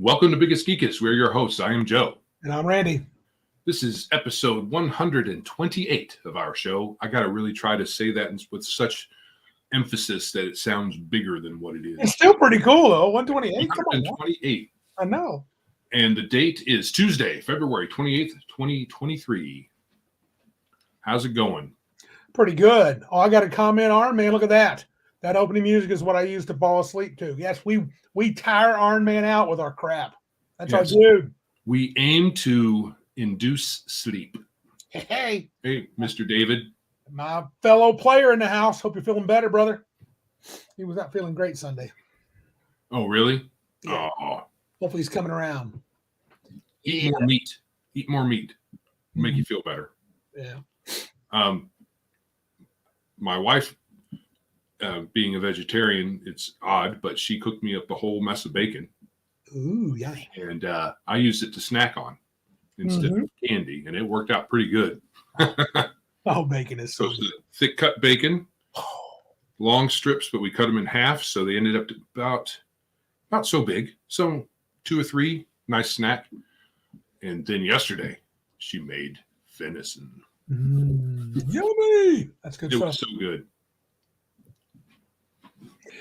Welcome to Biggest Geekus. We're your hosts. I am Joe. And I'm Randy. This is episode 128 of our show. I got to really try to say that with such emphasis that it sounds bigger than what it is. It's still pretty cool, though. 128. 128. I know. And the date is Tuesday, February 28th, 2023. How's it going? Pretty good. Oh, I got a comment, Iron Man. Look at that. That opening music is what I use to fall asleep to. Yes, we tire Iron Man out with our crap. That's our dude. We aim to induce sleep. Hey, Mr. David. My fellow player in the house. Hope you're feeling better, brother. He was not feeling great Sunday. Oh, really? Yeah. Oh. Hopefully he's coming around. Eat more meat. Eat more meat. Make you feel better. Yeah. My wife, being a vegetarian, it's odd, but she cooked me up a whole mess of bacon. Ooh, yummy. And I used it to snack on instead of candy, and it worked out pretty good. Oh, bacon is so good. Thick cut bacon, long strips, but we cut them in half, so they ended up to about so big. So 2 or 3, nice snack. And then yesterday, she made venison. Yummy! That's good stuff. It was so good.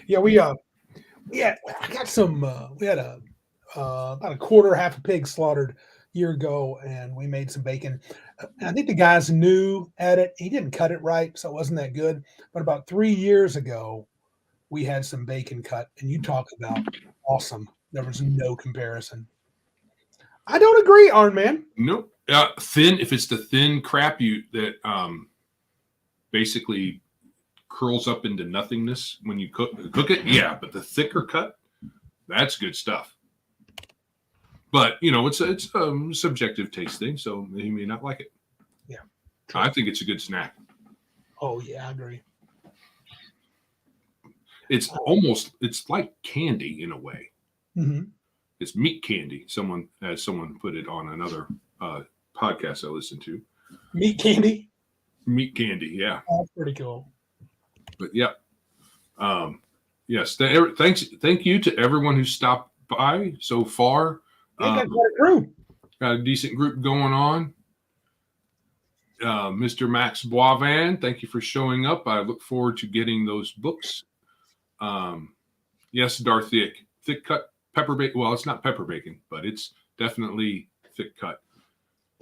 Yeah, I got some. We had about a quarter, half a pig slaughtered a year ago, and we made some bacon. And I think the guy's new at it. He didn't cut it right, so it wasn't that good. But about 3 years ago, we had some bacon cut, and you talk about awesome. There was no comparison. I don't agree, Iron Man. Nope. Thin. If it's the thin crap that basically curls up into nothingness when you cook it, yeah. But the thicker cut, that's good stuff. But it's a subjective taste thing, so he may not like it. Yeah, I think it's a good snack. Oh yeah, I agree. It's like candy in a way. Mm-hmm. It's meat candy. Someone put it on another podcast I listened to. Meat candy. Meat candy, yeah. That's pretty cool. But yeah, yes. Thank you to everyone who stopped by so far. Got a group. Got a decent group going on. Mr. Max Boivin, thank you for showing up. I look forward to getting those books. Yes, Darthic, thick cut pepper bacon. Well, it's not pepper bacon, but it's definitely thick cut.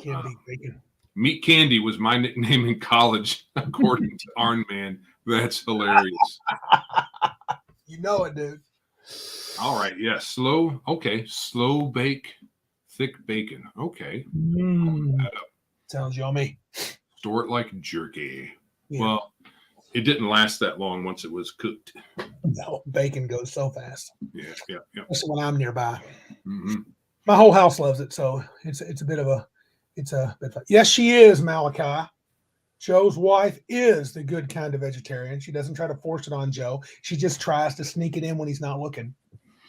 Candy bacon. Meat Candy was my nickname in college, according to Iron Man. That's hilarious. You know it, dude. All right, yeah, slow bake, thick bacon. Okay. That up. Sounds yummy. Store it like jerky. Yeah. Well, it didn't last that long once it was cooked. No, bacon goes so fast. Yeah. Especially when I'm nearby. Mm-hmm. My whole house loves it, so it's a bit of a fun. Yes, she is, Malachi. Joe's wife is the good kind of vegetarian. She doesn't try to force it on Joe. She just tries to sneak it in when he's not looking.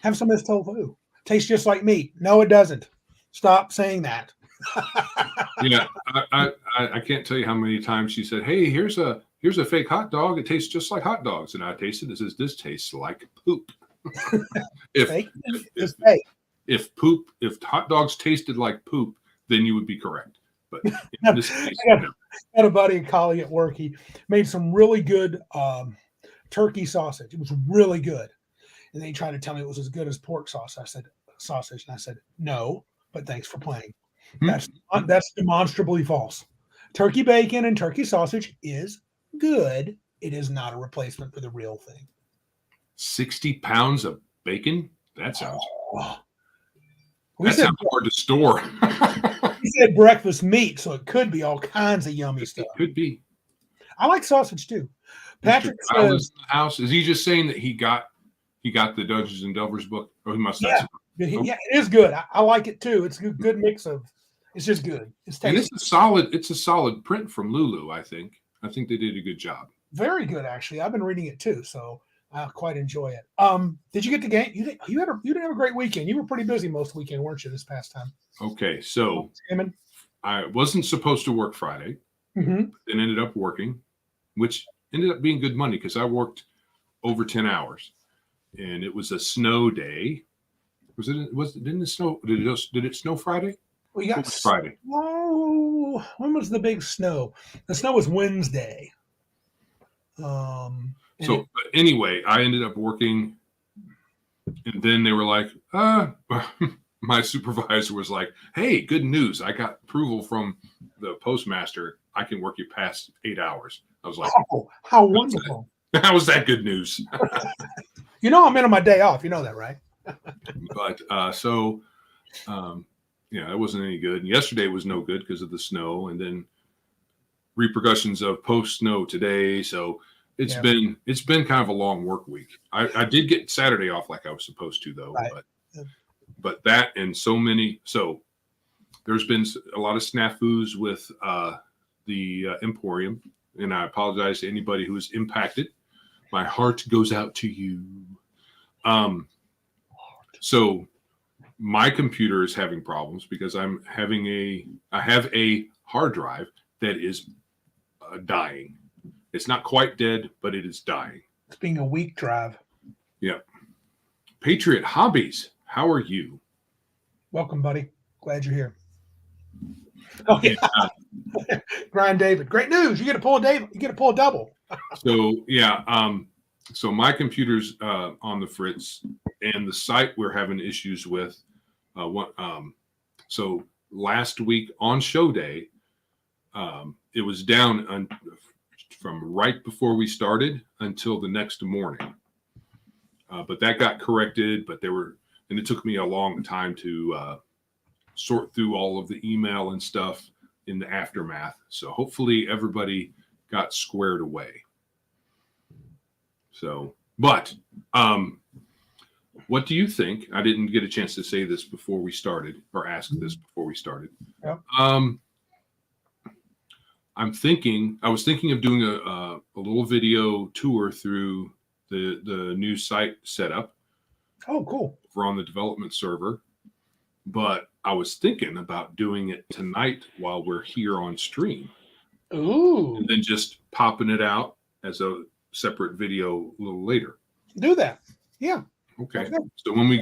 Have some of this tofu. Tastes just like meat. No, it doesn't. Stop saying that. Yeah, I can't tell you how many times she said, "Hey, here's a fake hot dog. It tastes just like hot dogs." And I tasted it. Says this tastes like poop. If hot dogs tasted like poop, then you would be correct. But in this case, I had a buddy, a colleague at work. He made some really good turkey sausage. It was really good. And then he tried to tell me it was as good as pork sausage. And I said, no, but thanks for playing. That's demonstrably false. Turkey bacon and turkey sausage is good. It is not a replacement for the real thing. 60 pounds of bacon? That sounds sounds hard to store. He said breakfast meat, so it could be all kinds of yummy stuff. It could be. I like sausage too. Patrick says, in the house. Is he just saying that he got the Dungeons and Delvers book? Or he must have. Yeah, it is good. I like it too. It's a good mix of. It's just good. It's tasty. And it's a solid print from Lulu. I think they did a good job. Very good, actually. I've been reading it too, so I quite enjoy it. Did you get the game? You didn't have a great weekend. You were pretty busy most weekend, weren't you? This past time. Okay, so I wasn't supposed to work Friday, and ended up working, which ended up being good money because I worked over 10 hours, and it was a snow day. Didn't it snow? Did it snow Friday? We What got was Friday? snow. When was the big snow? The snow was Wednesday. So anyway, I ended up working, and then they were like, my supervisor was like, "Hey, good news! I got approval from the postmaster. I can work you past 8 hours." I was like, oh, how wonderful! "How is that good news?" You know, I'm in on my day off. You know that, right? But yeah, it wasn't any good. And yesterday was no good because of the snow, and then repercussions of post snow today. So it's been kind of a long work week. I did get Saturday off like I was supposed to though, Right. but that and so there's been a lot of snafus with the Emporium, and I apologize to anybody who was impacted. My heart goes out to you. So my computer is having problems because I have a hard drive that is dying. It's not quite dead, but it is dying. It's being a weak drive. Yep. Patriot Hobbies, how are you? Welcome, buddy. Glad you're here. Oh yeah. Brian David. Great news. You get to pull a David. You get to pull a double. So yeah, so my computer's on the fritz, and the site we're having issues with. So last week on show day, it was down from right before we started until the next morning. But that got corrected. And it took me a long time to sort through all of the email and stuff in the aftermath. So hopefully everybody got squared away. So, but what do you think? I didn't get a chance to say this before we started, or ask this before we started. Yep. I was thinking of doing a little video tour through the new site setup. Oh, cool. Over on the development server. But I was thinking about doing it tonight while we're here on stream. Ooh. And then just popping it out as a separate video a little later. Do that. Yeah. Okay. So when we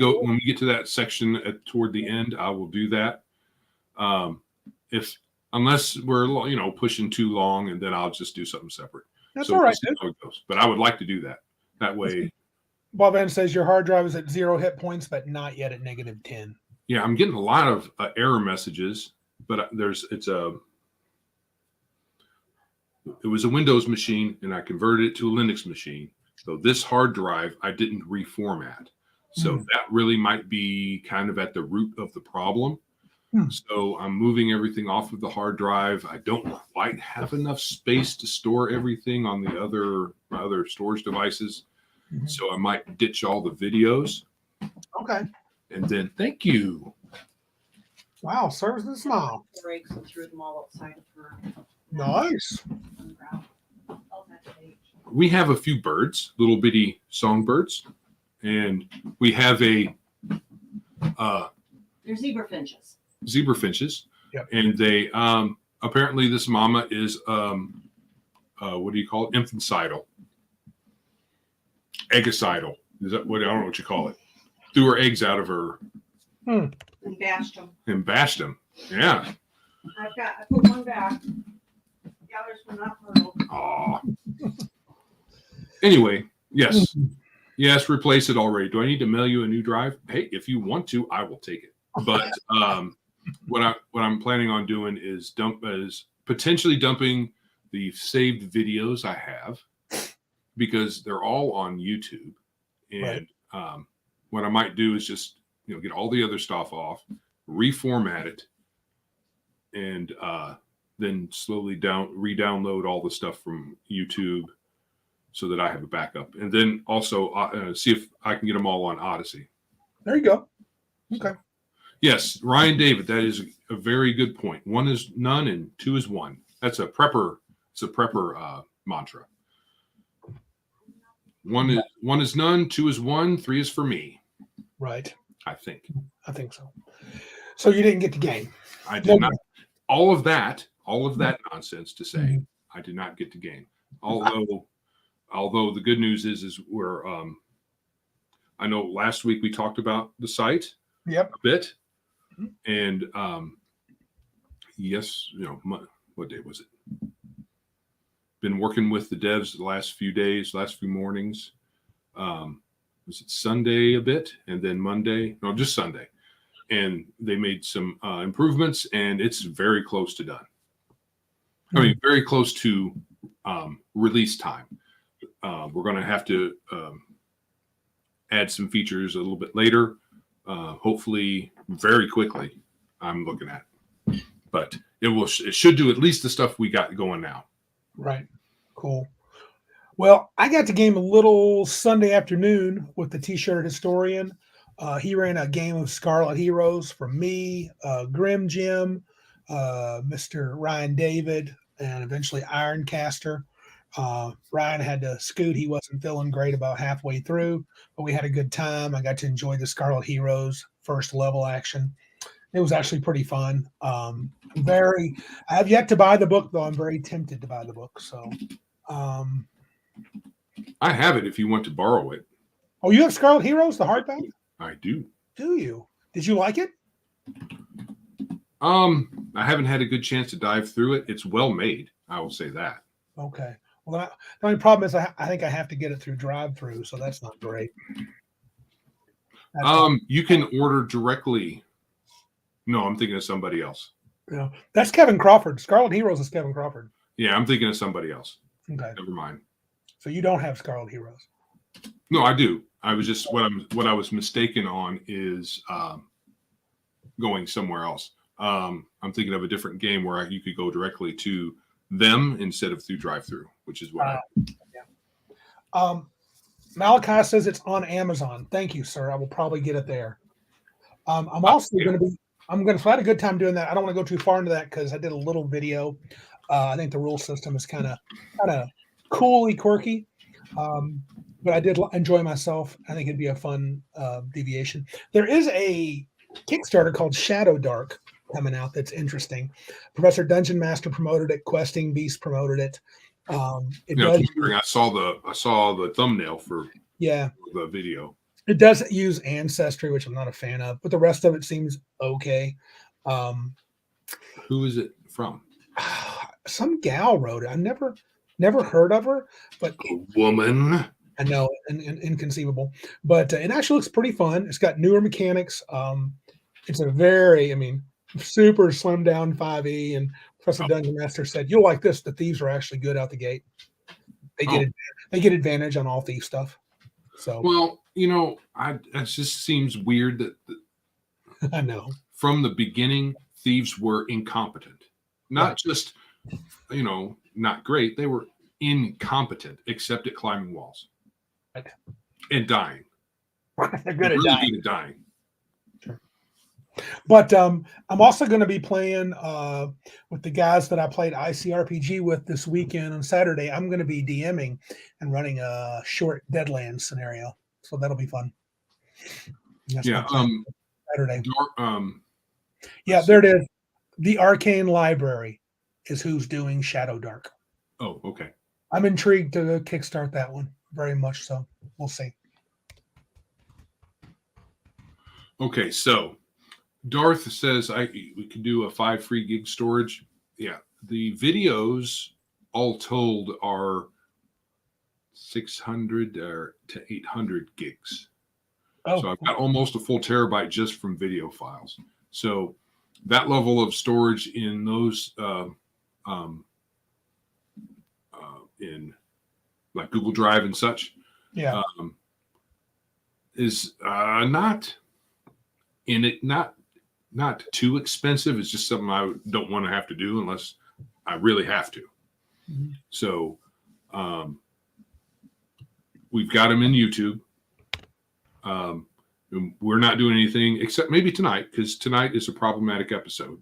get to that section toward the end, I will do that. Unless we're pushing too long, and then I'll just do something separate. That's all right. We'll see how it goes. But I would like to do that. That way. Bob Evans says your hard drive is at 0 hit points, but not yet at -10. Yeah, I'm getting a lot of error messages, but it was a Windows machine, and I converted it to a Linux machine. So this hard drive, I didn't reformat. So that really might be kind of at the root of the problem. So I'm moving everything off of the hard drive. I don't quite have enough space to store everything on my other storage devices. So I might ditch all the videos. Okay. And then thank you. Wow, serves the smile. Brakes and threw them all outside of her. Nice. We have a few birds, little bitty songbirds, and we have they're zebra finches. Zebra finches. Yep. And they apparently this mama is what do you call it? Infanticidal. Eggicidal. Is that what? I don't know what you call it. Threw her eggs out of her. And bashed them. Yeah. I put one back. The others were not hurled. Aw. Anyway, yes. Yes, replace it already. Do I need to mail you a new drive? Hey, if you want to, I will take it. But what I'm planning on doing is potentially dumping the saved videos I have, because they're all on YouTube. And what I might do is just get all the other stuff off, reformat it, and then slowly re-download all the stuff from YouTube so that I have a backup. And then also see if I can get them all on Odyssey. There you go. Okay. Yes, Ryan David, that is a very good point. 1 is none and 2 is 1. That's a prepper. It's a prepper mantra. 1 is none, 2 is 1, 3 is for me. Right. I think so. So you didn't get the game. I did not. All of that nonsense to say, I did not get the game. Although the good news is we're I know last week we talked about the site. Yep. a bit. Mhm. And yes, what day was it? Been working with the devs the last few days, last few mornings. Was it Sunday a bit, and then Monday? No, just Sunday. And they made some improvements, and it's very close to done. I mean, very close to release time. We're going to have to add some features a little bit later, hopefully very quickly. I'm looking at, but it should do at least the stuff we got going now. Right. Cool. Well, I got to game a little Sunday afternoon with the T-shirt historian. He ran a game of Scarlet Heroes for me, Grim Jim, Mr. Ryan David, and eventually Ironcaster. Ryan had to scoot. He wasn't feeling great about halfway through, but we had a good time. I got to enjoy the Scarlet Heroes first level action. It was actually pretty fun. I have yet to buy the book, though. I'm very tempted to buy the book. So, I have it if you want to borrow it. oh, you have Scarlet Heroes, the hardback? I do. Do you? Did you like it? I haven't had a good chance to dive through it. It's well made. I will say that. Okay. Well, the only problem is I think I have to get it through drive-through, so that's not great. You can order directly. No, I'm thinking of somebody else. Yeah, that's Kevin Crawford. Scarlet Heroes is Kevin Crawford. Yeah, I'm thinking of somebody else. Okay. Never mind. So you don't have Scarlet Heroes. No, I do. I was just what I was mistaken on is going somewhere else. I'm thinking of a different game where you could go directly to them instead of through drive-through, which is what yeah. Malachi says it's on Amazon. Thank you, sir. I will probably get it there. I'm also going to be. I'm going to have a good time doing that. I don't want to go too far into that because I did a little video. I think the rule system is kind of coolly quirky, but I did enjoy myself. I think it'd be a fun deviation. There is a Kickstarter called Shadow Dark coming out that's interesting. Professor Dungeon Master promoted it. Questing Beast promoted it. I saw the thumbnail for the video. It does use Ancestry, which I'm not a fan of, but the rest of it seems okay. Who is it from? Some gal wrote it. I've never heard of her, but a woman. I know, inconceivable, but it actually looks pretty fun. It's got newer mechanics. It's a very, super slimmed down 5e, and Professor Dungeon Master said, "You'll like this. The thieves are actually good out the gate. They get advantage on all thief stuff." So, well, it just seems weird that I know from the beginning thieves were incompetent, not just not great. They were incompetent, except at climbing walls and dying. They're good at dying. Good at dying. Sure. But I'm also going to be playing with the guys that I played ICRPG with this weekend on Saturday. I'm going to be DMing and running a short Deadlands scenario, so that'll be fun. Yeah. Saturday. Yeah, there it is. The Arcane Library is who's doing Shadow Dark. Oh, okay. I'm intrigued to kickstart that one very much. So we'll see. Okay, so Darth says we could do a 5 free gig storage. Yeah, the videos all told are 600 to 800 gigs. Oh. So I've got almost a full terabyte just from video files. So that level of storage in those in like Google Drive and such, is not too expensive. It's just something I don't want to have to do unless I really have to. Mm-hmm. So we've got them in YouTube. We're not doing anything except maybe tonight, because tonight is a problematic episode.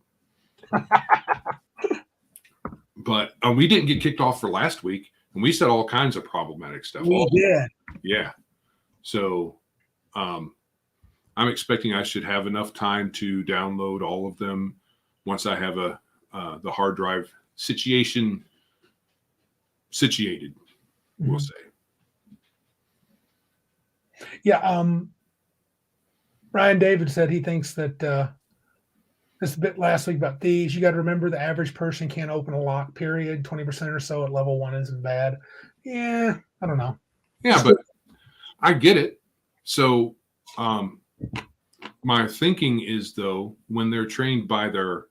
But we didn't get kicked off for last week, and we said all kinds of problematic stuff. We did. Yeah. So I'm expecting I should have enough time to download all of them once I have the hard drive situated, mm-hmm. We'll say. Yeah. Ryan David said he thinks that this bit last week about thieves. You got to remember the average person can't open a lock. Period. 20% or so at level 1 isn't bad. Yeah, I don't know. Yeah, but I get it. So my thinking is, though, when they're trained by their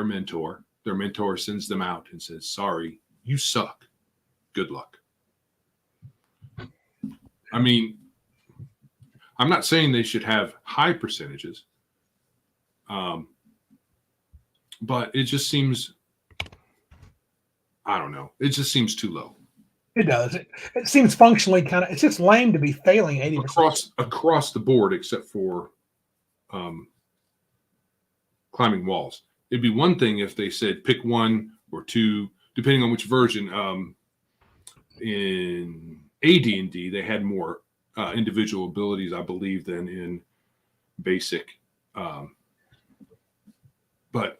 mentor sends them out and says, "Sorry, you suck. Good luck." I mean, I'm not saying they should have high percentages, but it just seems, I don't know, it just seems too low. It does. It seems functionally kind of. It's just lame to be failing 80% across the board, except for climbing walls. It'd be one thing if they said pick 1 or 2, depending on which version. In AD&D, they had more individual abilities, I believe, than in basic. But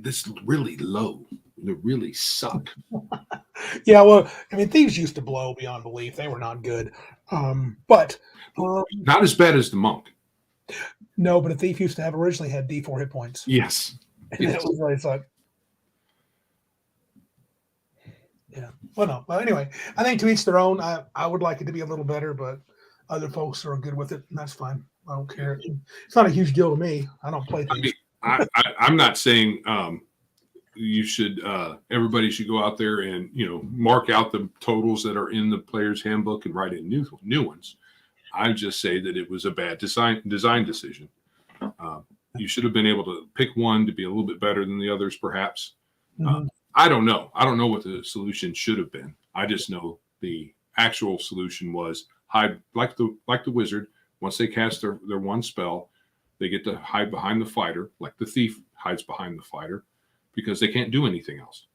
this is really low. They really suck. Yeah, well, I mean, thieves used to blow beyond belief. They were not good. But not as bad as the monk. No, but a thief used to have originally had D4 hit points. Yes. And it was really, it's like, yeah. Well, no. But anyway, I think to each their own. I would like it to be a little better, but other folks are good with it, and that's fine. I don't care. It's not a huge deal to me. I don't play things. I'm not saying you should. Everybody should go out there and mark out the totals that are in the player's handbook and write in new ones. I just say that it was a bad design decision. You should have been able to pick one to be a little bit better than the others, perhaps. Mm-hmm. I don't know. I don't know what the solution should have been. I just know the actual solution was hide like the wizard. Once they cast their one spell, they get to hide behind the fighter, like the thief hides behind the fighter, because they can't do anything else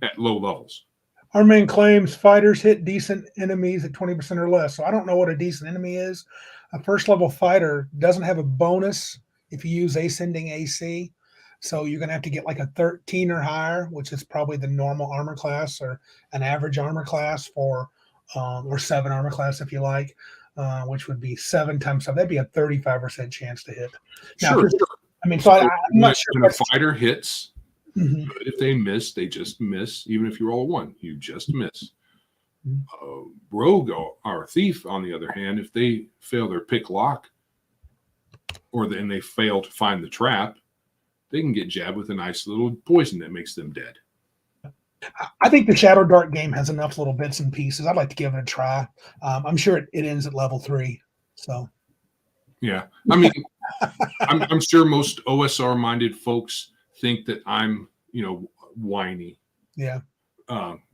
at low levels. Our man claims fighters hit decent enemies at 20% or less. So I don't know what a decent enemy is. A first level fighter doesn't have a bonus if you use ascending AC. So you're going to have to get like a 13 or higher, which is probably the normal armor class or an average armor class or 7 armor class if you like, which would be 7 times 7. That'd be a 35% chance to hit. Now, sure. I mean, so I'm not sure. When a fighter hits, mm-hmm. But if they miss, they just miss. Even if you roll a 1, you just miss. Mm-hmm. Rogue or thief, on the other hand, if they fail their pick lock, and they fail to find the trap, they can get jabbed with a nice little poison that makes them dead. I think the Shadow Dart game has enough little bits and pieces. I'd like to give it a try. I'm sure it ends at level 3. So, yeah, I mean, I'm sure most OSR-minded folks think that I'm, whiny. Yeah,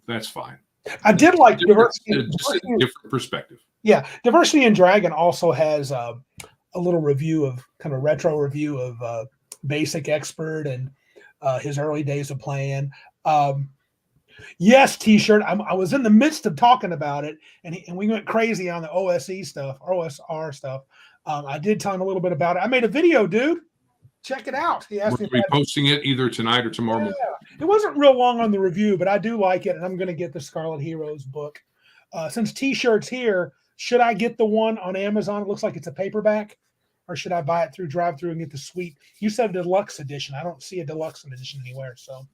that's fine. I did like diversity, just a different perspective. Yeah, Diversity in Dragon also has a little review of kind of retro review of Basic Expert and his early days of playing. Yes, T-shirt. I was in the midst of talking about it, and we went crazy on the OSR stuff. I did tell him a little bit about it. I made a video, dude. Check it out. He asked me. We'll be posting it either tonight or tomorrow morning. It wasn't real long on the review, but I do like it, and I'm going to get the Scarlet Heroes book. Since T-shirt's here, should I get the one on Amazon? It looks like it's a paperback, or should I buy it through drive-through and get the sweet? You said deluxe edition. I don't see a deluxe edition anywhere, so.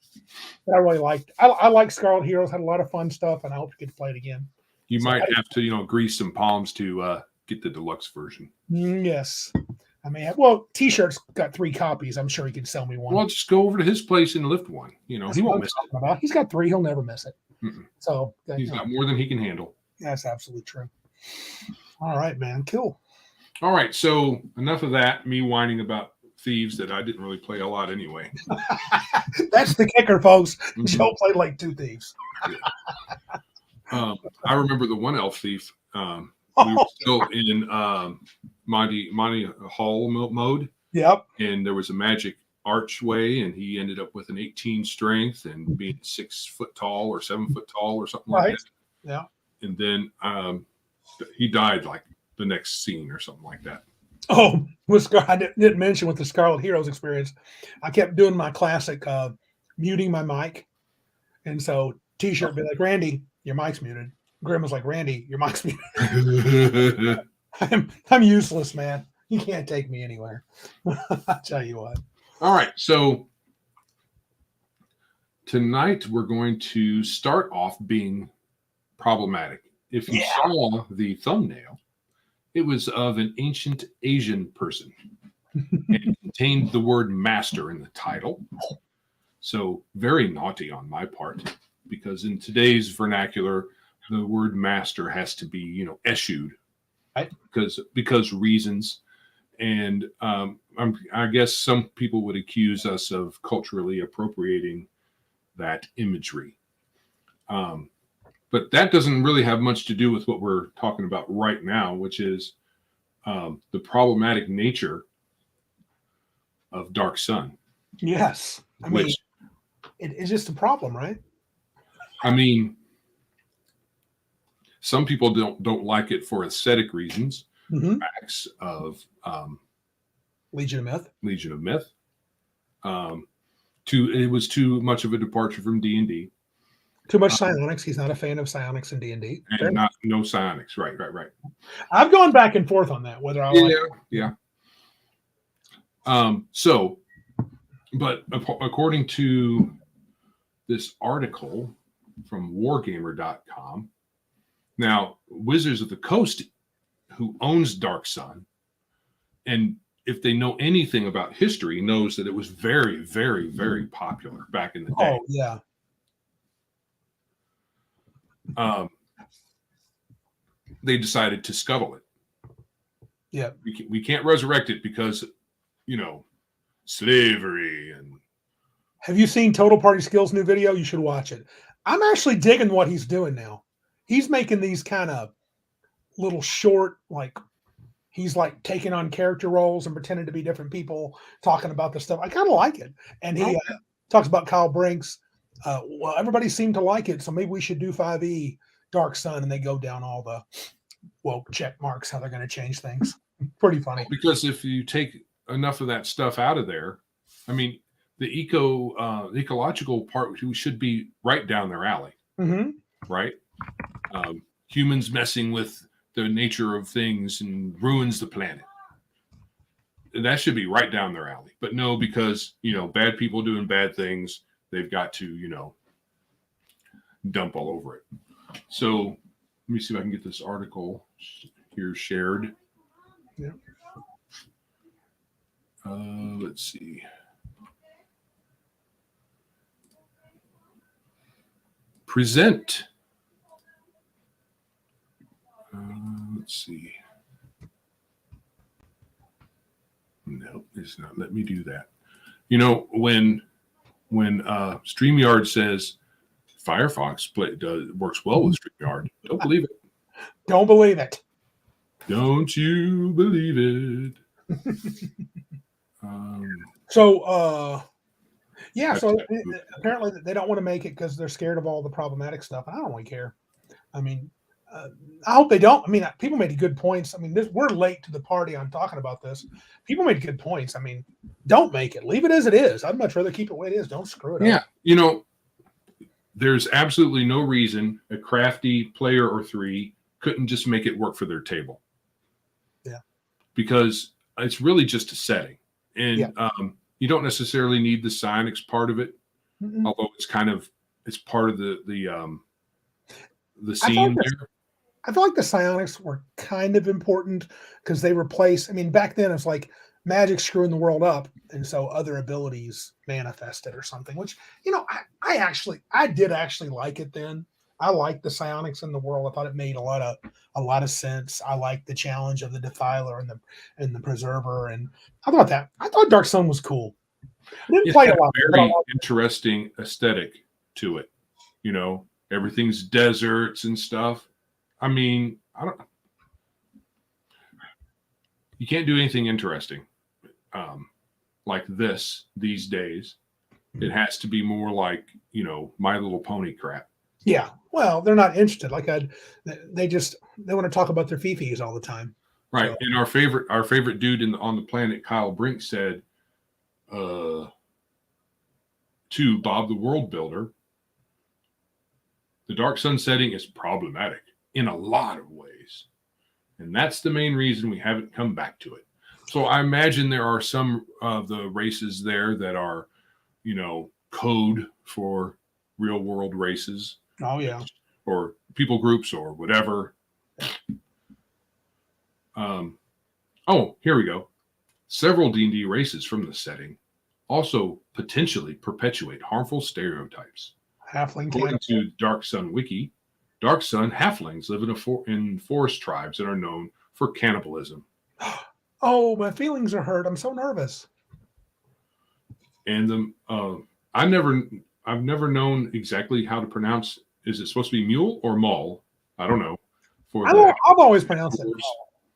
But I really liked. I like Scarlet Heroes. Had a lot of fun stuff, and I hope to get to play it again. You might have to, grease some palms to get the deluxe version. Yes. I mean, well, T-shirt's got 3 copies. I'm sure he can sell me one. Well, just go over to his place and lift one. He won't miss it. About. He's got 3. He'll never miss it. Mm-mm. So he's got more than he can handle. That's absolutely true. All right, man. Cool. All right. So enough of that. Me whining about thieves that I didn't really play a lot anyway. That's the kicker, folks. Mm-hmm. Joe played like 2 thieves. Yeah. I remember the one elf thief. We were still in Monty Hall mode. Yep. And there was a magic archway, and he ended up with an 18 strength and being 6 foot tall or 7 foot tall or something like that. Yeah. And then he died like the next scene or something like that. Oh, I didn't mention with the Scarlet Heroes experience, I kept doing my classic muting my mic. And so T-shirt be like, Randy, your mic's muted. Grim was like, Randy, your mic's muted. I'm useless, man. You can't take me anywhere. I'll tell you what. All right. So tonight we're going to start off being problematic. If you saw the thumbnail, it was of an ancient Asian person and contained the word master in the title. So very naughty on my part, because in today's vernacular, the word master has to be, eschewed, right? Because reasons. And I guess some people would accuse us of culturally appropriating that imagery. But that doesn't really have much to do with what we're talking about right now, which is the problematic nature of Dark Sun. Yes. I mean, it's just a problem, right? I mean, some people don't like it for aesthetic reasons. Acts of Legion of Myth. It was too much of a departure from D&D. Too much psionics. He's not a fan of psionics in D&D. And no psionics. Right. I've gone back and forth on that, whether I like it. Yeah. But according to this article from wargamer.com, now Wizards of the Coast, who owns Dark Sun, and if they know anything about history, knows that it was very, very, very popular back in the day. Oh, yeah. They decided to scuttle it. Yeah. We can't resurrect it because, slavery. And have you seen Total Party Skills' new video? You should watch it. I'm actually digging what he's doing now. He's making these kind of little short, like he's like taking on character roles and pretending to be different people, talking about this stuff. I kind of like it. And he talks about Kyle Brinks. Well, everybody seemed to like it, so maybe we should do 5e Dark Sun, and they go down all the check marks, how they're going to change things. Pretty funny. Because if you take enough of that stuff out of there, I mean, the ecological part should be right down their alley, right? Humans messing with the nature of things and ruins the planet. That should be right down their alley. But no, because, bad people doing bad things, they've got to, dump all over it. So let me see if I can get this article here shared. Yeah. Let's see. Present. Let's see. No, it's not. Let me do that. When StreamYard says Firefox works well with StreamYard, don't believe it. Don't believe it. Don't you believe it? So apparently they don't want to make it because they're scared of all the problematic stuff. I don't really care. I mean, I hope they don't. I mean, people made good points. I mean, we're late to the party on talking about this. People made good points. I mean, don't make it. Leave it as it is. I'd much rather keep it the way it is. Don't screw it up. Yeah. There's absolutely no reason a crafty player or three couldn't just make it work for their table. Yeah. Because it's really just a setting. And you don't necessarily need the psionics part of it, although it's part of the scene there. I feel like the psionics were kind of important because they replace. I mean, back then it's like magic screwing the world up, and so other abilities manifested or something. Which I did actually like it then. I liked the psionics in the world. I thought it made a lot of sense. I liked the challenge of the Defiler and the Preserver, and I thought Dark Sun was cool. I didn't play a lot. Very interesting aesthetic to it. Everything's deserts and stuff. I mean, you can't do anything interesting like this these days. It has to be more like, My Little Pony crap. Yeah. Well, they're not interested. Like they want to talk about their fifis all the time. Right. So. And our favorite dude on the planet, Kyle Brinks, said to Bob the World Builder, the Dark Sun setting is problematic. in a lot of ways. And that's the main reason we haven't come back to it. So I imagine there are some of the races there that are, code for real world races. Oh, yeah. Or people groups or whatever. Here we go. Several D&D races from the setting also potentially perpetuate harmful stereotypes. Halfling According cannibal. to Dark Sun Wiki, Dark Sun halflings live in forest tribes that are known for cannibalism. Oh, my feelings are hurt. I'm so nervous. And I've never known exactly how to pronounce. Is it supposed to be mule or mule? I don't know. I've always pronounced it.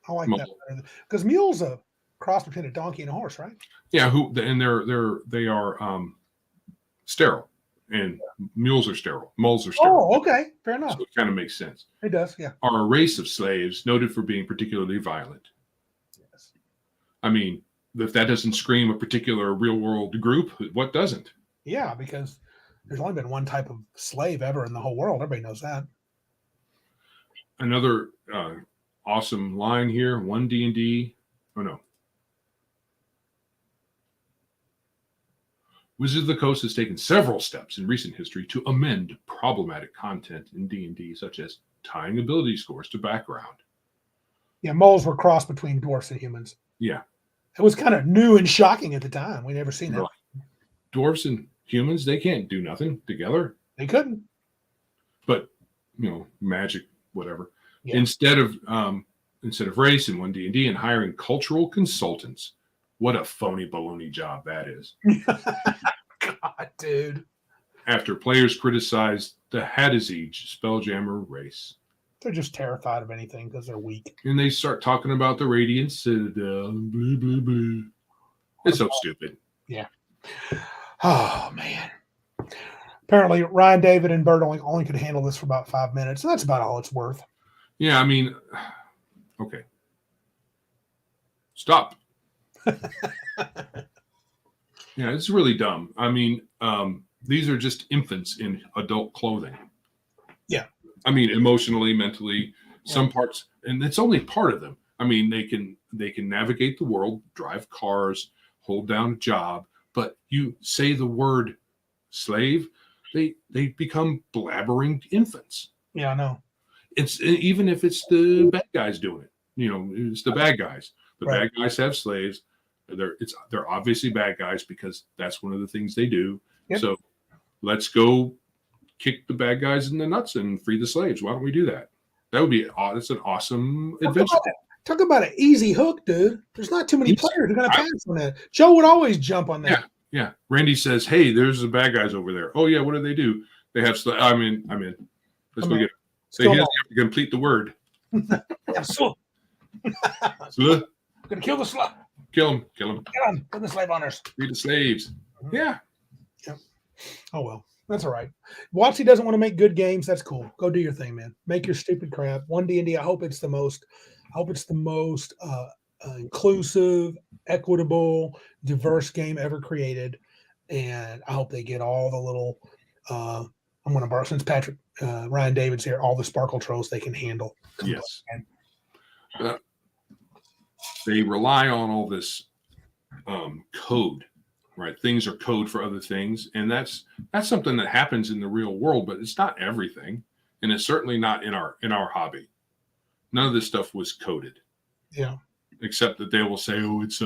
I like mule. that because mule's a cross between a donkey and a horse, right? Yeah, they are sterile, and mules are sterile. Moles are sterile. Oh, okay, fair enough. So it kind of makes sense. It does, yeah. Are a race of slaves noted for being particularly violent. Yes. I mean, if that doesn't scream a particular real world group, what doesn't? Yeah, because there's only been one type of slave ever in the whole world. Everybody knows that. Another awesome line here. One D&D. Oh no. Wizards of the Coast has taken several steps in recent history to amend problematic content in D&D, such as tying ability scores to background. Yeah, moles were crossed between dwarfs and humans. Yeah. It was kind of new and shocking at the time. We never seen that. Right. Dwarves and humans, they can't do nothing together. They couldn't. But, magic, whatever. Yeah. Instead of race in one D&D and hiring cultural consultants. What a phony baloney job that is. God, dude. After players criticized the Hadizij Spelljammer race. They're just terrified of anything because they're weak. And they start talking about the Radiance and blue, blue, blue. It's so stupid. Yeah. Oh, man. Apparently, Ryan, David, and Bert only could handle this for about 5 minutes. And that's about all it's worth. Yeah, I mean, okay. Stop. Yeah, it's really dumb. I mean, these are just infants in adult clothing. Yeah. I mean, emotionally, mentally, some parts, and it's only part of them. I mean, they can navigate the world, drive cars, hold down a job, but you say the word slave, they become blabbering infants. Yeah, I know. It's even if it's the bad guys doing it. It's the bad guys. The Right. bad guys have slaves. They're obviously bad guys because that's one of the things they do. Yep. So let's go kick the bad guys in the nuts and free the slaves. Why don't we do that? That would be that's an awesome adventure. Talk about an easy hook, dude. There's not too many players who are going to pass on that. Joe would always jump on that. Yeah. Randy says, "Hey, there's the bad guys over there." Oh yeah, what do they do? They have I'm in. Let's go get it. So he doesn't have to complete the word. So, Sluh. gonna kill the slave. Kill him. Get on. Kill the slave owners. Free the slaves. Yeah. Oh well, that's all right. WOTC doesn't want to make good games. That's cool. Go do your thing, man. Make your stupid crap. One D&D. I hope it's the most inclusive, equitable, diverse game ever created, and I hope they get all the little. I'm going to borrow since Ryan David's here. All the sparkle trolls they can handle. Yes. They rely on all this code, right? Things are code for other things, and that's something that happens in the real world, but it's not everything, and it's certainly not in our hobby. None of this stuff was coded. Yeah. Except that they will say, "Oh, it's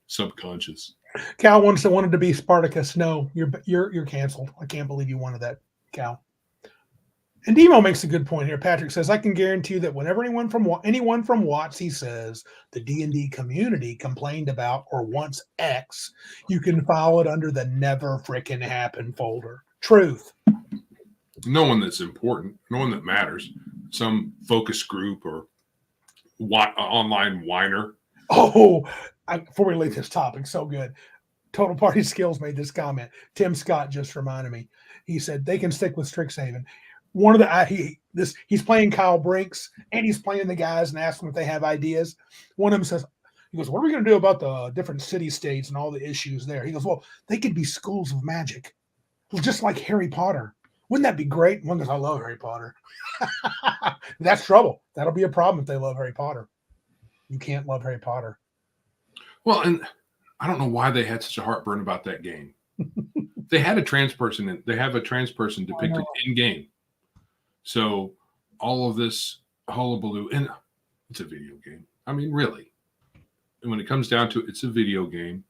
subconscious." Cal wanted to be Spartacus. No, you're canceled. I can't believe you wanted that, Cal. And Demo makes a good point here. Patrick says, I can guarantee you that whenever anyone from WOTC says the D&D community complained about or wants X, you can file it under the never frickin' happen folder. Truth. No one that's important, no one that matters. Some focus group or online whiner. Oh, before we leave this topic, so good. Total Party Skills made this comment. Tim Scott just reminded me. He said they can stick with Strixhaven. One of the he's playing Kyle Brinks and he's playing the guys and asking if they have ideas. One of them says, he goes, "What are we going to do about the different city states and all the issues there?" He goes, "Well, they could be schools of magic, just like Harry Potter. Wouldn't that be great? One because I love Harry Potter. That's trouble. That'll be a problem if they love Harry Potter. You can't love Harry Potter. Well, and I don't know why they had such a heartburn about that game. They had a trans person, and they have a trans person depicted in game. So all of this hullabaloo, and it's a video game. I mean, really. And when it comes down to it, it's a video game,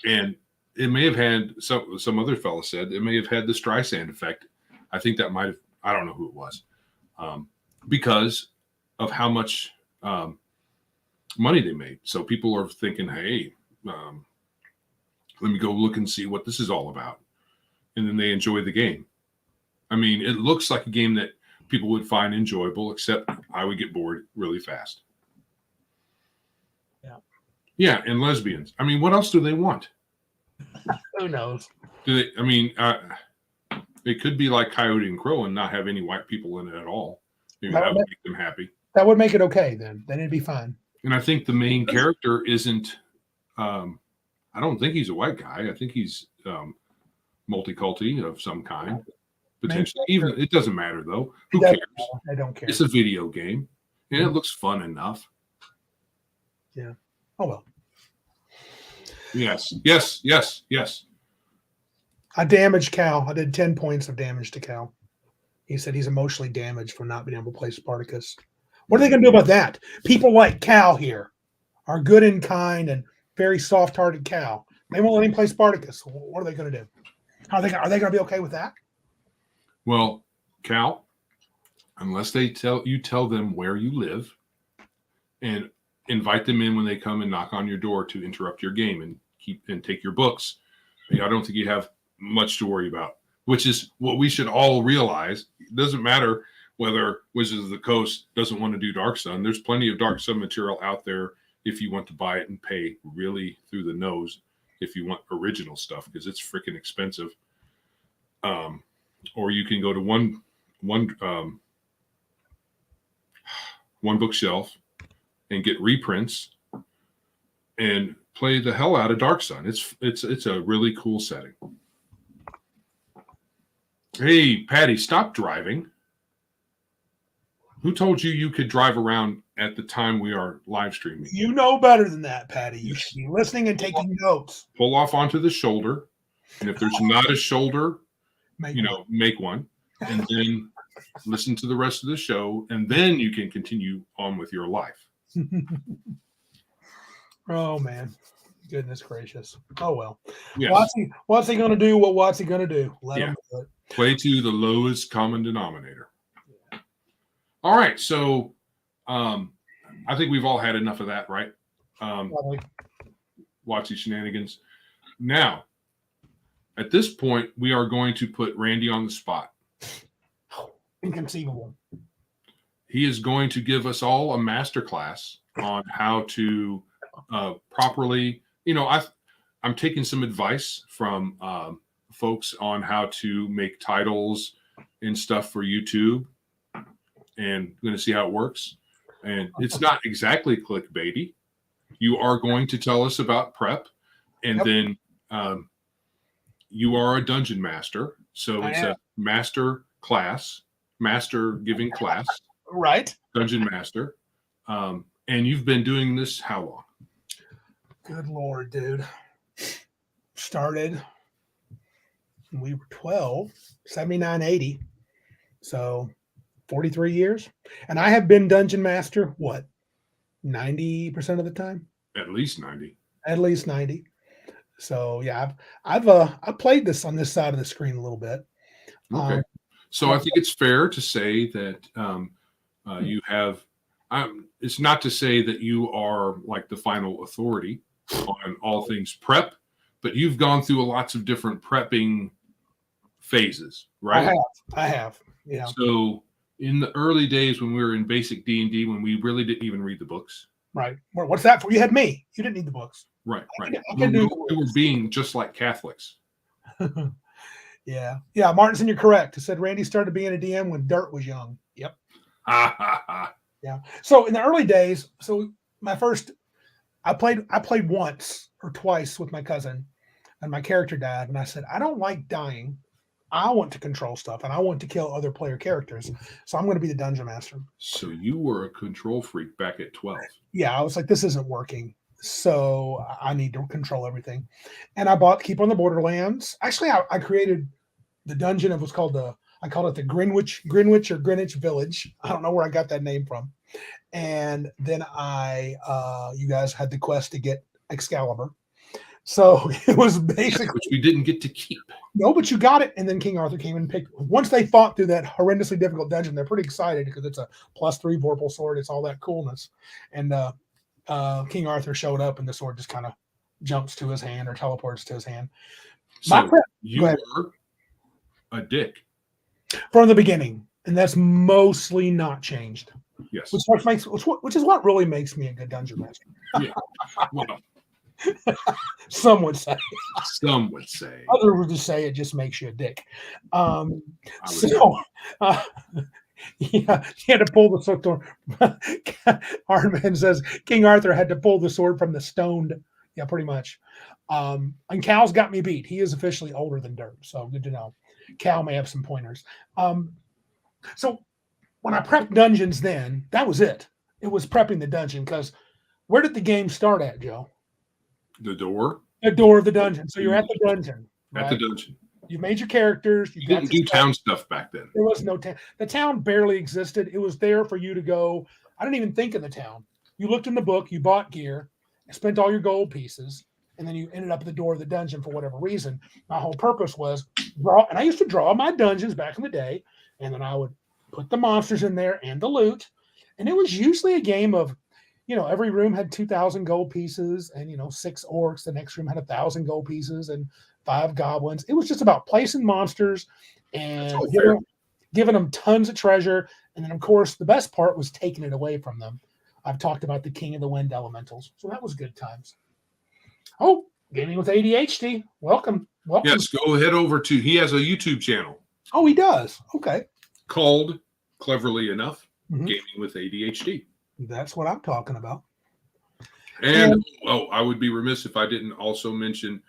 and it may have had some other fella said it may have had the Streisand effect. I think that might have. I don't know who it was, because of how much money they made. So people are thinking, hey, let me go look and see what this is all about. And then they enjoy the game. I mean, it looks like a game that people would find enjoyable, except I would get bored really fast. Yeah. Yeah, and lesbians. I mean, what else do they want? Who knows? Do they? I mean, it could be like Coyote and Crow and not have any white people in it at all. Maybe that would make them happy. That would make it okay then. Then it'd be fine. And I think the main character isn't. I don't think he's a white guy. I think he's multiculti of some kind, potentially. Even it doesn't matter though. Who cares? I don't care. It's a video game, and it looks fun enough. Yeah. Oh well. Yes. Yes. Yes. Yes. I damaged Cal. I did 10 points of damage to Cal. He said he's emotionally damaged from not being able to play Spartacus. What are they going to do about that? People like Cal here are good and kind and very soft-hearted Cal. They won't let him play Spartacus. What are they going to do? Are they going to be okay with that? Well, Cal, unless they tell them where you live and invite them in when they come and knock on your door to interrupt your game and take your books, I don't think you have much to worry about, which is what we should all realize. It doesn't matter whether Wizards of the Coast doesn't want to do Dark Sun. There's plenty of Dark Sun material out there if you want to buy it and pay really through the nose if you want original stuff, because it's freaking expensive. Or you can go to one bookshelf and get reprints and play the hell out of Dark Sun. It's a really cool setting. Hey, Patty, stop driving. Who told you could drive around at the time we are live streaming? You know better than that, Patty. You should be listening and taking notes. Pull off onto the shoulder. And if there's not a shoulder, make one. And then listen to the rest of the show. And then you can continue on with your life. Oh, man. Goodness gracious. Oh, well. Yes. What's he going to do? What's he going to do? Let him do it. Play to the lowest common denominator. Yeah. All right. So I think we've all had enough of that, right? WOTC shenanigans. Now, at this point, we are going to put Randy on the spot. Inconceivable. He is going to give us all a masterclass on how to properly, I'm taking some advice from folks on how to make titles and stuff for YouTube, and I'm going to see how it works. And it's not exactly clickbaity. You are going to tell us about prep, and then you are a dungeon master. So it's a master class, master giving class. Right. Dungeon master. And you've been doing this how long? Good Lord, dude. Started when we were 12, 79, 80. So 43 years. And I have been dungeon master, 90% of the time? At least 90. At least 90. So yeah, I've played this on this side of the screen a little bit. Okay. So I think it's fair to say that you have, it's not to say that you are like the final authority on all things prep, but you've gone through lots of different prepping phases, right? I have. Yeah. So in the early days when we were in basic D&D, when we really didn't even read the books. Right. What's that for? You had me. You didn't need the books. Right. We were being just like Catholics. Yeah. Yeah. Martinson, you're correct. It said Randy started being a DM when Dirt was young. Yep. Yeah. So in the early days, I played once or twice with my cousin, and my character died. And I said, I don't like dying. I want to control stuff and I want to kill other player characters. So I'm going to be the dungeon master. So you were a control freak back at 12. Yeah, I was like, this isn't working. So I need to control everything. And I bought Keep on the Borderlands. Actually, I created the dungeon of what's called I called it the Greenwich or Greenwich Village. I don't know where I got that name from. And then you guys had the quest to get Excalibur. So it was basically, which we didn't get to keep. No, but you got it. And then King Arthur came and picked. Once they fought through that horrendously difficult dungeon, they're pretty excited because it's a +3 Vorpal sword. It's all that coolness. And King Arthur showed up, and the sword just kind of jumps to his hand or teleports to his hand. So you were a dick from the beginning, and that's mostly not changed. Yes, which is what really makes me a good dungeon master. Yeah. Well, some would say. Some would say. Others would just say it just makes you a dick. Yeah, he had to pull the sword. Hardman says King Arthur had to pull the sword from the stoned. Yeah, pretty much. And Cal's got me beat. He is officially older than dirt, so good to know. Cal may have some pointers. So when I prepped dungeons then, that was it. It was prepping the dungeon because where did the game start at, Joe? The door? The door of the dungeon. So you're at the dungeon. At the dungeon. You've made your characters. You didn't do town stuff back then. There was no town. The town barely existed. It was there for you to go. I didn't even think of the town. You looked in the book, you bought gear, spent all your gold pieces, and then you ended up at the door of the dungeon for whatever reason. My whole purpose was draw, and I used to draw my dungeons back in the day, and then I would put the monsters in there and the loot. And it was usually a game of, every room had 2,000 gold pieces and, 6 orcs. The next room had 1,000 gold pieces and 5 goblins. It was just about placing monsters and giving them tons of treasure. And then, of course, the best part was taking it away from them. I've talked about the King of the Wind elementals. So that was good times. Oh, Gaming with ADHD. Welcome. Yes, go head over to, he has a YouTube channel. Oh, he does. Okay. Called, cleverly enough, Gaming with ADHD. That's what I'm talking about. And I would be remiss if I didn't also mention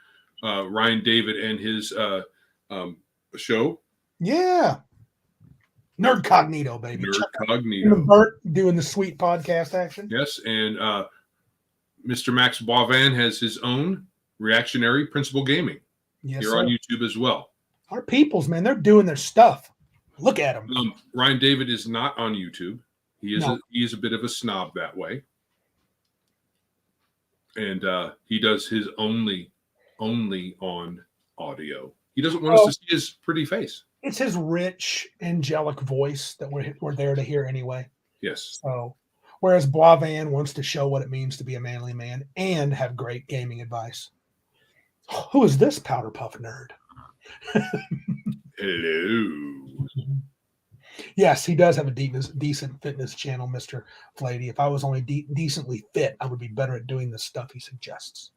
Ryan David and his show. Yeah. Nerd Cognito, baby. Nerd Cognito. Bert doing the sweet podcast action. Yes, and Mr. Max Boivin has his own reactionary Principal Gaming here on YouTube as well. Our peoples, man, they're doing their stuff. Look at them. Ryan David is not on YouTube. He is a bit of a snob that way. And he does his only on audio. He doesn't want us to see his pretty face. It's his rich, angelic voice that we're there to hear anyway. Yes. So, whereas Boivin wants to show what it means to be a manly man and have great gaming advice. Who is this powder puff nerd? Hello. Yes, he does have a decent fitness channel, Mr. Flady. If I was only decently fit, I would be better at doing the stuff he suggests.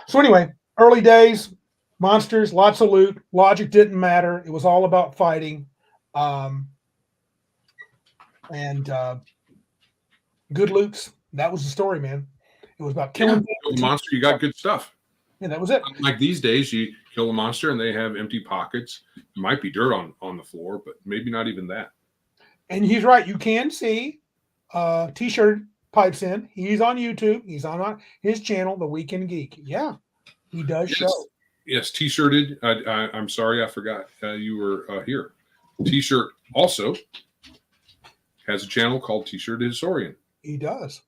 So anyway, early days, monsters, lots of loot. Logic didn't matter. It was all about fighting. And good loots. That was the story, man. It was about killing the monster. You got good stuff. Yeah, that was it. Like these days, you kill a monster and they have empty pockets. There might be dirt on the floor, but maybe not even that. And he's right. You can see T-shirt pipes in. He's on YouTube. He's on his channel, The Weekend Geek. Yeah, he does show. Yes, T-shirted. I'm sorry, I forgot you were here. T-shirt also has a channel called T-shirt Historian. He does.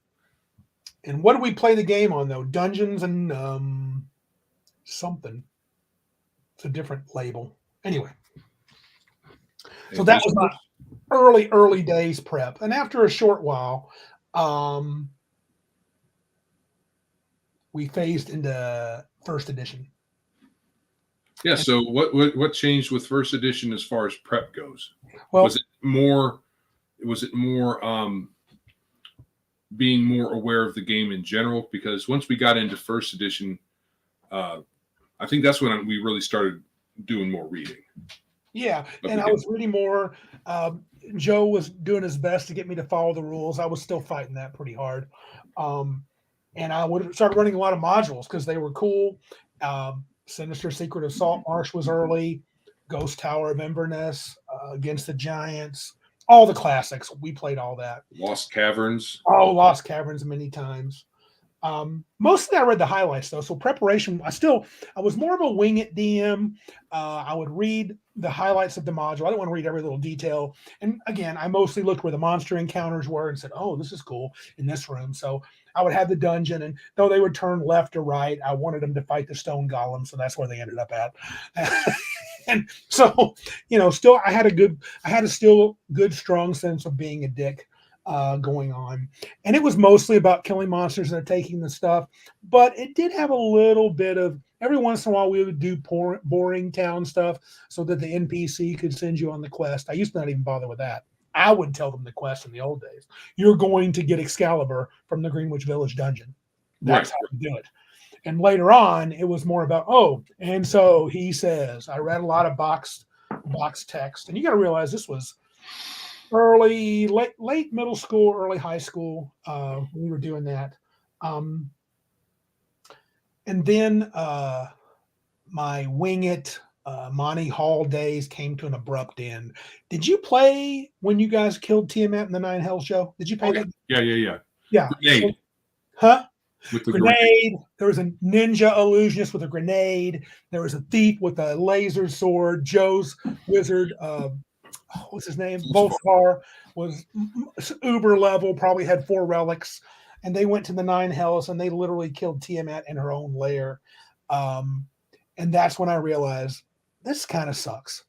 And what do we play the game on, though? Dungeons and something. It's a different label. Anyway. So that was my early days prep. And after a short while, we phased into first edition. Yeah, so what changed with first edition as far as prep goes? Well, was it more being more aware of the game in general? Because once we got into first edition, I think that's when we really started doing more reading. Yeah, and I was reading more. Joe was doing his best to get me to follow the rules. I was still fighting that pretty hard. And I would start running a lot of modules because they were cool. Sinister Secret of Salt Marsh was early. Ghost Tower of Inverness, Against the Giants, all the classics. We played all that. Lost Caverns. Oh, Lost Caverns many times. Mostly I read the highlights though. So preparation, I was more of a wing it DM. I would read the highlights of the module. I didn't want to read every little detail. And again, I mostly looked where the monster encounters were and said, oh, this is cool in this room. So I would have the dungeon, and though they would turn left or right, I wanted them to fight the stone golem. So that's where they ended up at. And so, still I had a still good, strong sense of being a dick going on. And it was mostly about killing monsters and taking the stuff, but it did have a little bit of, every once in a while we would do boring town stuff so that the NPC could send you on the quest. I used to not even bother with that. I would tell them the quest in the old days. You're going to get Excalibur from the Greenwich Village dungeon. That's how you do it. And later on, it was more about, and so he says, I read a lot of box text. And you got to realize this was late middle school, early high school. We were doing that. And then my Wing It, Monty Hall days came to an abrupt end. Did you play when you guys killed Tiamat in the Nine Hells show? Did you play that? Yeah. Yeah. Grenade. Huh? With the grenade. There was a ninja illusionist with a grenade. There was a thief with a laser sword. Joe's wizard, what's his name? Volscar was uber level, probably had 4 relics. And they went to the Nine Hells and they literally killed Tiamat in her own lair. And that's when I realized this kind of sucks.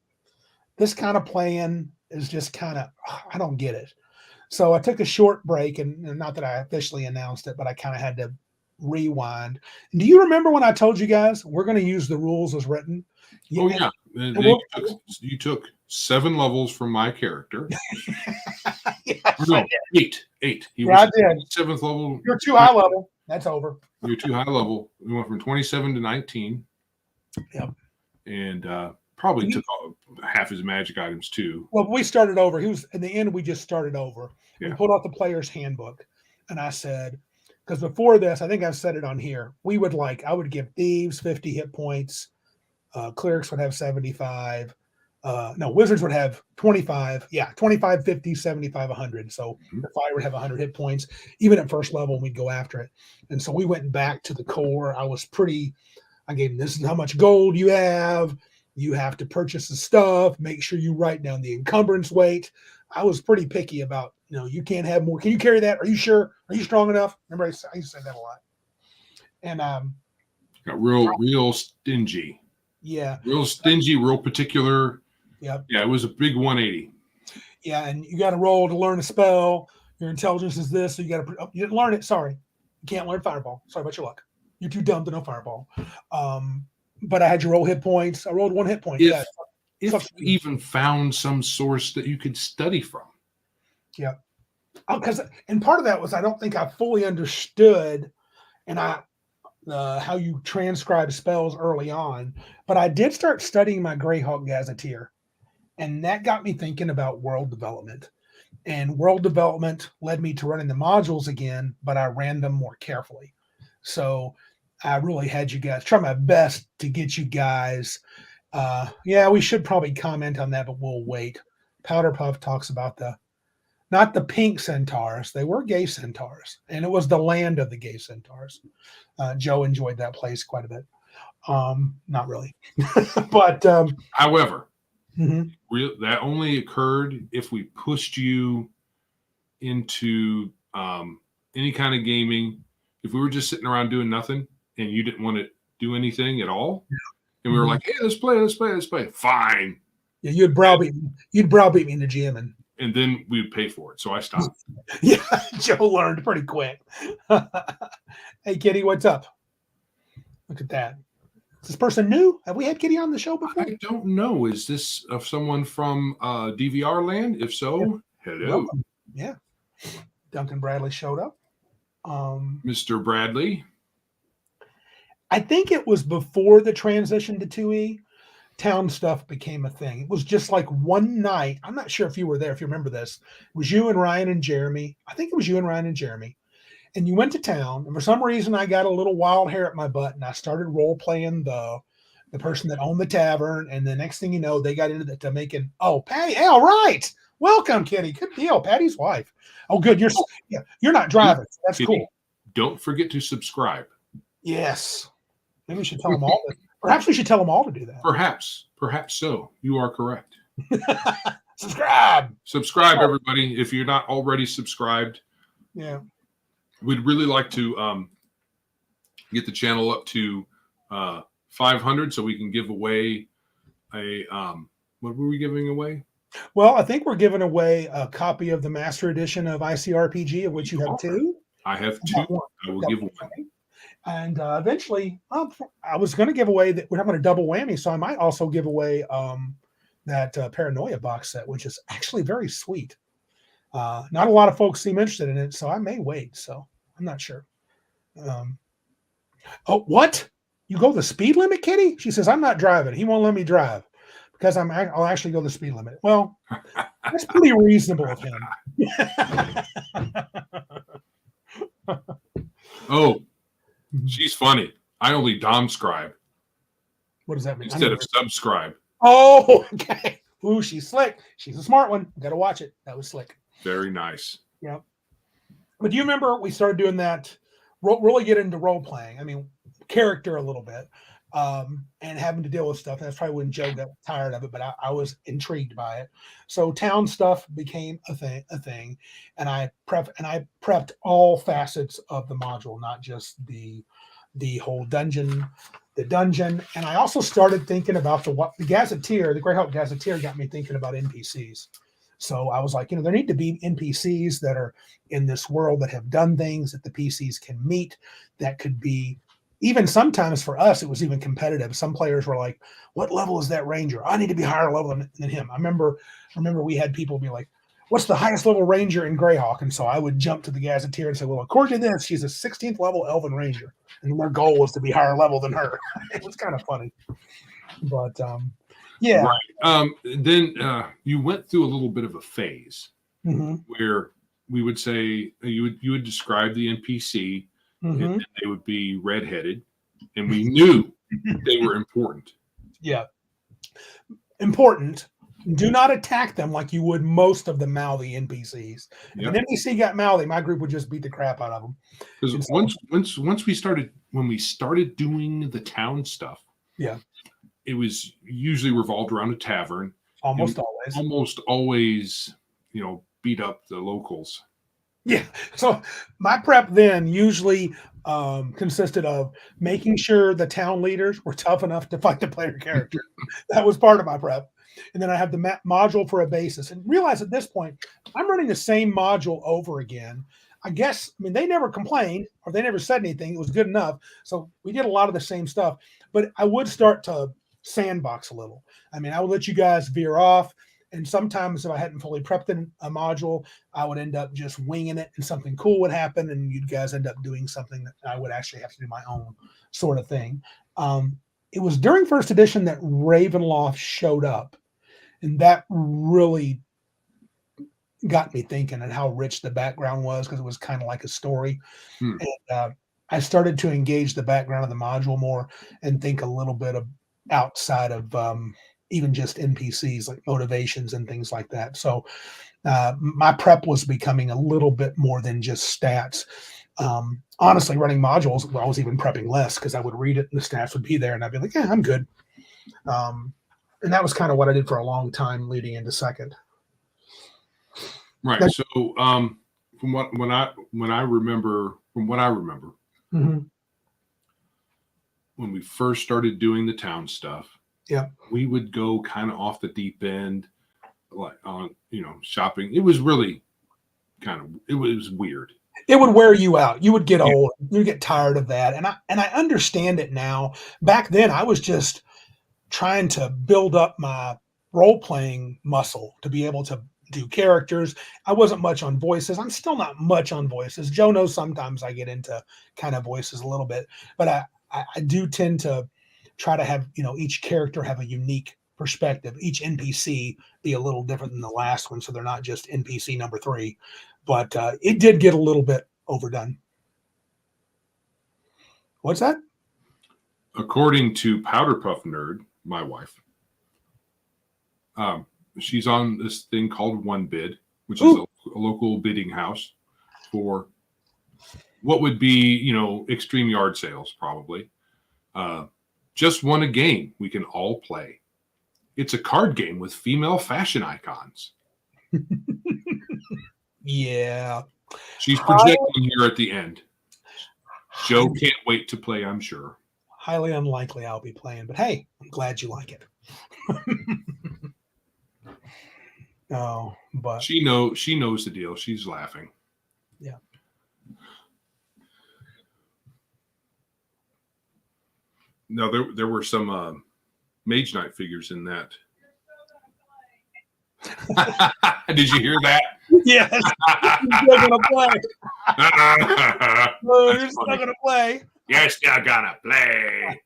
This kind of playing is just kind of, I don't get it. So I took a short break, and not that I officially announced it, but I kind of had to rewind. And do you remember when I told you guys we're going to use the rules as written? Yeah. You took 7 levels from my character. Yes, no, 8. He was I did. 7th level. You're too high level. That's over. You're too high level. We went from 27 to 19. Yep. And probably took half his magic items too. Well, we started over. He was in the end. We just started over. Yeah. We pulled out the player's handbook, and I said, because before this, I think I've said it on here. I would give thieves 50 hit points. Clerics would have 75. Wizards would have 25. Yeah, 25, 50, 75, 100. So the fire would have 100 hit points. Even at first level, we'd go after it. And so we went back to the core. I gave them, this is how much gold you have. You have to purchase the stuff. Make sure you write down the encumbrance weight. I was pretty picky about, you can't have more. Can you carry that? Are you sure? Are you strong enough? Remember, I used to say that a lot. And got real stingy. Yeah. Real stingy, real particular. Yep. Yeah, it was a big 180. Yeah, and you got to roll to learn a spell. Your intelligence is this, so you didn't learn it. Sorry. You can't learn Fireball. Sorry about your luck. You're too dumb to know Fireball. But I had you roll hit points. I rolled 1 hit point. If you even found some source that you could study from. Yeah. And part of that was I don't think I fully understood how you transcribe spells early on. But I did start studying my Greyhawk Gazetteer. And that got me thinking about world development. And world development led me to running the modules again, but I ran them more carefully. So I really had you guys try my best to get you guys. We should probably comment on that, but we'll wait. Powder Puff talks about not the pink centaurs. They were gay centaurs, and it was the land of the gay centaurs. Joe enjoyed that place quite a bit. Not really, but however, that only occurred if we pushed you into any kind of gaming. If we were just sitting around doing nothing and you didn't want to do anything at all, and we were like, "Hey, let's play." Fine. Yeah, you'd browbeat me in the gym, and then we'd pay for it. So I stopped. Yeah, Joe learned pretty quick. Hey, Kitty, what's up? Look at that. Is this person new? Have we had Kitty on the show before? I don't know. Is this someone from DVR land? If so, hello. Welcome. Yeah. Duncan Bradley showed up. Mr. Bradley. I think it was before the transition to 2E. Town stuff became a thing. It was just like one night. I'm not sure if you were there, if you remember this. It was you and Ryan and Jeremy. I think it was you and Ryan and Jeremy. And you went to town. And for some reason, I got a little wild hair at my butt. And I started role-playing the the person that owned the tavern, and the next thing you know, they got into to making. Oh, Patty, all right, welcome, Kitty. Good deal, Patty's wife. Oh, good. You're not driving. That's Kitty, cool. Don't forget to subscribe. Yes. Maybe we should tell them all. Perhaps we should tell them all to do that. Perhaps so. You are correct. Subscribe, everybody. If you're not already subscribed, yeah, we'd really like to get the channel up to 500 so we can give away a what were we giving away? Well, I think we're giving away a copy of the Master Edition of ICRPG, of which you have two. I have two. I will give one. And eventually, I was going to give away that. We're having a double whammy, so I might also give away that Paranoia box set, which is actually very sweet. Not a lot of folks seem interested in it, so I may wait. So I'm not sure. Oh, what? You go the speed limit, Kitty? She says, I'm not driving. He won't let me drive because I'll actually go the speed limit. Well, that's pretty reasonable of him. Oh, she's funny. I only domscribe. What does that mean? Instead of subscribe. Oh, okay. Ooh, she's slick. She's a smart one. Got to watch it. That was slick. Very nice. Yeah. But do you remember we started doing that, really get into role playing? I mean, character a little bit, and having to deal with stuff. That's probably when Joe got tired of it, but I was intrigued by it. So town stuff became a thing, and I prepped all facets of the module, not just the whole dungeon. The dungeon, and I also started thinking about the Gazetteer, the Greyhawk Gazetteer got me thinking about NPCs. So I was like, there need to be NPCs that are in this world that have done things that the PCs can meet. That could be, even sometimes for us, it was even competitive. Some players were like, what level is that ranger? I need to be higher level than him. I remember we had people be like, what's the highest level ranger in Greyhawk? And so I would jump to the Gazetteer and say, well, according to this, she's a 16th level Elven Ranger. And their goal was to be higher level than her. It was kind of funny. But, yeah. Right. Then you went through a little bit of a phase where we would say, you would describe the NPC, and they would be redheaded, and we knew they were important. Yeah. Important. Do not attack them like you would most of the mouthy NPCs. If an NPC got mouthy, my group would just beat the crap out of them. Because once we started doing the town stuff, it was usually revolved around a tavern. Almost always, beat up the locals. Yeah. So my prep then usually consisted of making sure the town leaders were tough enough to fight the player character. That was part of my prep. And then I have the module for a basis, and realize at this point, I'm running the same module over again. I mean, they never complained or they never said anything. It was good enough. So we did a lot of the same stuff, but I would start to sandbox a little. I mean, I would let you guys veer off. And sometimes if I hadn't fully prepped a module, I would end up just winging it and something cool would happen. And you guys end up doing something that I would actually have to do my own sort of thing. It was during first edition that Ravenloft showed up. And that really got me thinking and how rich the background was, because it was kind of like a story. And I started to engage the background of the module more and think a little bit of outside of even just NPCs, like motivations and things like that. So my prep was becoming a little bit more than just stats. Honestly, running modules, I was even prepping less because I would read it and the stats would be there and I'd be like, yeah, I'm good. And that was kind of what I did for a long time leading into second. Right. So from what I remember, when we first started doing the town stuff, we would go kind of off the deep end, like on shopping. It was really it was weird. It would wear you out. You would get old. You would get tired of that. And I understand it now. Back then, I was just trying to build up my role-playing muscle to be able to do characters. I wasn't much on voices. I'm still not much on voices. Joe knows sometimes I get into kind of voices a little bit, but I do tend to try to have, each character have a unique perspective. Each NPC be a little different than the last one, so they're not just NPC number 3. But it did get a little bit overdone. What's that? according to Powder Puff Nerd, my wife, she's on this thing called One Bid, which is a local bidding house for what would be, extreme yard sales, probably. Just won a game we can all play. It's a card game with female fashion icons. Yeah. She's projecting here at the end. Joe can't wait to play, I'm sure. Highly unlikely I'll be playing, but hey, I'm glad you like it. No, but she knows the deal. She's laughing. Yeah. No, there were some Mage Knight figures in that. Did you hear that? Yes. You're still gonna play. Oh, you're still gonna play. You're still gonna play.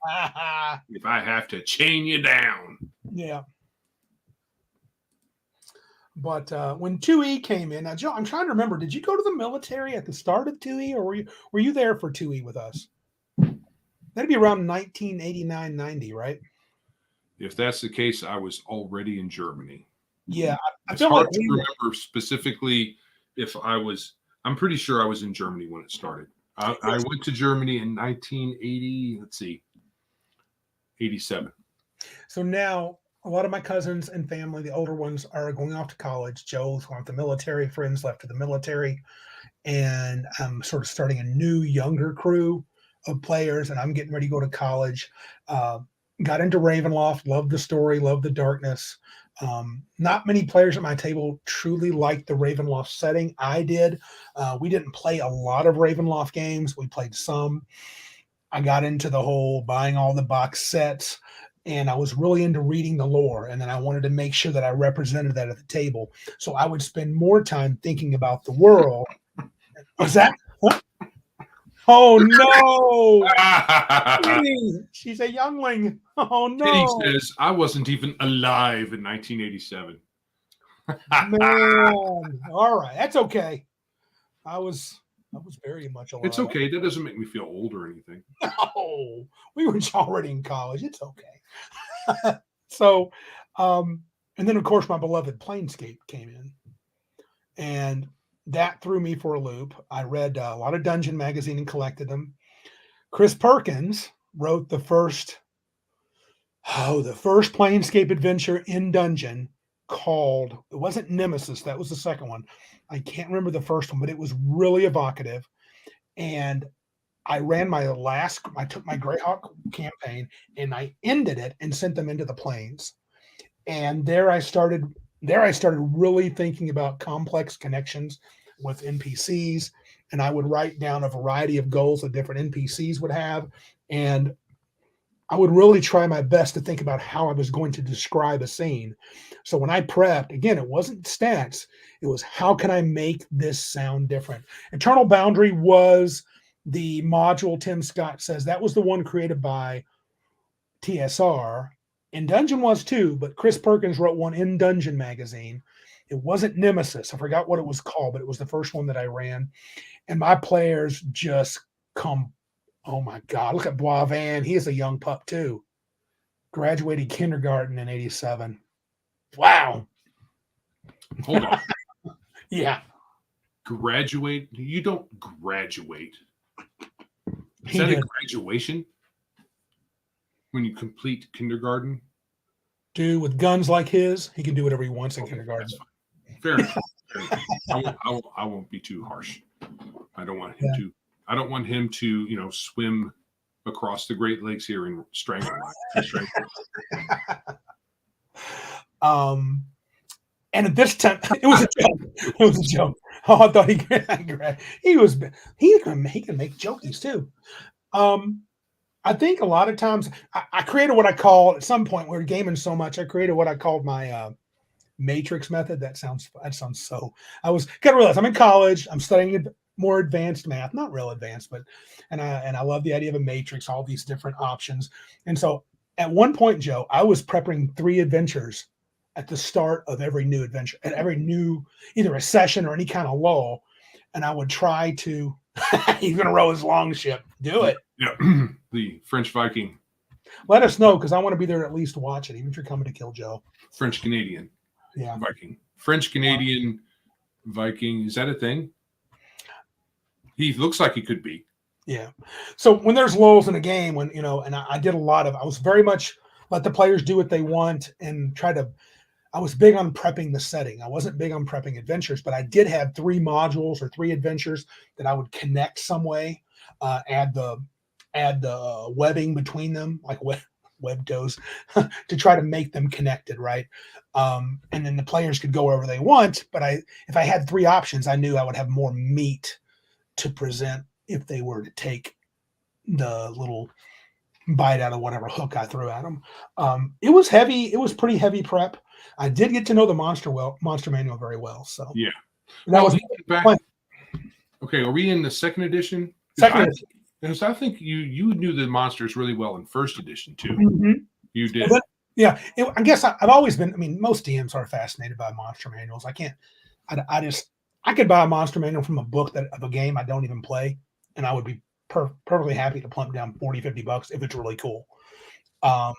If I have to chain you down. Yeah. But when 2E came in, now Joe, I'm trying to remember, did you go to the military at the start of 2E, or were you there for 2E with us? That'd be around 1989-90, right? If that's the case, I was already in Germany. Yeah, it's hard to remember specifically if I was. I'm pretty sure I was in Germany when it started. I went to Germany in 1980. Let's see, 87. So now a lot of my cousins and family, the older ones, are going off to college. Joe's going to the military. Friends left to the military, and I'm sort of starting a new, younger crew of players. And I'm getting ready to go to college. Got into Ravenloft. Loved the story. Loved the darkness. Not many players at my table truly liked the Ravenloft setting. I did. We didn't play a lot of Ravenloft games. We played some. I got into the whole buying all the box sets, and I was really into reading the lore. And then I wanted to make sure that I represented that at the table. So I would spend more time thinking about the world. Was that? What? Oh, no. Kitty, she's a youngling. Oh, no. Kitty says, I wasn't even alive in 1987. Man. All right. That's okay. I was very much alive. It's okay. That doesn't make me feel old or anything. No. We were already in college. It's okay. So, and then, of course, my beloved Planescape came in. And that threw me for a loop. I read a lot of Dungeon magazine and collected them. Chris Perkins wrote the first Planescape adventure in Dungeon called, it wasn't Nemesis, that was the second one. I can't remember the first one, but it was really evocative. And I ran I took my Greyhawk campaign and I ended it and sent them into the planes. And there I started really thinking about complex connections with NPCs, and I would write down a variety of goals that different NPCs would have, and I would really try my best to think about how I was going to describe a scene. So when I prepped, again, it wasn't stats, it was how can I make this sound different. Eternal Boundary was the module, Tim Scott says, that was the one created by TSR. And Dungeon was too, but Chris Perkins wrote one in Dungeon magazine. It wasn't Nemesis. I forgot what it was called, but it was the first one that I ran. And my players just come, oh my God, look at Boivan. He is a young pup too. Graduated kindergarten in 87. Wow. Hold on. Yeah. Graduate? You don't graduate. Is He that did. a graduation? When you complete kindergarten? Dude, with guns like his, he can do whatever he wants in kindergarten. Fair enough. I won't be too harsh. I don't want him to swim across the Great Lakes here and strangle And at this time, it was a joke. It was a joke. Oh, I thought he can make jokies too. I think a lot of times I created what I call, at some point we were gaming so much, I created what I called my matrix method. That sounds so, I was got to realize I'm in college, I'm studying more advanced math, not real advanced, but, and I love the idea of a matrix, all these different options. And so at one point, Joe, I was prepping 3 adventures at the start of every new adventure, at every new, either a session or any kind of lull. And I would try to, he's going to row his long ship. Do it. Yeah. The French Viking. Let us know because I want to be there to at least watch it, even if you're coming to kill Joe. French Canadian Yeah. Viking. French Canadian Viking. Is that a thing? He looks like he could be. Yeah. So when there's lulls in a game, when and I did a lot of, I was very much let the players do what they want and try to. I was big on prepping the setting. I wasn't big on prepping adventures, but I did have 3 modules or 3 adventures that I would connect some way, add the webbing between them, like web toes, to try to make them connected, right? And then the players could go wherever they want. But if I had 3 options, I knew I would have more meat to present if they were to take the little bite out of whatever hook I threw at them. It was heavy. It was pretty heavy prep. I did get to know the monster manual very well. So Yeah. that was back. Okay, are we in the 2nd edition? Second edition. Because I think you knew the monsters really well in 1st edition too. Mm-hmm. You did. But, yeah, I guess I've always been. I mean, most DMs are fascinated by monster manuals. I can't. I could buy a monster manual from a book of a game I don't even play, and I would be perfectly happy to plump down $40-$50 if it's really cool. Yeah,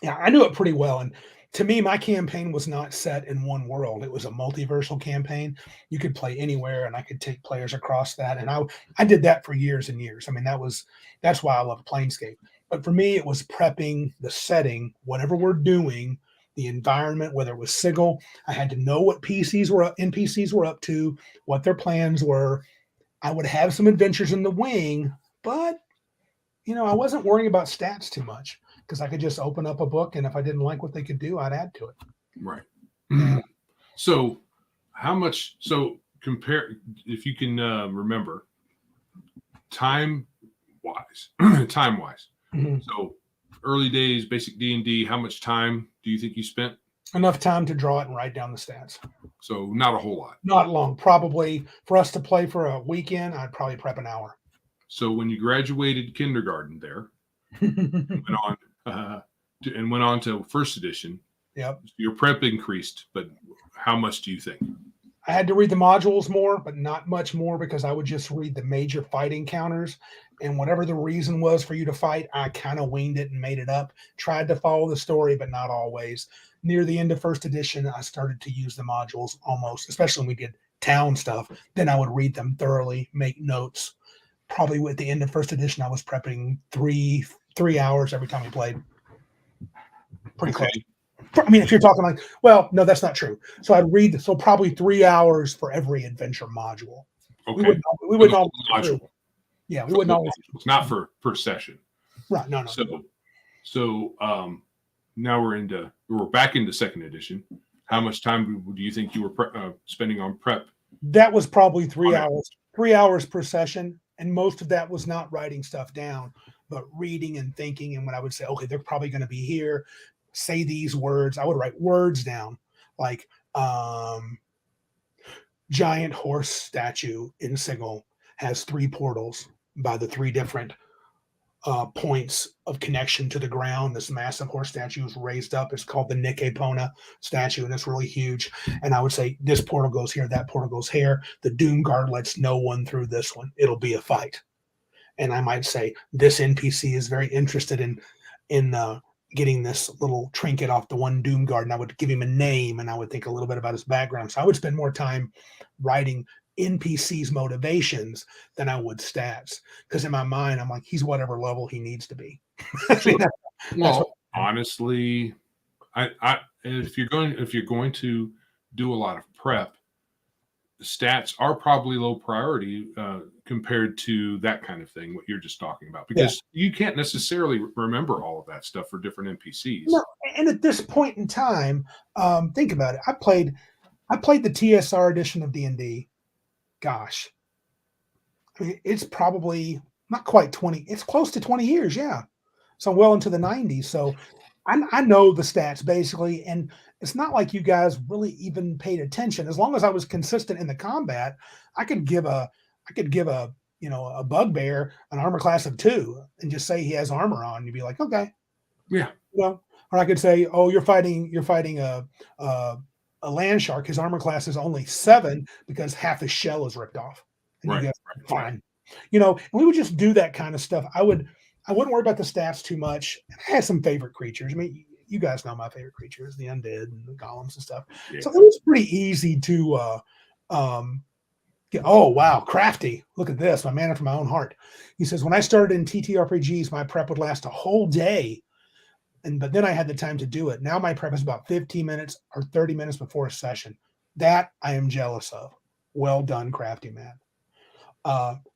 I knew it pretty well, and to me, my campaign was not set in one world. It was a multiversal campaign. You could play anywhere, and I could take players across that. And I did that for years and years. I mean, that's why I love Planescape. But for me, it was prepping the setting, whatever we're doing, the environment, whether it was Sigil. I had to know what NPCs were up to, what their plans were. I would have some adventures in the wing, but I wasn't worrying about stats too much because I could just open up a book, and if I didn't like what they could do, I'd add to it. Right. So how much? So compare, if you can remember, time wise. Mm-hmm. So early days, basic D&D. How much time do you think you spent? Enough time to draw it and write down the stats. So not a whole lot. Not long. Probably for us to play for a weekend, I'd probably prep an hour. So when you graduated kindergarten there, went on to 1st edition. Yep. Your prep increased, but how much do you think? I had to read the modules more, but not much more because I would just read the major fight encounters. And whatever the reason was for you to fight, I kind of winged it and made it up. Tried to follow the story, but not always. Near the end of 1st edition, I started to use the modules almost, especially when we did town stuff. Then I would read them thoroughly, make notes. Probably at the end of 1st edition, I was prepping 3 hours every time we played. Pretty close. I mean, if you're talking like, well, no, that's not true. So I'd read, probably 3 hours for every adventure module. Okay. We wouldn't all module. Yeah, we wouldn't always. It's not per session. Right. No. So now we're back into 2nd edition. How much time do you think you were spending on prep? That was probably 3 hours. 3 hours per session, and most of that was not writing stuff down, but reading and thinking. And when I would say, okay, they're probably going to be here, say these words, I would write words down, like giant horse statue in Sigil has 3 portals by the 3 different points of connection to the ground. This massive horse statue is raised up. It's called the Nikepona statue, and it's really huge. And I would say this portal goes here, that portal goes here. The Doom Guard lets no one through this one. It'll be a fight. And I might say this NPC is very interested in getting this little trinket off the one Doom Guard, and I would give him a name, and I would think a little bit about his background. So I would spend more time writing NPC's motivations than I would stats, because in my mind I'm like, he's whatever level he needs to be. Well, honestly, if you're going to do a lot of prep, stats are probably low priority compared to that kind of thing, what you're just talking about, because you can't necessarily remember all of that stuff for different NPCs. No, and at this point in time, think about it. I played the TSR edition of D&D. Gosh, I mean, it's probably not quite 20. It's close to 20 years. Yeah. So well into the 90s. So I know the stats basically. And it's not like you guys really even paid attention. As long as I was consistent in the combat, I could give a bugbear an armor class of 2 and just say he has armor on. You'd be like, okay. Yeah. Or I could say, oh, you're fighting a land shark. His armor class is only 7 because half his shell is ripped off. And right. You guys, fine. And we would just do that kind of stuff. I would I wouldn't worry about the stats too much. I had some favorite creatures. I mean, you guys know my favorite creatures, the undead and the golems and stuff. Yeah. So it was pretty easy to oh wow, crafty. Look at this, my man after my own heart. He says, when I started in TTRPGs, my prep would last a whole day. But then I had the time to do it. Now my prep is about 15 minutes or 30 minutes before a session. That I am jealous of. Well done, crafty man.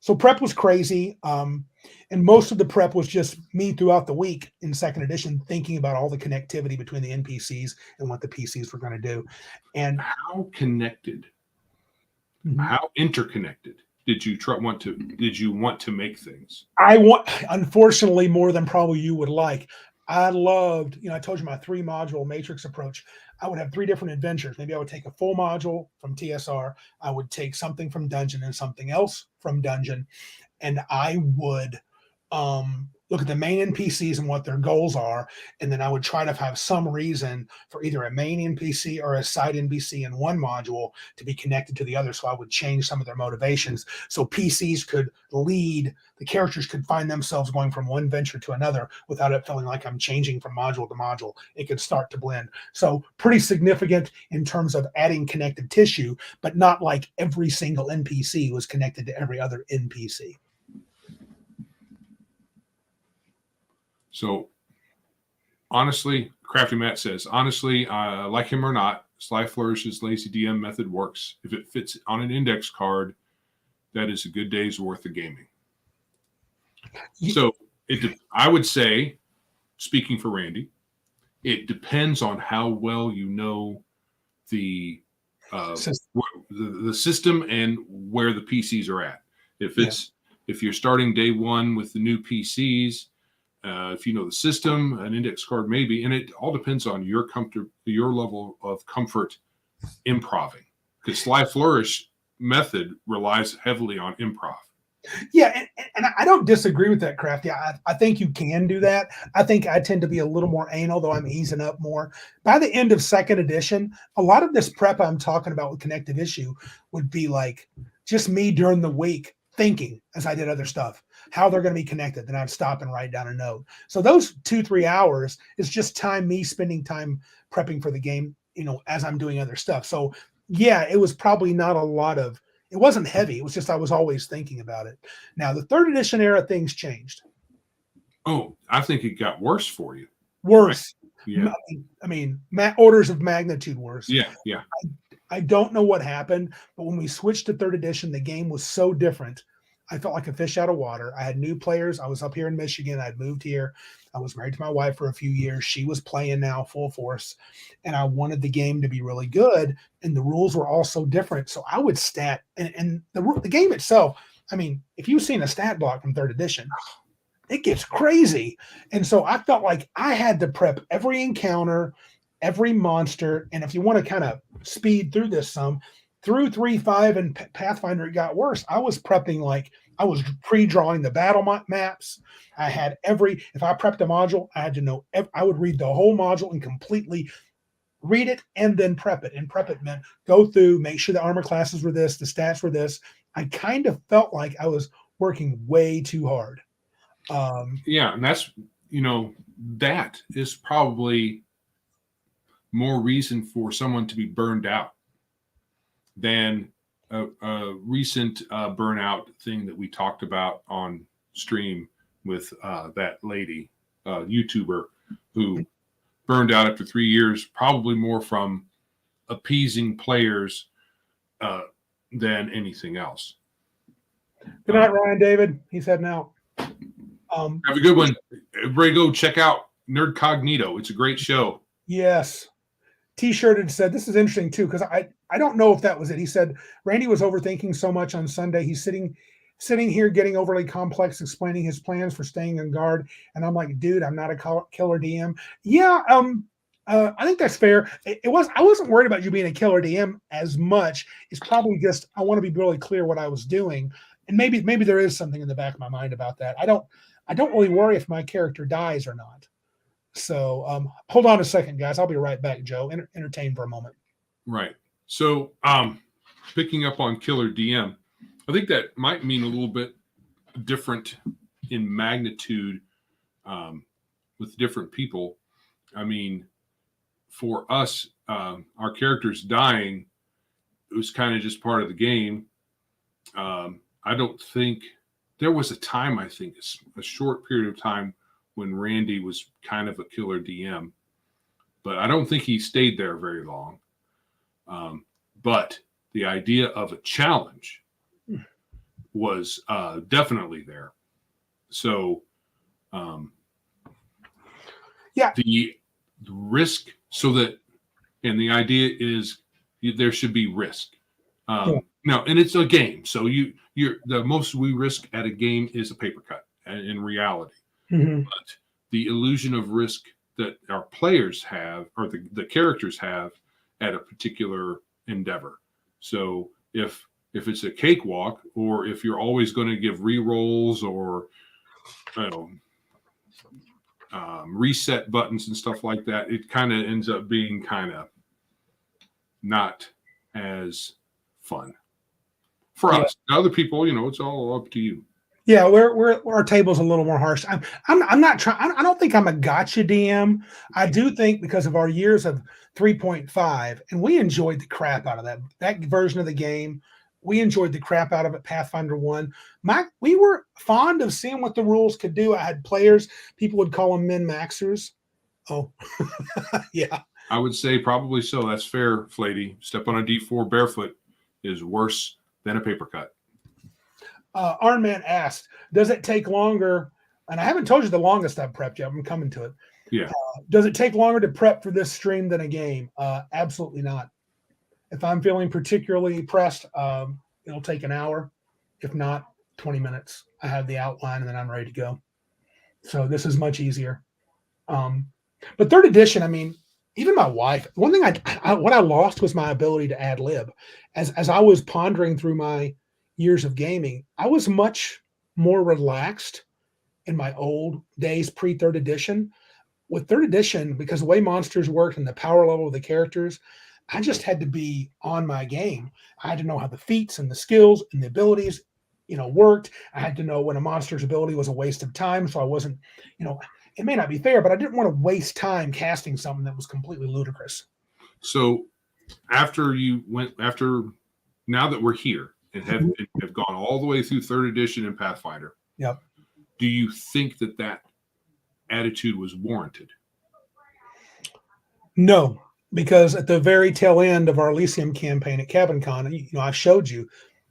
So prep was crazy. And most of the prep was just me throughout the week in second edition, thinking about all the connectivity between the NPCs and what the PCs were going to do. And how connected, how interconnected did you want to make things? Unfortunately, more than probably you would like. I loved, I told you my 3-module matrix approach. I would have 3 different adventures. Maybe I would take a full module from TSR. I would take something from dungeon and something else from dungeon. And I would look at the main NPCs and what their goals are. And then I would try to have some reason for either a main NPC or a side NPC in one module to be connected to the other. So I would change some of their motivations. So PCs could lead, the characters could find themselves going from one venture to another without it feeling like I'm changing from module to module. It could start to blend. So pretty significant in terms of adding connective tissue, but not like every single NPC was connected to every other NPC. So, honestly, Crafty Matt says, honestly, like him or not, Sly Flourish's Lazy DM method works. If it fits on an index card, that is a good day's worth of gaming. So, I would say, speaking for Randy, it depends on how well you know the system and where the PCs are at. If you're starting day one with the new PCs, if you know the system, an index card maybe, and it all depends on your level of comfort improving. Because Sly Flourish method relies heavily on improv. Yeah, and I don't disagree with that, Crafty. I think you can do that. I think I tend to be a little more anal, though I'm easing up more. By the end of second edition, a lot of this prep I'm talking about with connective issue would be like just me during the week thinking as I did other stuff, how they're going to be connected. Then I'd stop and write down a note. So those 2-3 hours is just me spending time prepping for the game, as I'm doing other stuff. So yeah, it was probably not a lot of, it wasn't heavy. It was just, I was always thinking about it. Now the third edition era, things changed. Oh, I think it got worse for you. Worse. Right? Yeah. I mean, orders of magnitude worse. Yeah. Yeah. I don't know what happened, but when we switched to third edition, the game was so different. I felt like a fish out of water. I had new players. I was up here in Michigan. I'd moved here. I was married to my wife for a few years. She was playing now full force, and I wanted the game to be really good. And the rules were all so different. So I would stat, and the game itself, I mean, if you've seen a stat block from third edition, it gets crazy. And so I felt like I had to prep every encounter, every monster. And if you want to kind of speed through this some, through 3.5 and Pathfinder, it got worse. I was prepping like I was pre-drawing the battle maps. I had if I prepped a module, I had to know, I would read the whole module and completely read it and then prep it. And prep it meant go through, make sure the armor classes were this, the stats were this. I kind of felt like I was working way too hard. Yeah, and that's, that is probably more reason for someone to be burned out than a recent burnout thing that we talked about on stream with that lady, YouTuber, who burned out after 3 years, probably more from appeasing players than anything else. Good night, Ryan David. He's heading out. Have a good one. Everybody go check out Nerd Cognito. It's a great show. Yes. T-shirted said, this is interesting too, because I don't know if that was it. He said, Randy was overthinking so much on Sunday. He's sitting here getting overly complex, explaining his plans for staying on guard. And I'm like, dude, I'm not a killer DM. Yeah, I think that's fair. I wasn't worried about you being a killer DM as much. It's probably just, I want to be really clear what I was doing. And maybe there is something in the back of my mind about that. I don't really worry if my character dies or not. So hold on a second, guys. I'll be right back, Joe. Entertain for a moment. Right. So picking up on Killer DM, I think that might mean a little bit different in magnitude with different people. I mean, for us, our characters dying, it was kind of just part of the game. I don't think there was a time, I think a short period of time when Randy was kind of a killer DM, but I don't think he stayed there very long. But the idea of a challenge was definitely there. So, the risk, so that, and the idea is there should be risk. Now, and it's a game, so you're the most we risk at a game is a paper cut in reality. But the illusion of risk that our players have, or the characters have, at a particular endeavor. So if it's a cakewalk, or if you're always going to give re-rolls, or reset buttons and stuff like that, it kind of ends up being kind of not as fun for us. Other people, it's all up to you. Yeah, our table's a little more harsh. I'm not trying. I don't think I'm a gotcha DM. I do think because of our years of 3.5, and we enjoyed the crap out of that version of the game. We enjoyed the crap out of it. Pathfinder 1. We were fond of seeing what the rules could do. I had players. People would call them min-maxers. Oh, yeah. I would say probably so. That's fair, Flady. Step on a D4 barefoot is worse than a paper cut. Arnman asked, does it take longer? And I haven't told you the longest I've prepped yet. I'm coming to it. Yeah. Does it take longer to prep for this stream than a game? Absolutely not. If I'm feeling particularly pressed, it'll take an hour. If not, 20 minutes. I have the outline and then I'm ready to go. So this is much easier. But third edition, I mean, even my wife, one thing what I lost was my ability to ad lib. As I was pondering through my years of gaming, I was much more relaxed in my old days pre-third edition. With third edition, because the way monsters worked and the power level of the characters, I just had to be on my game. I had to know how the feats and the skills and the abilities, worked. I had to know when a monster's ability was a waste of time. So I wasn't, it may not be fair, but I didn't want to waste time casting something that was completely ludicrous. So now that we're here and have gone all the way through third edition and Pathfinder, yep. Do you think that attitude was warranted? No, because at the very tail end of our Elysium campaign at CabinCon, I showed you,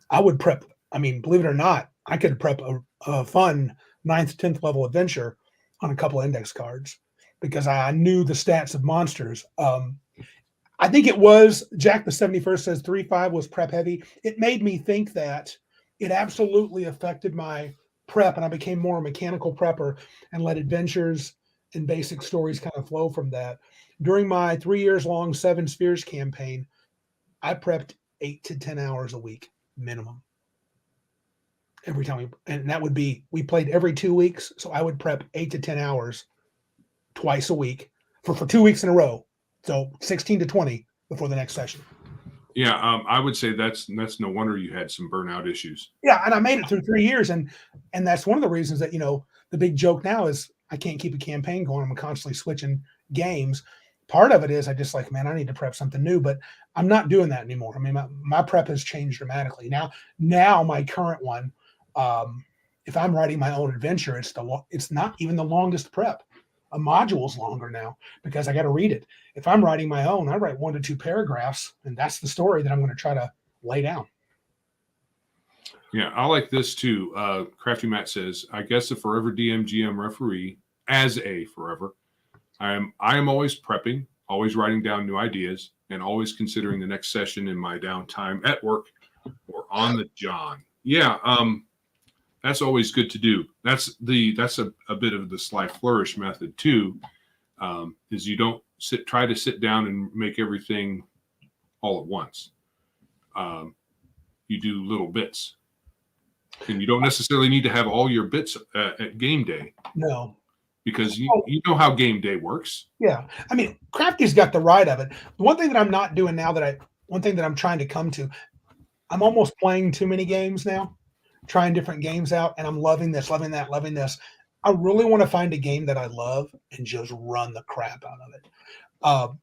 I would prep. I mean, believe it or not, I could prep a fun 9th, 10th level adventure on a couple of index cards because I knew the stats of monsters. I think it was, Jack the 71st says 3.5 was prep heavy. It made me think that it absolutely affected my prep, and I became more a mechanical prepper and let adventures and basic stories kind of flow from that. During my 3 years long 7 Spheres campaign, I prepped 8 to 10 hours a week minimum. Every time and that would be, we played every 2 weeks. So I would prep 8 to 10 hours twice a week for 2 weeks in a row. So 16 to 20 before the next session. Yeah. I would say that's no wonder you had some burnout issues. Yeah. And I made it through 3 years. And that's one of the reasons that, the big joke now is I can't keep a campaign going. I'm constantly switching games. Part of it is I just like, man, I need to prep something new, but I'm not doing that anymore. I mean, my prep has changed dramatically. Now my current one, if I'm writing my own adventure, it's not even the longest prep. A module's longer now because I got to read it. If I'm writing my own, I write 1 to 2 paragraphs, and that's the story that I'm going to try to lay down. Yeah, I like this too. Crafty Matt says, I guess a forever DM, GM, referee, as a forever, I am always prepping, always writing down new ideas, and always considering the next session in my downtime at work or on the John. Yeah, that's always good to do. That's a bit of the sly flourish method too. Is you don't try to sit down and make everything all at once. You do little bits. And you don't necessarily need to have all your bits at game day. No. Because you know how game day works. Yeah. I mean, Crafty's got the right of it. The one thing that I'm not doing now one thing that I'm trying to come to, I'm almost playing too many games now, trying different games out, and I'm loving this, loving that, loving this. I really want to find a game that I love and just run the crap out of it.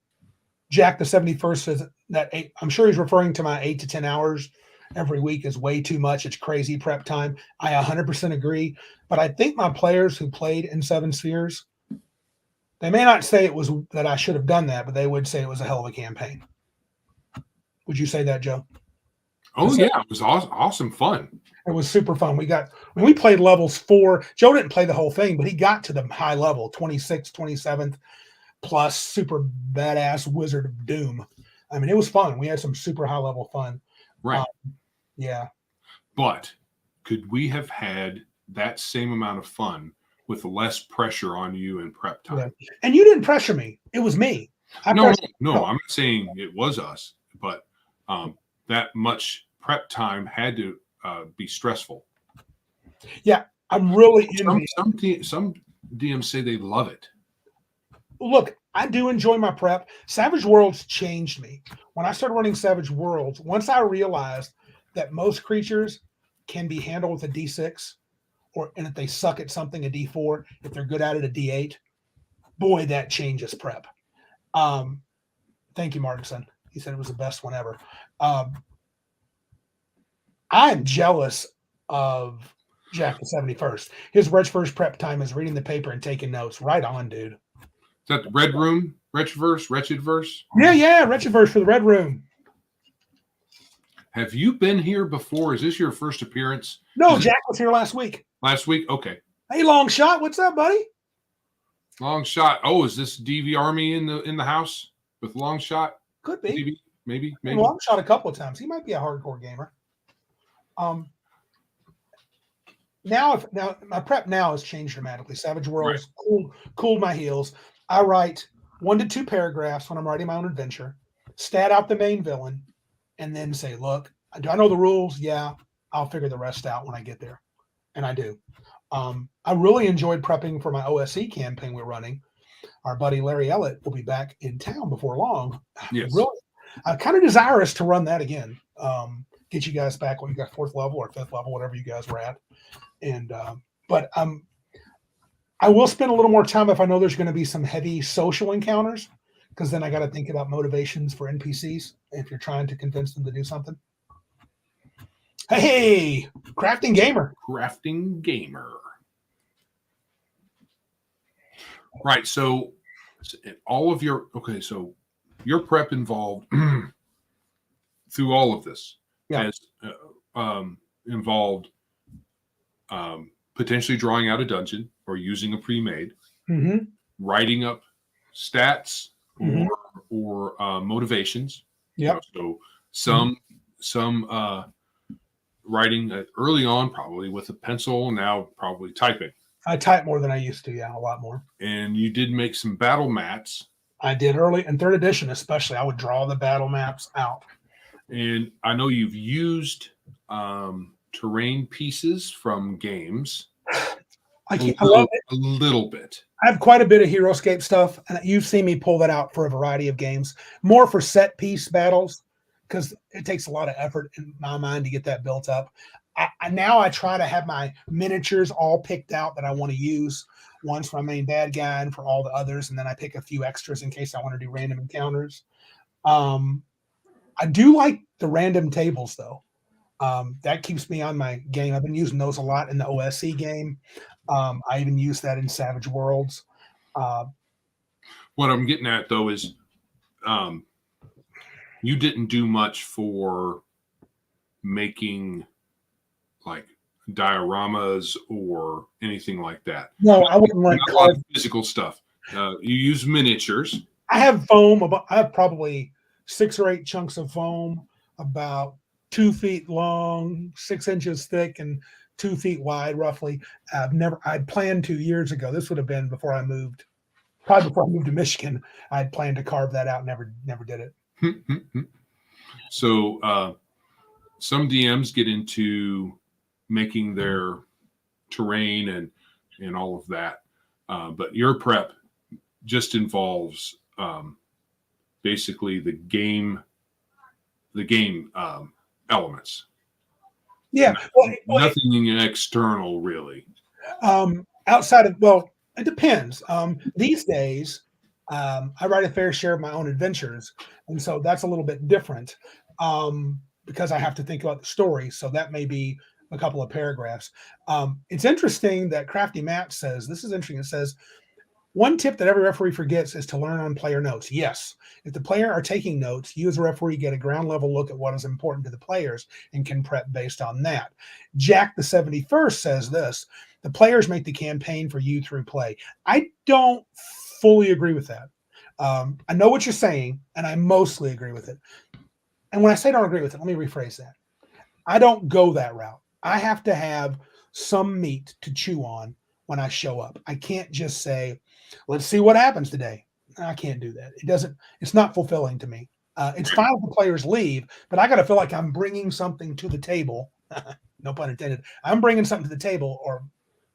Jack the 71st says that I'm sure he's referring to my 8 to 10 hours every week is way too much. It's crazy prep time. I 100% agree. But I think my players who played in Seven Spheres, they may not say it was that I should have done that, but they would say it was a hell of a campaign. Would you say that, Joe? Oh, yeah. It was awesome fun. It was super fun. We played levels 4. Joe didn't play the whole thing, but he got to the high level, 26th, 27th, plus super badass Wizard of Doom. I mean, it was fun. We had some super high level fun. Right. Yeah. But could we have had that same amount of fun with less pressure on you in prep time? Yeah. And you didn't pressure me. It was me. No, I'm not saying it was us, but that much prep time had to be stressful. Yeah, I'm really some DMs say they love it. Look, I do enjoy my prep. Savage Worlds changed me. When I started running Savage Worlds, once I realized that most creatures can be handled with a D6, and if they suck at something, a D4. If they're good at it, a D8. Boy, that changes prep. Thank you, Martinson. He said it was the best one ever. I'm jealous of Jack the 71st. His first prep time is reading the paper and taking notes. Right on, dude. Is that the Red Room? Wretchedverse? Yeah, Wretchedverse for the Red Room. Have you been here before? Is this your first appearance? No, Jack was here last week. Last week? Okay. Hey, Long Shot, what's up, buddy? Long Shot. Oh, is this DV Army in the house with Long Shot? Could be. Maybe. Long Shot a couple of times. He might be a hardcore gamer. Now my prep now has changed dramatically. Savage Worlds cooled my heels. I write 1 to 2 paragraphs when I'm writing my own adventure, stat out the main villain, and then say, look, do I know the rules? Yeah, I'll figure the rest out when I get there. And I do. I really enjoyed prepping for my OSC campaign we're running. Our buddy Larry Ellett will be back in town before long. Yes. Really, I'm kind of desirous to run that again. Get you guys back when you got 4th level or 5th level, whatever you guys were at. And but I will spend a little more time if I know there's going to be some heavy social encounters, because then I got to think about motivations for NPCs if you're trying to convince them to do something. Hey, Crafting Gamer. Right. So all of your your prep involved through all of this has involved potentially drawing out a dungeon or using a pre-made, writing up stats or motivations. Yeah. So some writing early on, probably with a pencil, now probably typing. I type more than I used to, a lot more. And you did make some battle mats. I did early in 3rd edition, especially. I would draw the battle maps out. And I know you've used terrain pieces from games. I love it. A little bit. I have quite a bit of HeroScape stuff, and you've seen me pull that out for a variety of games, more for set piece battles, because it takes a lot of effort in my mind to get that built up. Now I try to have my miniatures all picked out that I want to use, one's for my main bad guy and for all the others, and then I pick a few extras in case I want to do random encounters. I do like the random tables, though. That keeps me on my game. I've been using those a lot in the OSC game. I even use that in Savage Worlds. What I'm getting at, though, is you didn't do much for making like dioramas or anything like that. No, I wouldn't like a lot of physical stuff. You use miniatures. I have foam. I have probably 6 or 8 chunks of foam, about 2 feet long, 6 inches thick, and 2 feet wide, roughly. I planned 2 years ago. This would have been before I moved, probably before I moved to Michigan. I had planned to carve that out. Never did it. So some DMs get into making their terrain and all of that, but your prep just involves basically the game elements. Yeah, Nothing external, really. outside of, well, it depends. These days, I write a fair share of my own adventures, and so that's a little bit different because I have to think about the story. So that may be a couple of paragraphs. It's interesting that Crafty Matt says, this is interesting. It says, one tip that every referee forgets is to learn on player notes. Yes, if the player are taking notes, you as a referee get a ground level look at what is important to the players and can prep based on that. Jack the 71st says this, the players make the campaign for you through play. I don't fully agree with that. I know what you're saying, and I mostly agree with it. And when I say don't agree with it, let me rephrase that. I don't go that route. I have to have some meat to chew on when I show up. I can't just say, let's see what happens today. I can't do that. It's not fulfilling to me. It's fine if the players leave, but I got to feel like I'm bringing something to the table. No pun intended. I'm bringing something to the table or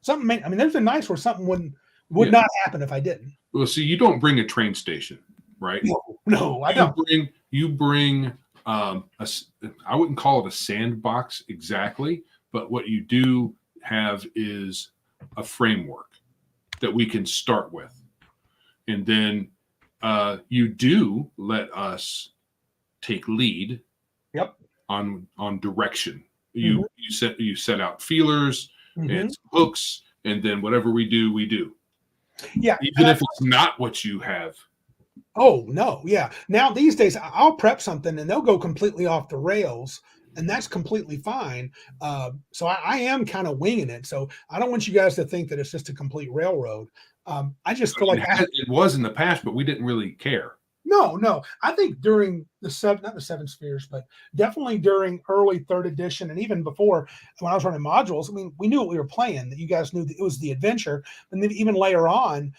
something. I mean, there's been nights where something would not happen if I didn't. Well, see, you don't bring a train station, right? No, I don't. You bring I wouldn't call it a sandbox exactly, but what you do have is a framework that we can start with. And then you do let us take lead on direction. You set out feelers and some hooks, and then whatever we do, we do. Yeah. Even if it's not what you have. Oh, no. Yeah. Now, these days, I'll prep something and they'll go completely off the rails, and that's completely fine. So I am kind of winging it. So I don't want you guys to think that it's just a complete railroad. I just feel like it was in the past, but we didn't really care. No. I think during not the Seven Spheres, but definitely during early third edition and even before when I was running modules, I mean, we knew what we were playing, that you guys knew that it was the adventure. And then even later on,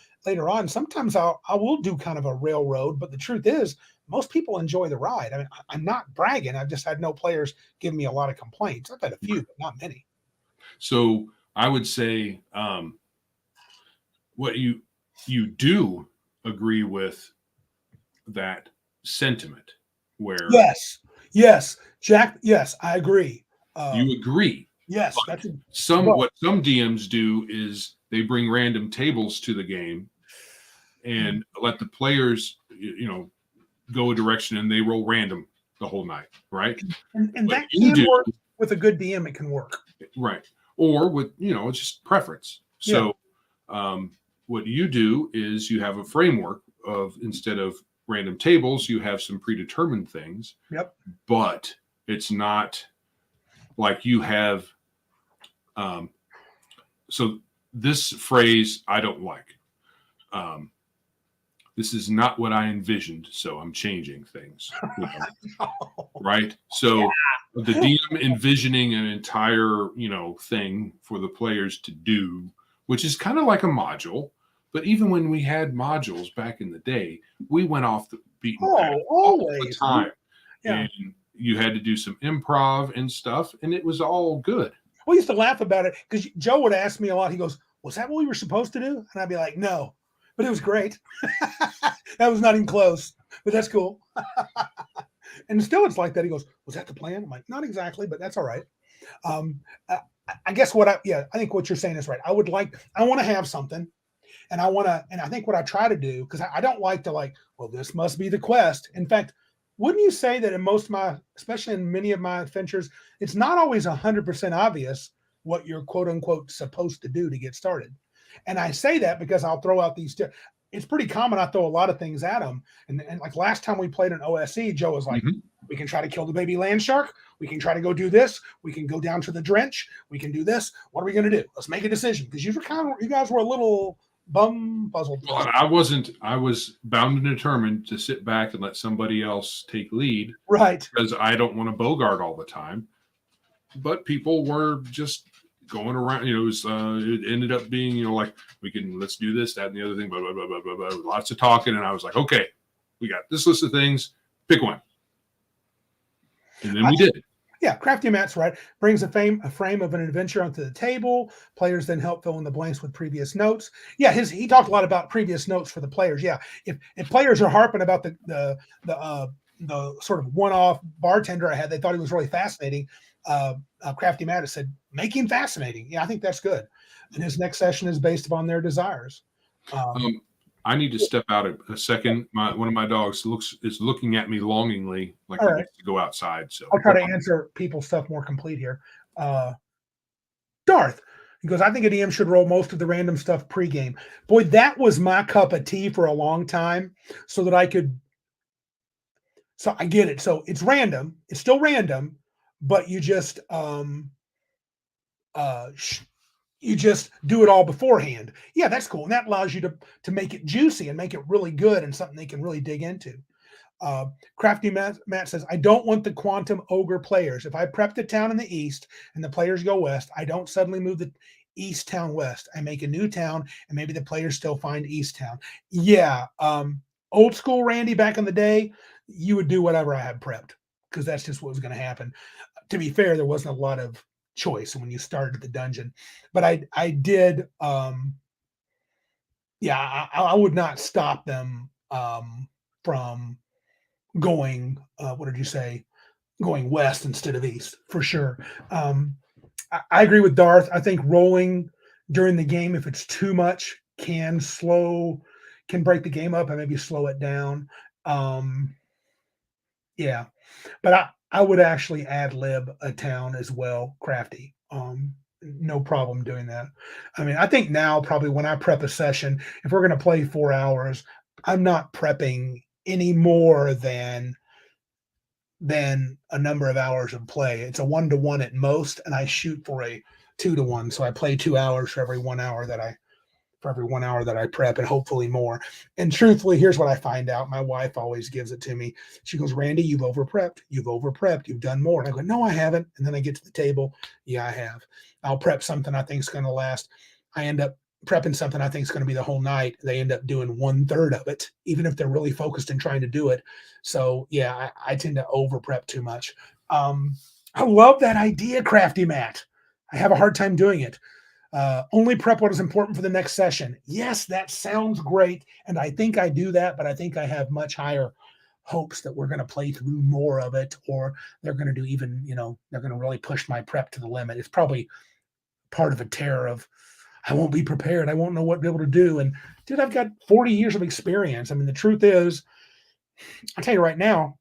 sometimes I will do kind of a railroad, but the truth is most people enjoy the ride. I mean, I'm not bragging. I've just had no players give me a lot of complaints. I've had a few, but not many. So I would say what you do agree with that sentiment where yes, Jack, yes, I agree. You agree. Yes. What some DMs do is they bring random tables to the game and let the players, go a direction and they roll random the whole night, right? And that can work with a good DM. It can work, right? Or with it's just preference. So, what you do is you have a framework of, instead of random tables, you have some predetermined things. Yep. But it's not like you have. So this phrase I don't like. This is not what I envisioned, so I'm changing things. Right? So the DM envisioning an entire, thing for the players to do, which is kind of like a module. But even when we had modules back in the day, we went off the beaten path all the time. Yeah. And you had to do some improv and stuff, and it was all good. We used to laugh about it because Joe would ask me a lot. He goes, was that what we were supposed to do? And I'd be like, no. But it was great. That was not even close, but that's cool. And still it's like that. He goes, was that the plan? I'm like, not exactly, but that's all right. I guess I think what you're saying is right. I want to have something. And I think what I try to do, because I don't like to this must be the quest. In fact, wouldn't you say that in especially in many of my adventures, it's not always 100% obvious what you're quote unquote supposed to do to get started? And I say that because I'll throw out it's pretty common. I throw a lot of things at them. And like last time we played an OSE, Joe was like, we can try to kill the baby land shark. We can try to go do this. We can go down to the drench. We can do this. What are we going to do? Let's make a decision. Because you guys were a little puzzled. Well, I wasn't. I was bound and determined to sit back and let somebody else take lead. Right. Because I don't want to bogart all the time. But people were just going around. It ended up being, let's do this, that, and the other thing, blah, blah, blah, blah, blah, blah. Lots of talking. And I was like, okay, we got this list of things. Pick one. And then we did. Yeah, Crafty Matt's right. Brings a frame of an adventure onto the table. Players then help fill in the blanks with previous notes. Yeah, he talked a lot about previous notes for the players. Yeah, if players are harping about the the sort of one-off bartender I had, they thought he was really fascinating. Crafty Matt said, make him fascinating. Yeah, I think that's good. And his next session is based upon their desires. I need to step out a second. One of my dogs is looking at me longingly, like All he right. needs to go outside. So I'll try to answer people's stuff more complete here. Darth, he goes, I think a DM should roll most of the random stuff pregame. Boy, that was my cup of tea for a long time, so that I could. So I get it. So it's random. It's still random, but you just you just do it all beforehand. Yeah, that's cool, and that allows you to make it juicy and make it really good and something they can really dig into. Crafty Matt says, I don't want the quantum ogre players. If I prep the town in the east and the players go west, I don't suddenly move the east town west. I make a new town and maybe the players still find east town. Yeah. Old school Randy back in the day, you would do whatever I had prepped because that's just what was going to happen. To be fair, there wasn't a lot of choice when you started the dungeon, but I did. Yeah, I would not stop them from going what did you say, going west instead of east for sure. I agree with Darth. I think rolling during the game, if it's too much, can break the game up and maybe slow it down. Yeah, but I would actually ad lib a town as well, Crafty. No problem doing that. I mean, I think now probably when I prep a session, if we're going to play 4 hours, I'm not prepping any more than a number of hours of play. It's a 1-to-1 at most, and I shoot for a 2-to-1. So I play 2 hours for every 1 hour that I prep, and hopefully more. And truthfully, here's what I find out. My wife always gives it to me. She goes, Randy, you've over prepped. You've done more. And I go, no, I haven't. And then I get to the table. Yeah, I have. I'll prep something I think is going to last. I end up prepping something I think is going to be the whole night. They end up doing 1/3 of it, even if they're really focused and trying to do it. So yeah, I tend to over prep too much. I love that idea, Crafty Matt. I have a hard time doing it. Only prep what is important for the next session. Yes, that sounds great. And I think I do that, but I think I have much higher hopes that we're going to play through more of it, or they're going to do even, they're going to really push my prep to the limit. It's probably part of a terror of, I won't be prepared. I won't know what to be able to do. And dude, I've got 40 years of experience. I mean, the truth is, I'll tell you right now,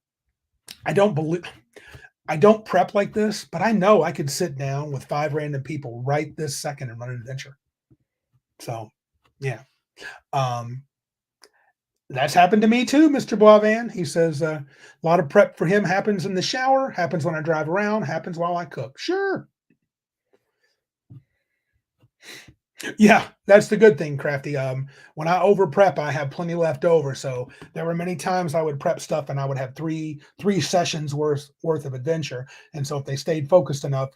I don't prep like this, but I know I could sit down with 5 random people right this second and run an adventure. So, yeah. That's happened to me too, Mr. Boivan. He says a lot of prep for him happens in the shower, happens when I drive around, happens while I cook. Sure. Yeah, that's the good thing, Crafty. When I over prep, I have plenty left over. So there were many times I would prep stuff and I would have three sessions worth of adventure. And so if they stayed focused enough,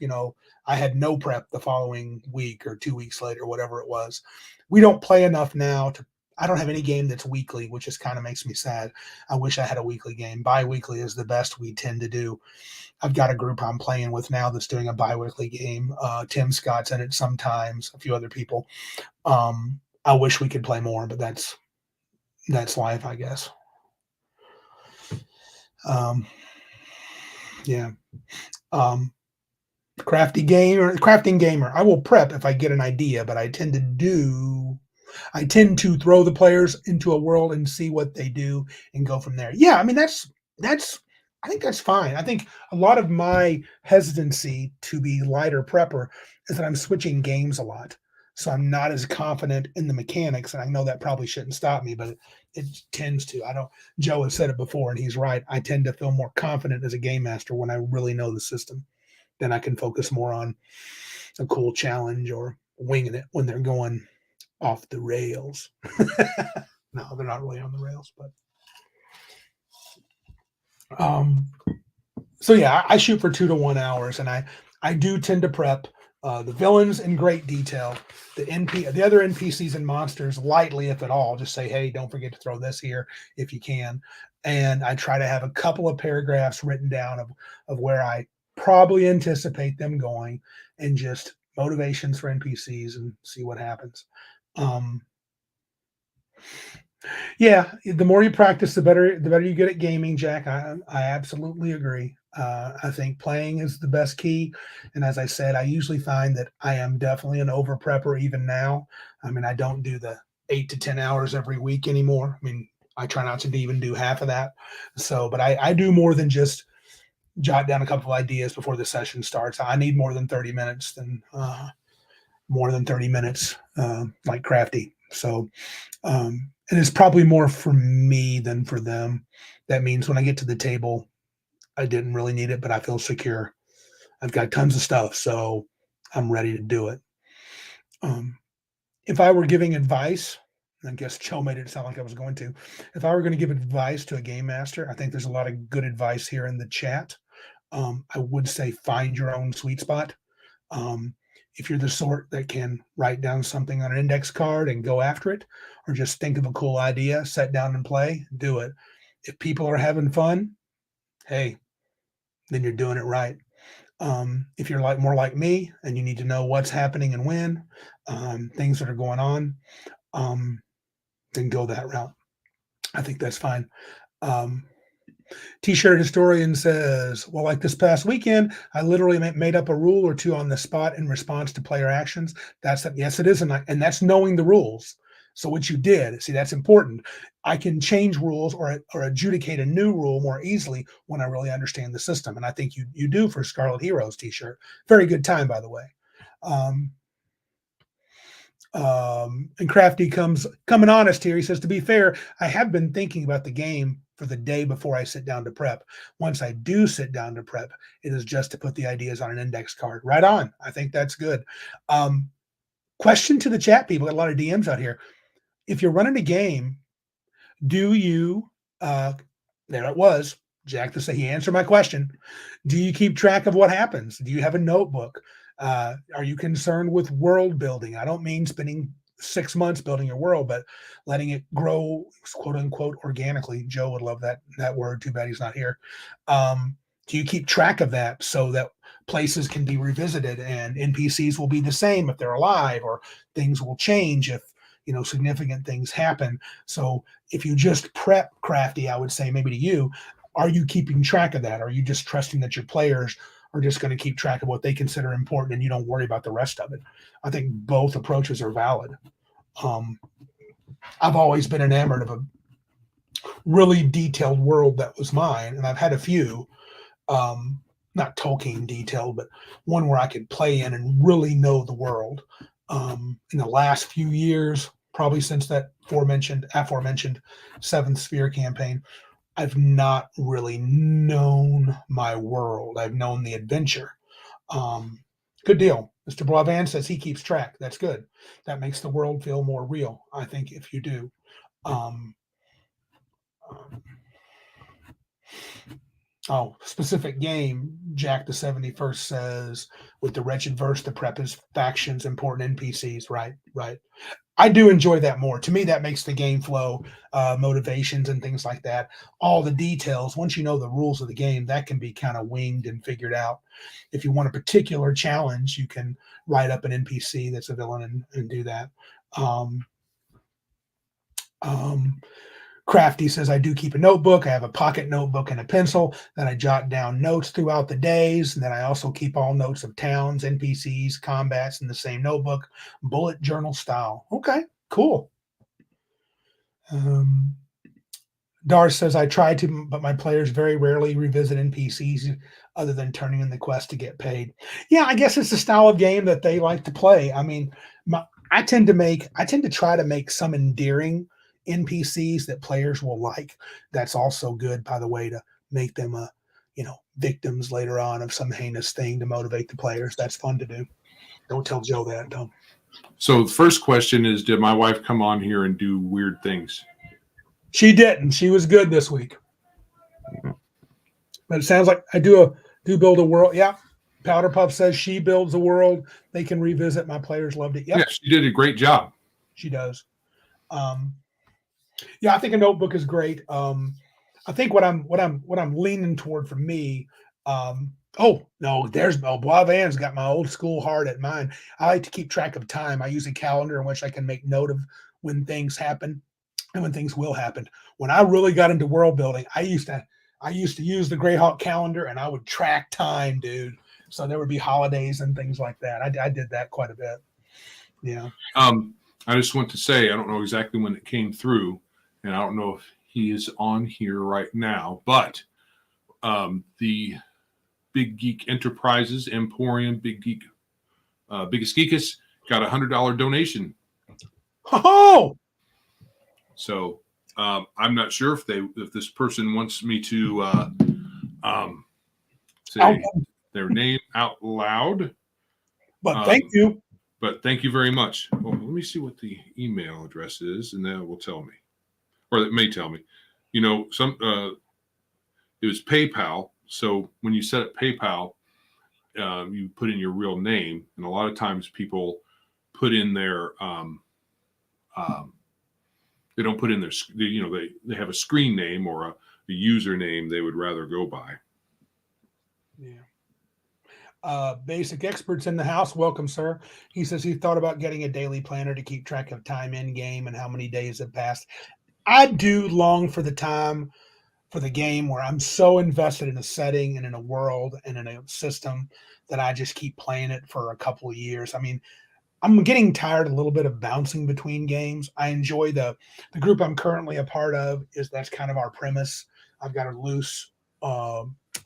I had no prep the following week or 2 weeks later, whatever it was. We don't play enough now I don't have any game that's weekly, which just kind of makes me sad. I wish I had a weekly game. Bi-weekly is the best we tend to do. I've got a group I'm playing with now that's doing a bi-weekly game. Tim Scott's in it sometimes, a few other people. I wish we could play more, but that's life, I guess. Yeah. Crafting gamer. I will prep if I get an idea, but I tend to throw the players into a world and see what they do and go from there. Yeah, I mean I think that's fine. I think a lot of my hesitancy to be lighter prepper is that I'm switching games a lot. So I'm not as confident in the mechanics. And I know that probably shouldn't stop me, but it tends to. Joe has said it before, and he's right. I tend to feel more confident as a game master when I really know the system. Then I can focus more on a cool challenge or winging it when they're going off the rails. No, they're not really on the rails, but so yeah, I shoot for 2-to-1 hours, and I do tend to prep the villains in great detail, the other NPCs and monsters lightly, if at all. Just say, hey, don't forget to throw this here if you can. And I try to have a couple of paragraphs written down of where I probably anticipate them going, and just motivations for NPCs and see what happens. Yeah, the more you practice, the better you get at gaming, Jack. I absolutely agree. I think playing is the best key. And as I said, I usually find that I am definitely an over prepper even now. I mean, I don't do the 8 to 10 hours every week anymore. I mean, I try not to even do half of that. So, but I do more than just jot down a couple of ideas before the session starts. I need more than 30 minutes, like Crafty. So, and it's probably more for me than for them. That means when I get to the table, I didn't really need it, but I feel secure. I've got tons of stuff, so I'm ready to do it. Um, if I were giving advice, I guess Joe made it sound like I was going to. If I were going to give advice to a game master, I think there's a lot of good advice here in the chat. I would say find your own sweet spot. Um, if you're the sort that can write down something on an index card and go after it, or just think of a cool idea, sit down and play, do it. If people are having fun, hey, then you're doing it right. If you're like more like me and you need to know what's happening and when, things that are going on, um, then go that route. I think that's fine. Um, T-shirt historian says, well, like this past weekend, I literally made up a rule or two on the spot in response to player actions. Yes, it is. And that's knowing the rules. So what you did, see, that's important. I can change rules or adjudicate a new rule more easily when I really understand the system. And I think you do for Scarlet Heroes T-shirt. Very good time, by the way. And Crafty coming honest here. He says, to be fair, I have been thinking about the game for the day before I sit down to prep. Once I do sit down to prep, it is just to put the ideas on an index card. Right on. I think that's good. Question to the chat people, got a lot of DMs out here. If you're running a game, do you, there it was, Jack to say he answered my question. Do you keep track of what happens? Do you have a notebook? Are you concerned with world building? I don't mean spending 6 months building your world, but letting it grow, quote unquote, organically. Joe would love that word. Too bad he's not here. Do you keep track of that so that places can be revisited and NPCs will be the same if they're alive, or things will change if significant things happen? So if you just prep Crafty, I would say maybe to you, are you keeping track of that? Are you just trusting that your players are just going to keep track of what they consider important and you don't worry about the rest of it? I think both approaches are valid. I've always been enamored of a really detailed world that was mine, and I've had a few, not Tolkien detailed, but one where I could play in and really know the world. In the last few years, probably since that aforementioned Seventh Sphere campaign, I've not really known my world. I've known the adventure. Good deal. Mr. Boisvan says he keeps track. That's good. That makes the world feel more real, I think, if you do. Specific game, Jack the 71st says, with the Wretched Verse, the prep is factions, important NPCs. Right. I do enjoy that more. To me, that makes the game flow, motivations and things like that. All the details, once you know the rules of the game, that can be kind of winged and figured out. If you want a particular challenge, you can write up an NPC that's a villain and do that. Crafty says, I do keep a notebook. I have a pocket notebook and a pencil. Then I jot down notes throughout the days. And then I also keep all notes of towns, NPCs, combats in the same notebook, bullet journal style. Okay, cool. Dar says, I try to, but my players very rarely revisit NPCs other than turning in the quest to get paid. Yeah, I guess it's the style of game that they like to play. I mean, I tend to try to make some endearing NPCs that players will like. That's also good, by the way, to make them victims later on of some heinous thing to motivate the players. That's fun to do. Don't tell Joe that, though. So the first question is, did my wife come on here and do weird things? She didn't. She was good this week. But it sounds like I do build a world. Yeah. Powder Puff says she builds a world they can revisit. My players loved it. Yep. Yeah, she did a great job. She does. Yeah, I think a notebook is great. I think what I'm leaning toward for me. Boisvan's got my old school heart at mine. I like to keep track of time. I use a calendar in which I can make note of when things happen. and when things will happen. When I really got into world building, I used to use the Greyhawk calendar, and I would track time, dude. So there would be holidays and things like that. I did that quite a bit. Yeah. I just want to say, I don't know exactly when it came through, and I don't know if he is on here right now, but the Big Geek Enterprises Emporium, Biggest Geekus, got $100 donation. Oh, so I'm not sure if this person wants me to say their name out loud. But thank you. But thank you very much. Well, let me see what the email address is, and that will tell me, or it may tell me. You know, it was PayPal. So when you set up PayPal, you put in your real name, and a lot of times people put in their they don't put in their, you know, they have a screen name or a username they would rather go by. Yeah. Basic Experts in the house. Welcome, sir. He says he thought about getting a daily planner to keep track of time in game and how many days have passed. I do long for the time for the game where I'm so invested in a setting and in a world and in a system that I just keep playing it for a couple of years. I mean, I'm getting tired a little bit of bouncing between games. I enjoy the group I'm currently a part of. That's kind of our premise. I've got a loose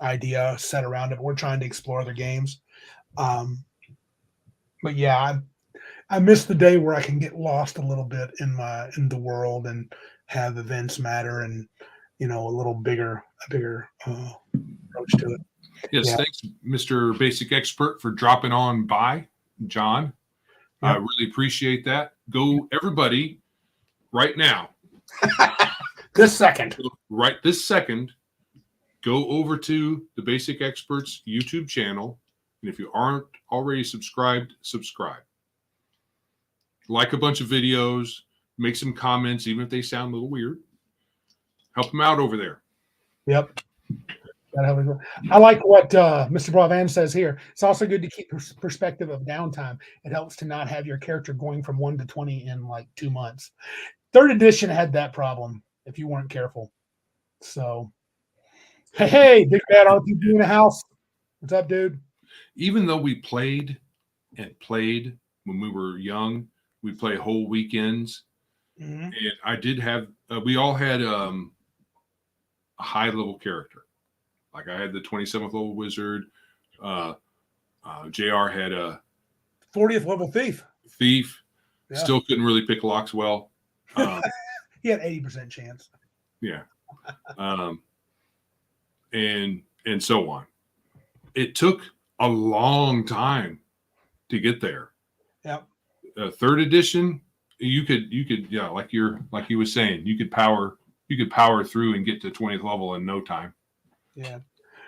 idea set around it. We're trying to explore other games. But yeah, I miss the day where I can get lost a little bit in the world and have events matter and, you know, a little bigger approach to it. Yes, yeah. Thanks, Mr. Basic Expert, for dropping on by, John. I really appreciate that. Go, everybody, right now. This second. Right this second, go over to the Basic Experts YouTube channel. And if you aren't already subscribed, subscribe. Like a bunch of videos, make some comments, even if they sound a little weird. Help them out over there. Yep. I like what Mr. Bravan says here. It's also good to keep perspective of downtime. It helps to not have your character going from 1 to 20 in like 2 months. 3rd edition had that problem if you weren't careful. So, hey, Big Bad RPG in the house. What's up, dude? Even though we played when we were young, we play whole weekends. Mm-hmm. And I did have, we all had a high level character. Like I had the 27th level wizard. JR had a 40th level thief. Yeah. Still couldn't really pick locks well. He had 80% chance. Yeah. And so on. It took a long time to get there. Yeah. 3rd edition, you could yeah, like he was saying, you could power through and get to 20th level in no time. Yeah.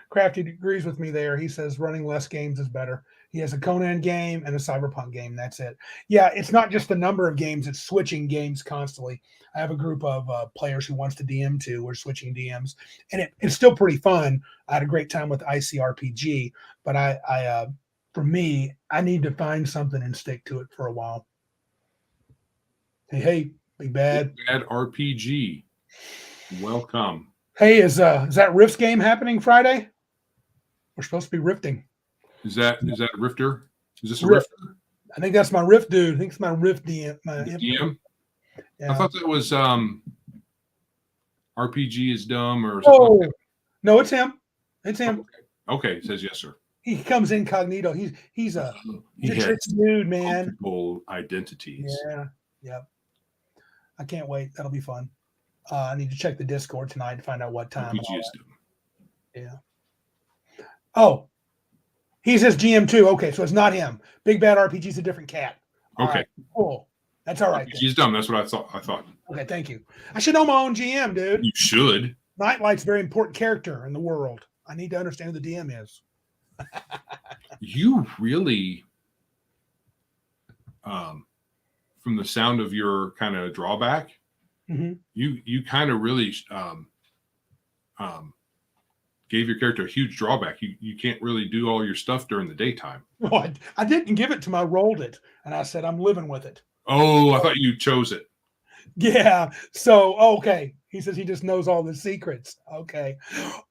Crafty agrees with me there. He says running less games is better. He has a Conan game and a Cyberpunk game. That's it. Yeah, it's not just the number of games. It's switching games constantly. I have a group of players who wants to DM too. We're switching DMs. And it's still pretty fun. I had a great time with ICRPG. But I for me, I need to find something and stick to it for a while. Hey, Big Bad. Big Bad RPG. Welcome. Hey, is that Rifts game happening Friday? We're supposed to be rifting. Is that a rifter? Is this a Rift? rifter? I think that's my Rift dude. I think it's my Rift DM. DM? Yeah. I thought that was RPG is dumb or something. Oh, like that. No, it's him. It's him. Okay. It says yes, sir. He comes incognito. He's a dude, man. Multiple identities. Yeah. Yep. I can't wait. That'll be fun. I need to check the Discord tonight to find out what time. RPG is dumb. Yeah. Oh, he says GM too. Okay, so it's not him. Big Bad RPG is a different cat. All okay. Right, cool. That's all right. RPG is dumb. That's what I thought. Okay, thank you. I should know my own GM, dude. You should. Nightlight's a very important character in the world. I need to understand who the DM is. You really, from the sound of your kind of drawback, mm-hmm. you kind of really gave your character a huge drawback. You can't really do all your stuff during the daytime. No, I didn't give it to him. I rolled it, and I said I'm living with it. Oh, I thought you chose it. Yeah. So, okay. He says he just knows all the secrets. Okay.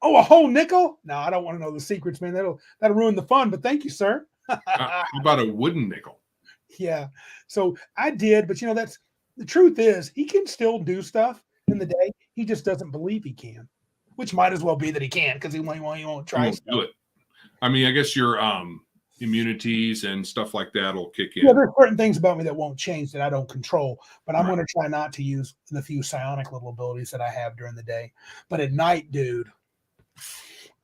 Oh, a whole nickel? No, I don't want to know the secrets, man. That'll ruin the fun. But thank you, sir. How about a wooden nickel? Yeah. So I did, but that's the truth is he can still do stuff in the day. He just doesn't believe he can, which might as well be that he can because he won't You try won't stuff. do it. I mean, I guess your immunities and stuff like that will kick in. Yeah, there's certain things about me that won't change that I don't control, but I'm Right. going to try not to use the few psionic little abilities that I have during the day. But at night, dude,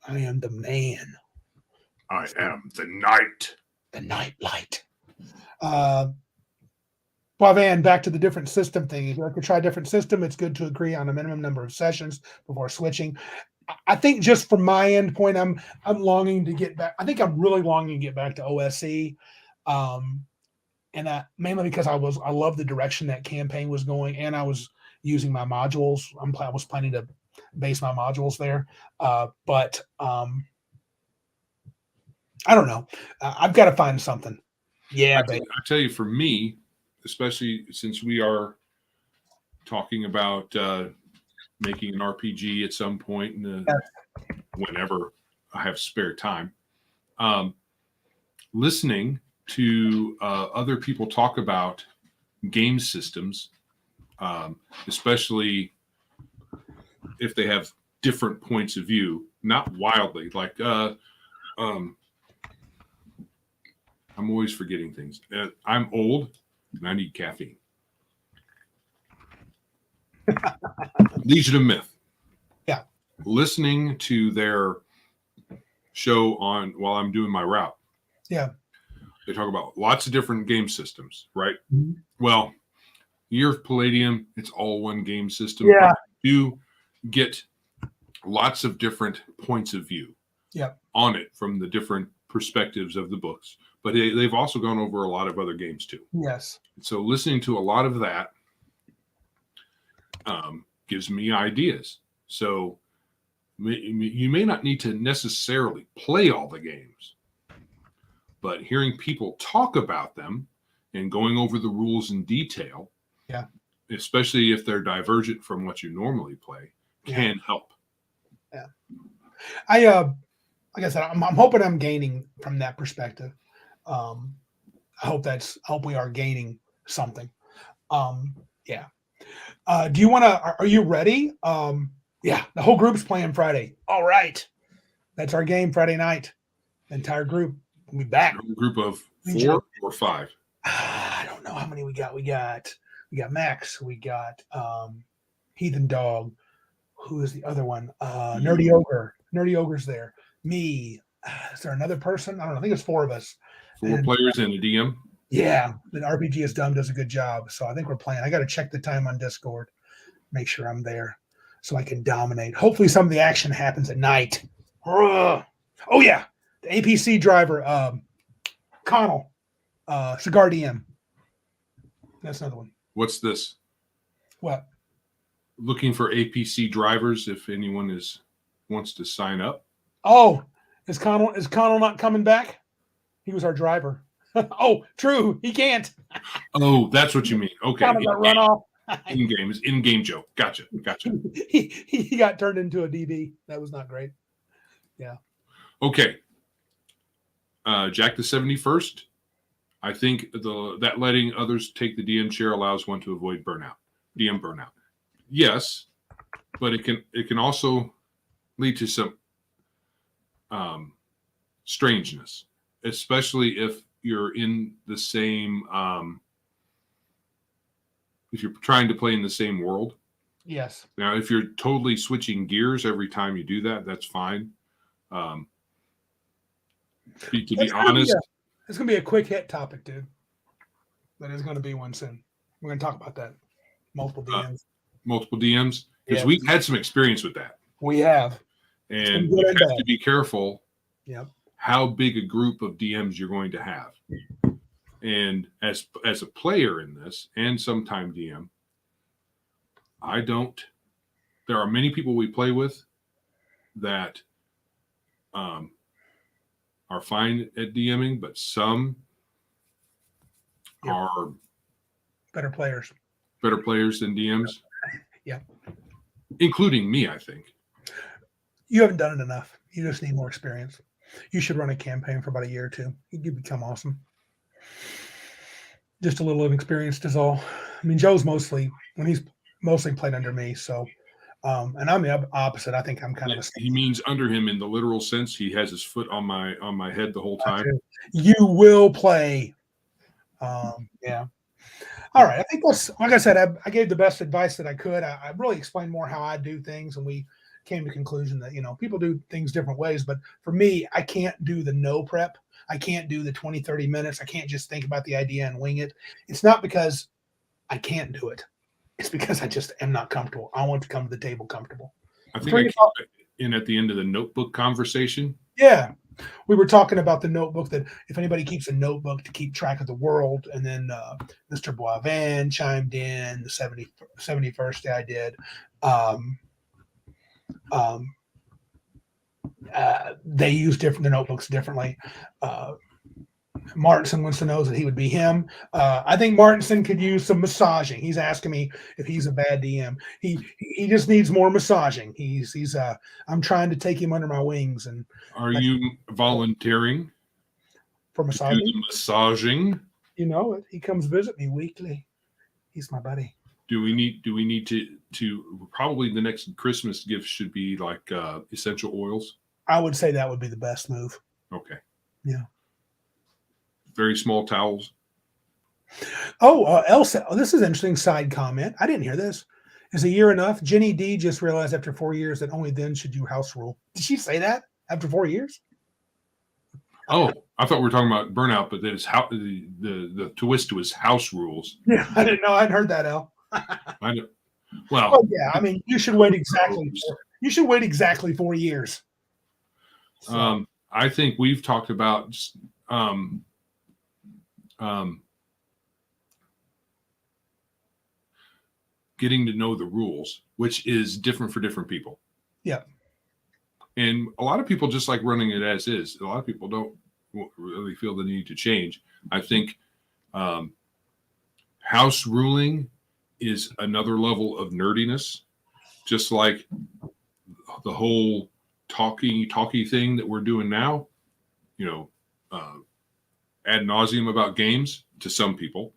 I am the man, I am the knight. the night light. Well, Van, back to the different system thing. If you like to try a different system, it's good to agree on a minimum number of sessions before switching. I think just from my end point, I'm longing to get back. I think I'm really longing to get back to OSE, and that mainly because I love the direction that campaign was going, and I was using my modules. I was planning to base my modules there, but I don't know. I've got to find something. Yeah, I tell you, for me, especially since we are talking about making an RPG at some point whenever I have spare time, listening to other people talk about game systems, especially if they have different points of view, not wildly, like I'm always forgetting things. I'm old and I need caffeine. Legion of Myth. Yeah. Listening to their show while I'm doing my route. Yeah. They talk about lots of different game systems, right? Mm-hmm. Well, Year of Palladium, it's all one game system. Yeah. But you get lots of different points of view on it from the different perspectives of the books. But they've also gone over a lot of other games too. Yes. So listening to a lot of that gives me ideas. So you may not need to necessarily play all the games, but hearing people talk about them and going over the rules in detail, especially if they're divergent from what you normally play, can help. Yeah. Like I said, I'm hoping I'm gaining from that perspective. I hope we are gaining something. Yeah. Do you want to? Are you ready? Yeah. The whole group's playing Friday. All right. That's our game Friday night. The entire group will be back. A group of 4 or 5. I don't know how many we got. We got Max. We got Heathen Dog. Who is the other one? Nerdy Ogre. Nerdy Ogre's there. Me. Is there another person? I don't know. I think it's 4 of us. 4 players and a DM. Yeah, the RPG is dumb does a good job. So I think we're playing. I got to check the time on Discord, make sure I'm there, so I can dominate. Hopefully, some of the action happens at night. Oh yeah, the APC driver, Connell, Cigar DM. That's another one. What's this? What? Looking for APC drivers if anyone wants to sign up. Oh, is Connell not coming back? He was our driver. Oh, true. He can't. Oh, that's what you mean. Okay. Connell got run off. In-game joke. Gotcha. He got turned into a DB. That was not great. Yeah. Okay. Jack the 71st. I think that letting others take the DM chair allows one to avoid DM burnout. Yes, but it can also lead to some strangeness, especially if you're in the same if you're trying to play in the same world. Yes. Now, if you're totally switching gears every time you do that, that's fine. To be honest, it's going to be a quick hit topic, dude. That is going to be one soon. We're going to talk about that. Multiple DMs. Because we've had some experience with that. We have. And you have to be careful how big a group of DMs you're going to have. And as a player in this, and sometime DM, there are many people we play with that are fine at DMing, but some are better players. better players than DMs. Yeah. Including me, I think. You haven't done it enough. You just need more experience. You should run a campaign for about a year or two. You become awesome. Just a little inexperienced is all. I mean, Joe's mostly played under me, so and I'm the opposite. I think I'm kind of a He means under him in the literal sense. He has his foot on my head the whole time. You will play. Yeah. All right. I think that's, like I said, I gave the best advice that I could. I really explained more how I do things, and we came to the conclusion that, people do things different ways. But for me, I can't do the no prep. I can't do the 20, 30 minutes. I can't just think about the idea and wing it. It's not because I can't do it. It's because I just am not comfortable. I want to come to the table comfortable. I think I came in at the end of the notebook conversation. Yeah. We were talking about the notebook, that if anybody keeps a notebook to keep track of the world, and then Mr. Boivin chimed in the 71st day I did. They use the notebooks differently. Martinson wants to know that he would be him. I think Martinson could use some massaging. He's asking me if he's a bad DM. He just needs more massaging. I'm trying to take him under my wings. And are you volunteering for massaging? Do the massaging. You know it. He comes visit me weekly. He's my buddy. Do we need to probably the next Christmas gift should be like essential oils? I would say that would be the best move. Okay. Yeah. Very small towels. Oh, Elsa. Oh, this is an interesting side comment. I didn't hear this. Is a year enough? Jenny D just realized after 4 years that only then should you house rule. Did she say that after 4 years? Oh, I thought we were talking about burnout, but there's how the twist to his house rules. Yeah, I didn't know. I'd heard that, El. I know. Well, yeah. I mean, you should wait exactly. You should wait exactly 4 years. So. I think we've talked about getting to know the rules, which is different for different people. Yeah. And a lot of people just like running it as is. A lot of people don't really feel the need to change. I think house ruling is another level of nerdiness, just like the whole talky thing that we're doing now, ad nauseum about games to some people.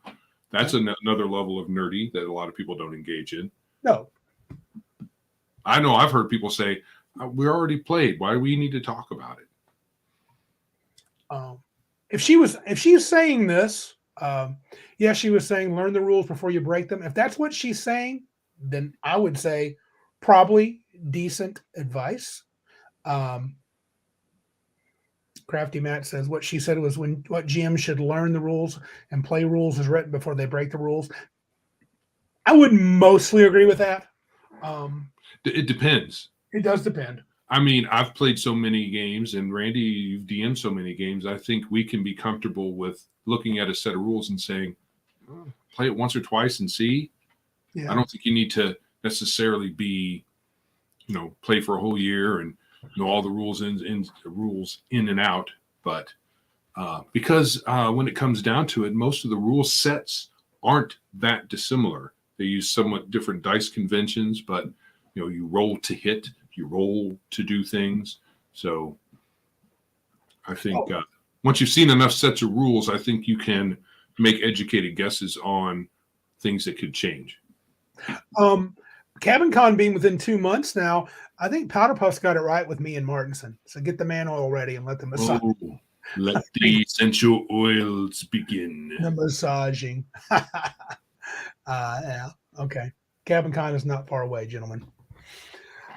That's another level of nerdy that a lot of people don't engage in. No. I know I've heard people say, we already played. Why do we need to talk about it? If she's saying this, she was saying learn the rules before you break them. If that's what she's saying, then I would say probably decent advice. Crafty Matt says what she said was what GMs should learn the rules and play rules as written before they break the rules. I would mostly agree with that. It depends. It does depend. I mean, I've played so many games, and Randy, you've DM'd so many games. I think we can be comfortable with looking at a set of rules and saying, play it once or twice and see. Yeah. I don't think you need to necessarily be, play for a whole year and know all the rules in and out. But because when it comes down to it, most of the rule sets aren't that dissimilar. They use somewhat different dice conventions, but you roll to hit, you roll to do things. So I think once you've seen enough sets of rules, I think you can make educated guesses on things that could change. Cabin Con being within 2 months now, I think Powder Puff's got it right with me and Martinson. So get the man oil ready and let the massage. Let the essential oils begin. The massaging. Yeah. Okay. Cabin Con is not far away, gentlemen.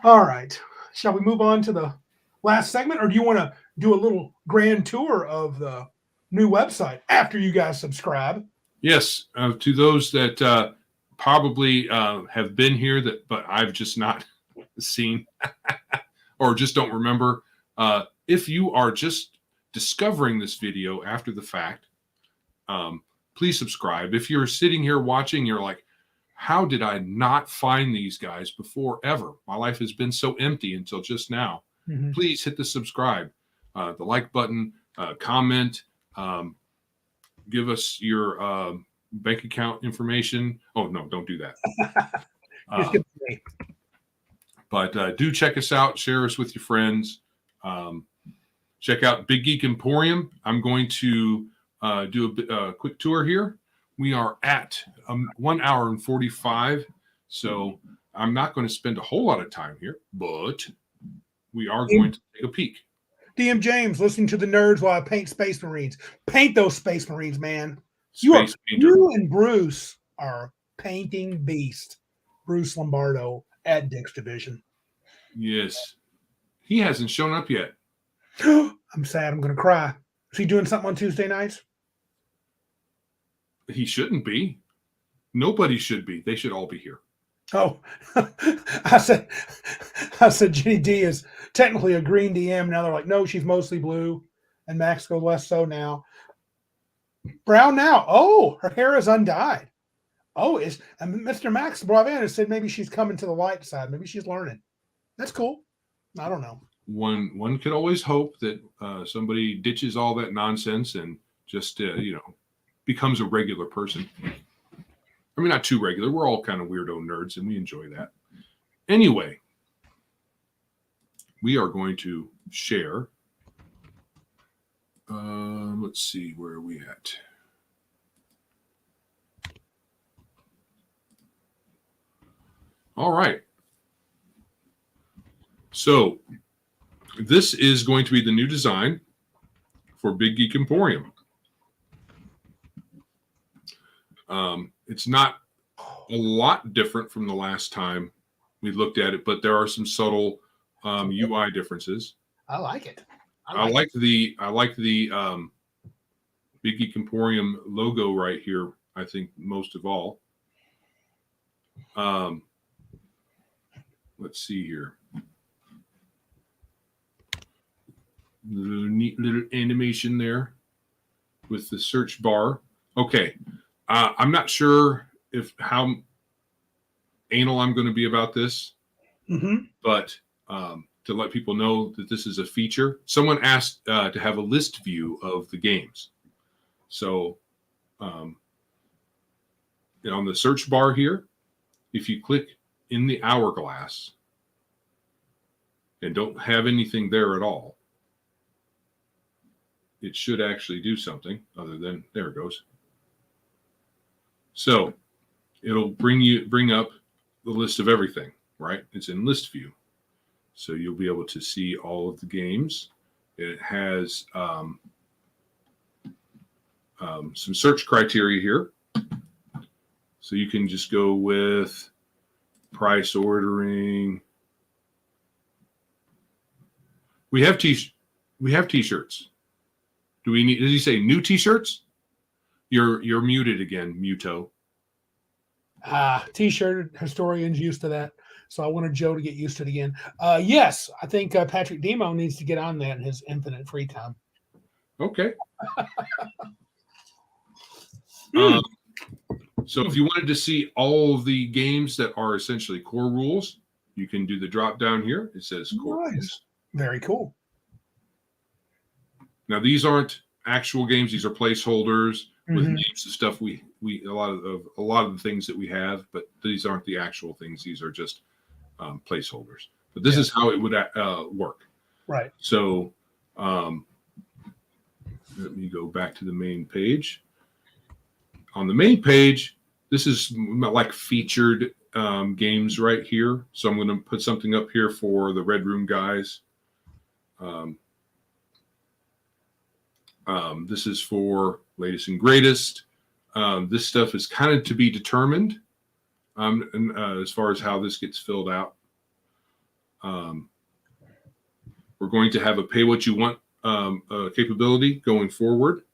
All right. Shall we move on to the last segment, or do you want to do a little grand tour of the new website after you guys subscribe? Yes. To those that probably have been here, but I've just not seen or just don't remember. If you are just discovering this video after the fact, please subscribe. If you're sitting here watching, you're like, how did I not find these guys before ever? My life has been so empty until just now. Mm-hmm. Please hit the subscribe, the like button, comment, give us your bank account information. Oh, no, don't do that. Just give it to me. But do check us out. Share us with your friends. Check out Big Geek Emporium. I'm going to do a quick tour here. We are at 1 hour and 45. So I'm not going to spend a whole lot of time here, but we are going to take a peek. DM James, listening to the nerds while I paint Space Marines. Paint those Space Marines, man. You and Bruce are painting beast. Bruce Lombardo at Dick's Division. Yes. He hasn't shown up yet. I'm sad. I'm going to cry. Is he doing something on Tuesday nights? He shouldn't be. Nobody should be. They should all be here. Oh, I said Jenny D is technically a green DM. Now they're like, no, she's mostly blue. And Max go less so now. Brown now. Oh, her hair is undyed. Oh, and Mr. Max Bravan has said maybe she's coming to the light side. Maybe she's learning. That's cool. I don't know. One could always hope that somebody ditches all that nonsense and just becomes a regular person. I mean, not too regular. We're all kind of weirdo nerds, and we enjoy that. Anyway, we are going to share. Let's see, where are we at? All right. So this is going to be the new design for Big Geek Emporium. It's not a lot different from the last time we looked at it, but there are some subtle UI differences. I like it. I like the Big Geek Emporium logo right here, I think, most of all. Let's see here. The neat little animation there with the search bar. Okay. I'm not sure how anal I'm going to be about this, but to let people know that this is a feature. Someone asked to have a list view of the games. So on the search bar here, if you click in the hourglass and don't have anything there at all, it should actually do something other than, there it goes. So it'll bring up the list of everything, right? It's in list view. So you'll be able to see all of the games. It has some search criteria here. So you can just go with price ordering. We have t-shirts. Did he say new t-shirts? You're muted again, Muto. T-shirt historians used to that. So I wanted Joe to get used to it again. Yes, I think Patrick Demo needs to get on that in his infinite free time. Okay. So if you wanted to see all of the games that are essentially core rules, you can do the drop down here. It says core rules. Very cool. Now these aren't actual games; these are placeholders with names of stuff we a lot of the things that we have, but these aren't the actual things. These are just placeholders. But this is how it would work. Right. So let me go back to the main page. On the main page, this is like featured games right here. So I'm going to put something up here for the Red Room guys. This is for latest and greatest. This stuff is kind of to be determined as far as how this gets filled out. We're going to have a pay what you want capability going forward.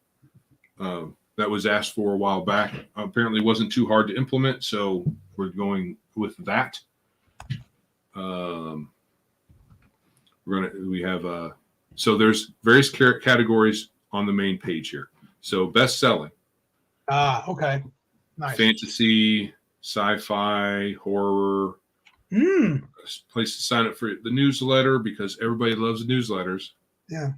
That was asked for a while back. Apparently wasn't too hard to implement, so we're going with that. So there's various categories on the main page here. So best selling. Okay. Nice. Fantasy, sci-fi, horror. Place to sign up for the newsletter because everybody loves the newsletters. Yeah.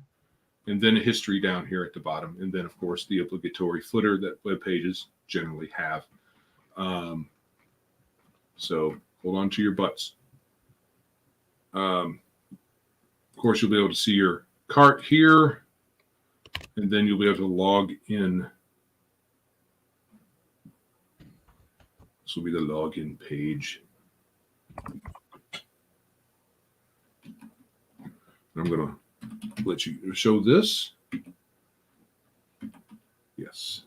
And then a history down here at the bottom. And then, of course, the obligatory footer that web pages. generally have. So hold on to your butts. Of course, you'll be able to see your cart here, and then you'll be able to log in. This will be the login page. I'm going to let you show this. Yes.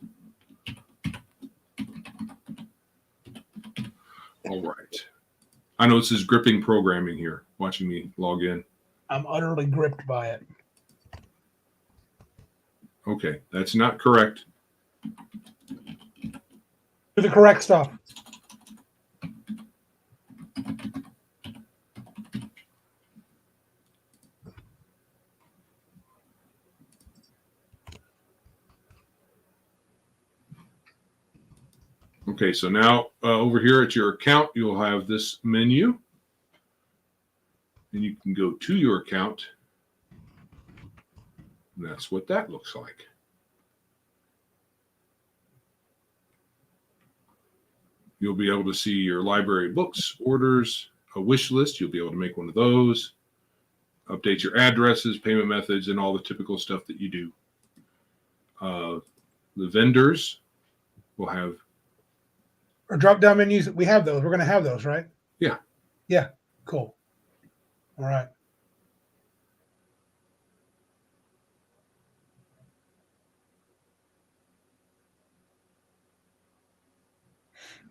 All right. I know this is gripping programming here, watching me log in. I'm utterly gripped by it. Okay, that's not correct. Do the correct stuff. Okay, so now over here at your account, you'll have this menu. And you can go to your account. And that's what that looks like. You'll be able to see your library books, orders, a wish list. You'll be able to make one of those. Update your addresses, payment methods, and all the typical stuff that you do. The vendors will have... Or drop down menus. We have those. We're going to have those, right? Yeah. Yeah. Cool. All right.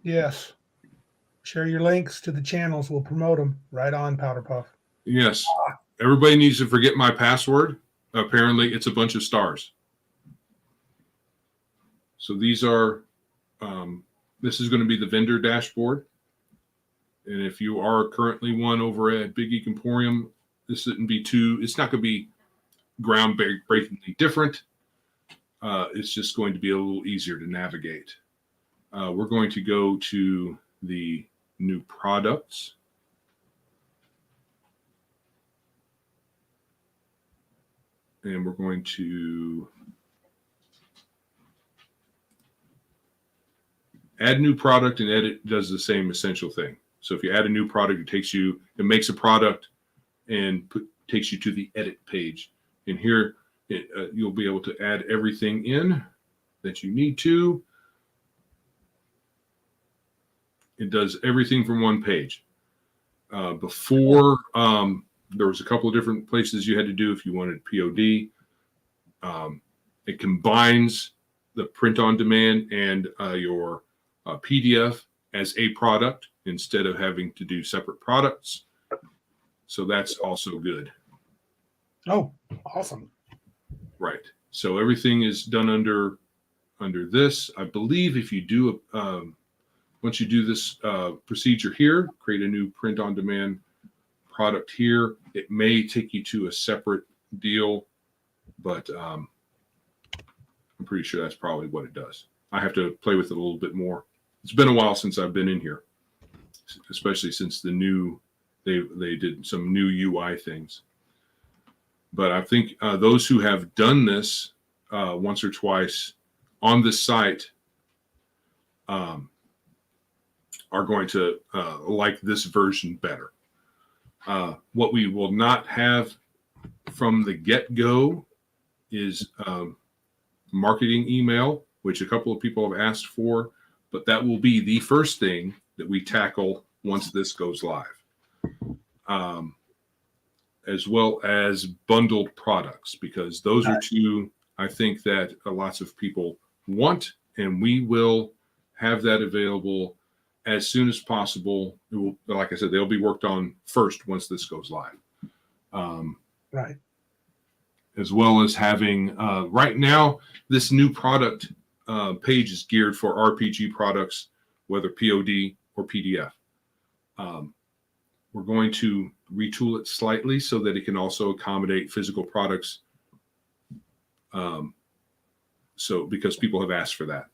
Yes. Share your links to the channels. We'll promote them. Right on, Powder Puff. Yes. Everybody needs to forget my password. Apparently, it's a bunch of stars. So these are... this is going to be the vendor dashboard. And if you are currently one over at Big Geek Emporium, this shouldn't be it's not going to be groundbreakingly different. It's just going to be a little easier to navigate. We're going to go to the new products. And we're going to add new product, and edit does the same essential thing. So if you add a new product, it makes a product and takes you to the edit page. And here you'll be able to add everything in that you need to. It does everything from one page. Before, there was a couple of different places you had to do if you wanted POD. It combines the print on demand and your PDF as a product instead of having to do separate products. So that's also good. Oh, awesome. Right. So everything is done under this. I believe if you do, once you do this procedure here, create a new print on demand product here, it may take you to a separate deal, but I'm pretty sure that's probably what it does. I have to play with it a little bit more. It's been a while since I've been in here, especially since the new, they did some new UI things. But I think those who have done this once or twice on this site are going to like this version better. What we will not have from the get-go is marketing email, which a couple of people have asked for, but that will be the first thing that we tackle once this goes live. As well as bundled products, because those are two, I think, that lots of people want, and we will have that available as soon as possible. It will, like I said, they'll be worked on first once this goes live. Right. As well as having, right now, this new product page is geared for RPG products, whether POD or PDF. We're going to retool it slightly so that it can also accommodate physical products. So because people have asked for that.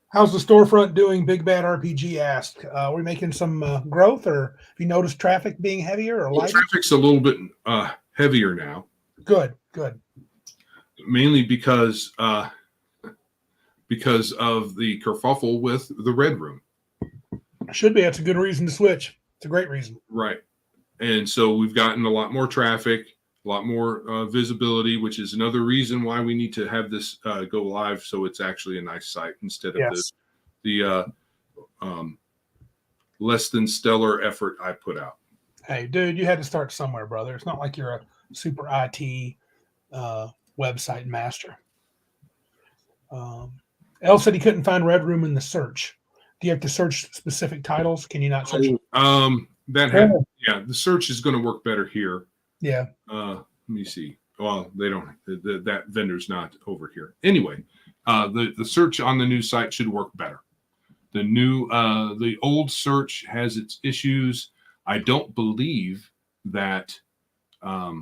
How's the storefront doing? Big Bad RPG asked. Are we making some growth, or have you noticed traffic being heavier or lighter? Traffic's a little bit heavier now. Good, good. Mainly because because of the kerfuffle with the Red Room. Should be. That's a good reason to switch. It's a great reason. Right. And so we've gotten a lot more traffic, a lot more visibility, which is another reason why we need to have this go live, so it's actually a nice site instead of the less than stellar effort I put out. Hey, dude, you had to start somewhere, brother. It's not like you're a super IT website master. El said he couldn't find Red Room in the search. Do you have to search specific titles? Can you not search? The search is going to work better here. Yeah. Let me see. Well, they don't. That vendor's not over here. Anyway, the search on the new site should work better. The old search has its issues. I don't believe that the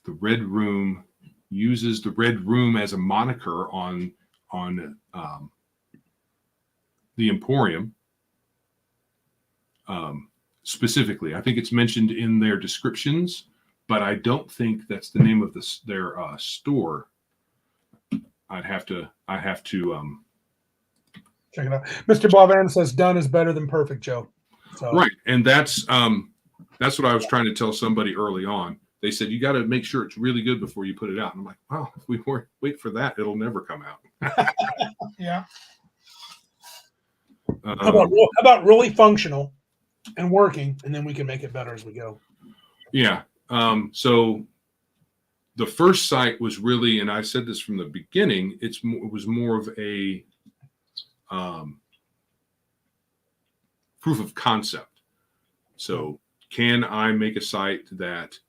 Red Room uses the Red Room as a moniker on the Emporium specifically. I think it's mentioned in their descriptions, but I don't think that's the name of their store. I have to check it out. Mr. Bovan says done is better than perfect, Joe. So. Right, and that's what I was trying to tell somebody early on. They said you got to make sure it's really good before you put it out. And I'm like, well, if we wait for that, it'll never come out. Yeah. How about really functional and working, and then we can make it better as we go. Yeah. So the first site was really, and I said this from the beginning, it was more of a proof of concept. So can I make a site that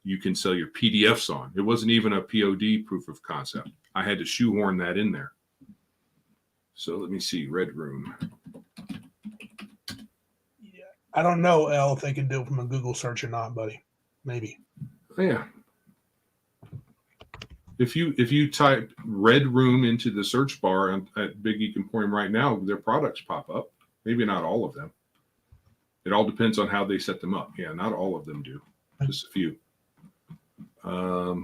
you can sell your PDFs on? It wasn't even a POD proof of concept. I had to shoehorn that in there. So let me see, Red Room. Yeah, I don't know, El, if they can do it from a Google search or not, buddy. Maybe. Yeah. If you type Red Room into the search bar at Big Geek Emporium right now, their products pop up. Maybe not all of them. It all depends on how they set them up. Yeah, not all of them do. Just a few. Let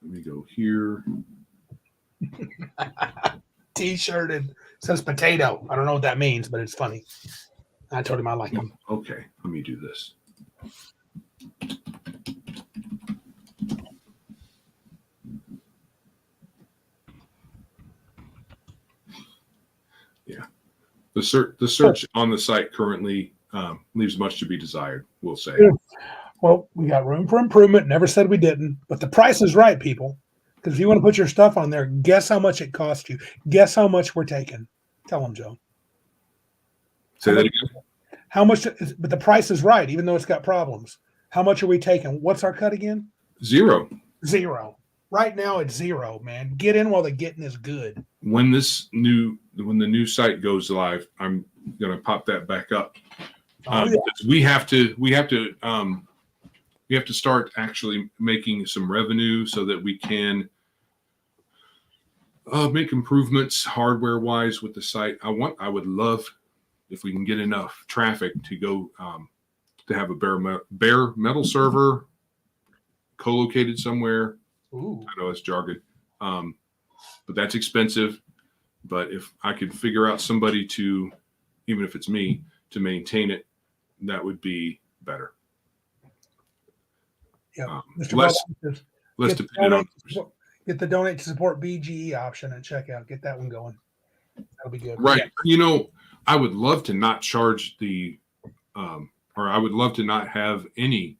me go here. T-shirted says potato. I don't know what that means, but it's funny. I told him I like them. Okay, let me do this. Yeah, the search on the site currently leaves much to be desired, we'll say. Yeah. Well, we got room for improvement. Never said we didn't, but the price is right, people. Because if you want to put your stuff on there, guess how much it costs you. Guess how much we're taking. Tell them, Joe. Say that again. How much? But the price is right, even though it's got problems. How much are we taking? What's our cut again? Zero. Right now, it's zero, man. Get in while the getting is good. When the new site goes live, I'm gonna pop that back up. Because we have to start actually making some revenue so that we can make improvements hardware wise with the site. I would love if we can get enough traffic to go to have a bare metal server co-located somewhere. Ooh. I know it's jargon, but that's expensive. But if I could figure out somebody to, even if it's me, to maintain it, that would be better. Yeah, less dependent on. Get the donate to support BGE option and checkout. Get that one going. That'll be good. Right. Yeah. You know, I would love to not charge or I would love to not have any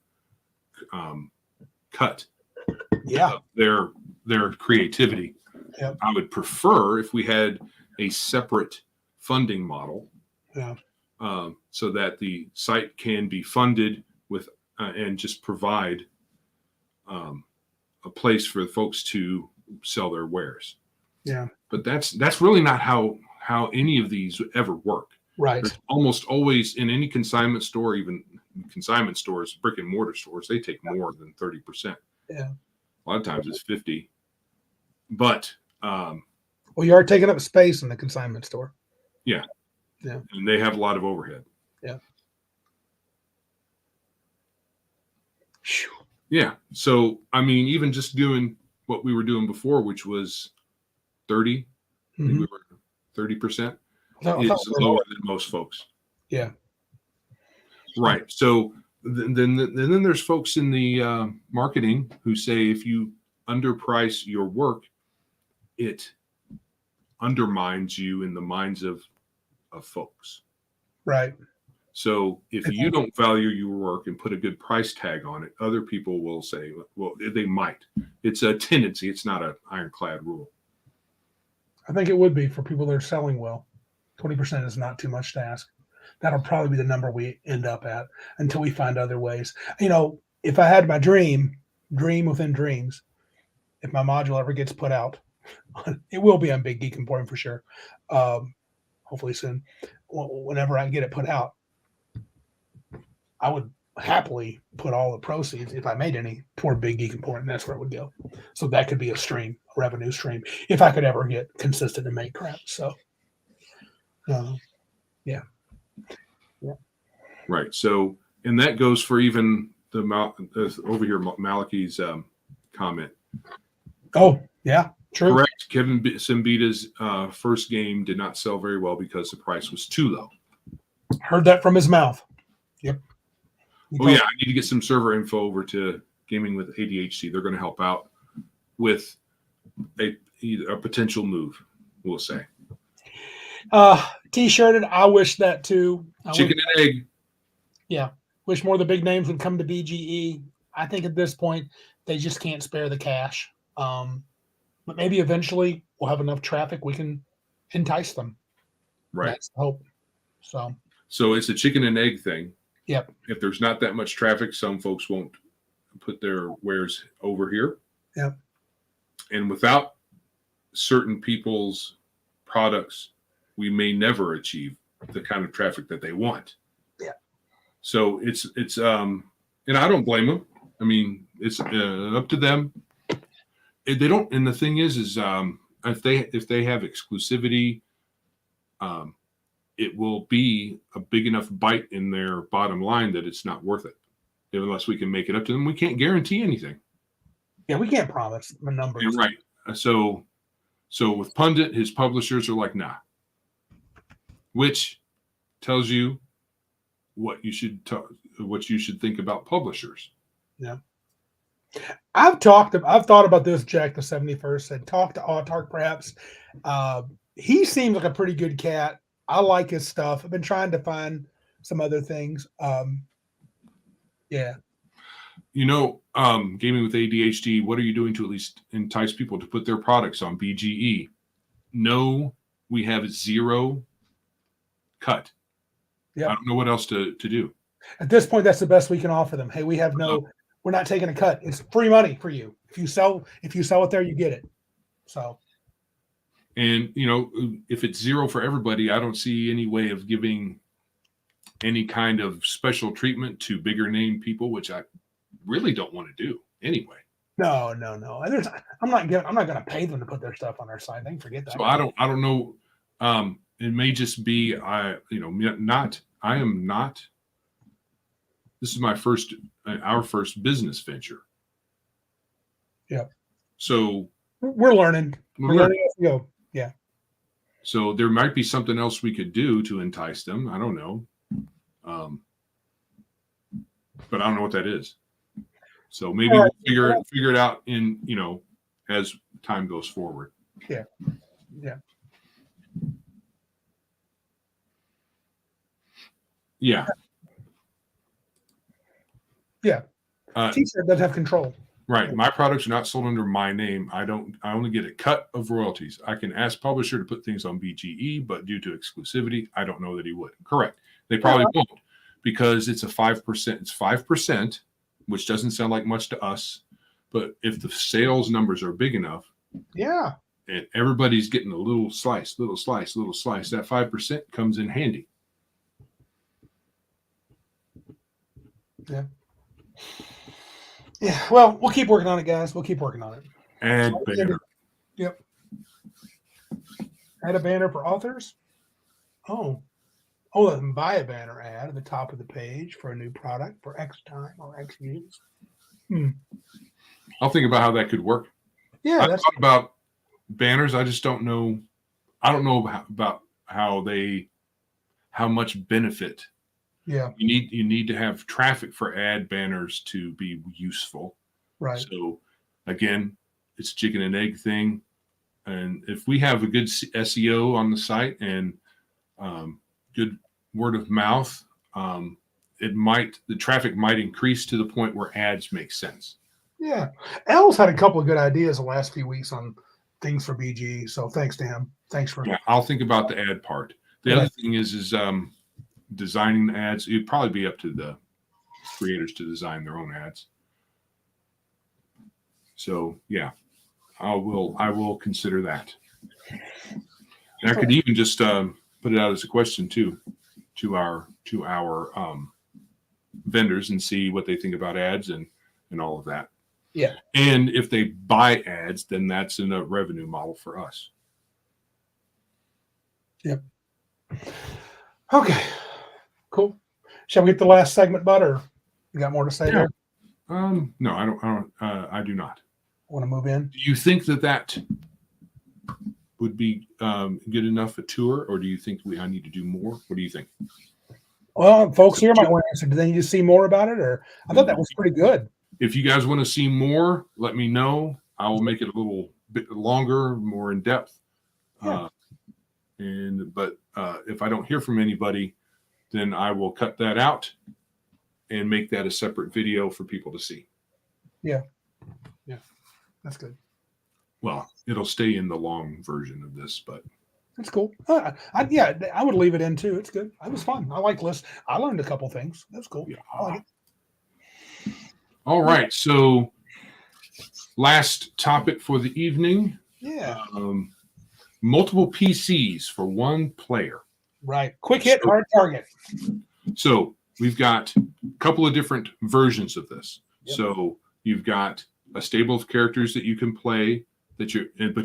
cut. Yeah. Of their creativity. Yep. I would prefer if we had a separate funding model. Yeah. So that the site can be funded with and just provide a place for folks to sell their wares. Yeah. But that's really not how any of these ever work. Right. There's almost always in any consignment store, even consignment stores, brick and mortar stores, they take more than 30%. Yeah. A lot of times it's 50. But well, you are taking up space in the consignment store. Yeah. Yeah. And they have a lot of overhead. Yeah. Yeah. So, I mean, even just doing what we were doing before, which was 30. I think Mhm. we were 30%. I thought Is we were lower lower. than most folks. Yeah. Right. So then there's folks in the marketing who say if you underprice your work, it undermines you in the minds of folks. Right. So if you don't value your work and put a good price tag on it, other people will say, well, they might. It's a tendency. It's not an ironclad rule. I think it would be for people that are selling well. 20% is not too much to ask. That'll probably be the number we end up at until we find other ways. If I had my dream within dreams, if my module ever gets put out, it will be on Big Geek Emporium for sure. Hopefully soon. Whenever I get it put out, I would happily put all the proceeds, if I made any, toward Big Geek Emporium. That's where it would go. So that could be a revenue stream, if I could ever get consistent and make crap. So, yeah. Right. So, and that goes for even the over here, Malachi's comment. Oh, yeah, true. Correct. Kevin Simbita's first game did not sell very well because the price was too low. Heard that from his mouth. Yep. Oh, yeah. I need to get some server info over to Gaming with ADHD. They're going to help out with a potential move, we'll say. T-shirted. I wish that too. Chicken and egg. Yeah. Wish more of the big names would come to BGE. I think at this point, they just can't spare the cash. But maybe eventually we'll have enough traffic we can entice them. Right. That's the hope. So it's a chicken and egg thing. Yep. If there's not that much traffic, some folks won't put their wares over here. Yep. And without certain people's products, we may never achieve the kind of traffic that they want. Yeah. So it's and I don't blame them. I mean, it's up to them. They don't, and the thing is if they have exclusivity, it will be a big enough bite in their bottom line that it's not worth it. Unless we can make it up to them, we can't guarantee anything. Yeah, we can't promise the numbers. You're right. So with Pundit, his publishers are like, nah. Which tells you what you should think about publishers. Yeah. I've thought about this, Jack the 71st, said talk to Autark perhaps. He seems like a pretty good cat. I like his stuff. I've been trying to find some other things. Yeah. Gaming with ADHD, what are you doing to at least entice people to put their products on BGE? No, we have zero cut. Yep. I don't know what else to do. At this point, that's the best we can offer them. Hey, we're not taking a cut. It's free money for you. If you sell it there, you get it. So. And, if it's zero for everybody, I don't see any way of giving any kind of special treatment to bigger name people, which I really don't want to do anyway. No. I'm not going to pay them to put their stuff on our site. They can forget that. So I don't know. It may just be, this is our first business venture. Yeah. So we're learning. We're learning as we go. Yeah. So there might be something else we could do to entice them. I don't know. But I don't know what that is. So maybe we'll figure it out as time goes forward. Yeah. Yeah. Yeah. Yeah. T-shirt doesn't have control. Right. My products are not sold under my name. I only get a cut of royalties. I can ask publisher to put things on BGE, but due to exclusivity, I don't know that he would. Correct. They probably won't because it's a 5%. It's 5%, which doesn't sound like much to us. But if the sales numbers are big enough, yeah, and everybody's getting a little slice, that 5% comes in handy. Yeah. Yeah. Well, we'll keep working on it, guys. We'll keep working on it. Add banner. Yep. Add a banner for authors. Then buy a banner ad at the top of the page for a new product for X time or X views. I'll think about how that could work. Yeah. I thought about banners. I just don't know. I don't know about how much benefit. Yeah. You need to have traffic for ad banners to be useful. Right. So again, it's a chicken and egg thing. And if we have a good SEO on the site and good word of mouth, the traffic might increase to the point where ads make sense. Yeah. El's had a couple of good ideas the last few weeks on things for BG. So thanks to him. Thanks for. Yeah, I'll think about the ad part. The other thing is designing the ads. It'd probably be up to the creators to design their own ads. So yeah, I will consider that. And I could even just put it out as a question too to our vendors and see what they think about ads and all of that. Yeah. And if they buy ads, then that's a revenue model for us. Yep. Okay. Cool. Shall we hit the last segment, Bud, or you got more to say there? No, I don't. I do not. Want to move in? Do you think that would be good enough a tour, or do you think I need to do more? What do you think? Well, folks here might want to answer. Do they need to see more about it, or I thought that was pretty good. If you guys want to see more, let me know. I will make it a little bit longer, more in depth. Yeah. But if I don't hear from anybody, then I will cut that out and make that a separate video for people to see. Yeah. Yeah. That's good. Well, it'll stay in the long version of this, but that's cool. I would leave it in too. It's good. It was fun. I like lists. I learned a couple things. That's cool. Yeah. I like it. All right. So last topic for the evening. Yeah. Multiple PCs for one player. Right. Quick hit, hard target. So we've got a couple of different versions of this. Yep. So you've got a stable of characters that you can play but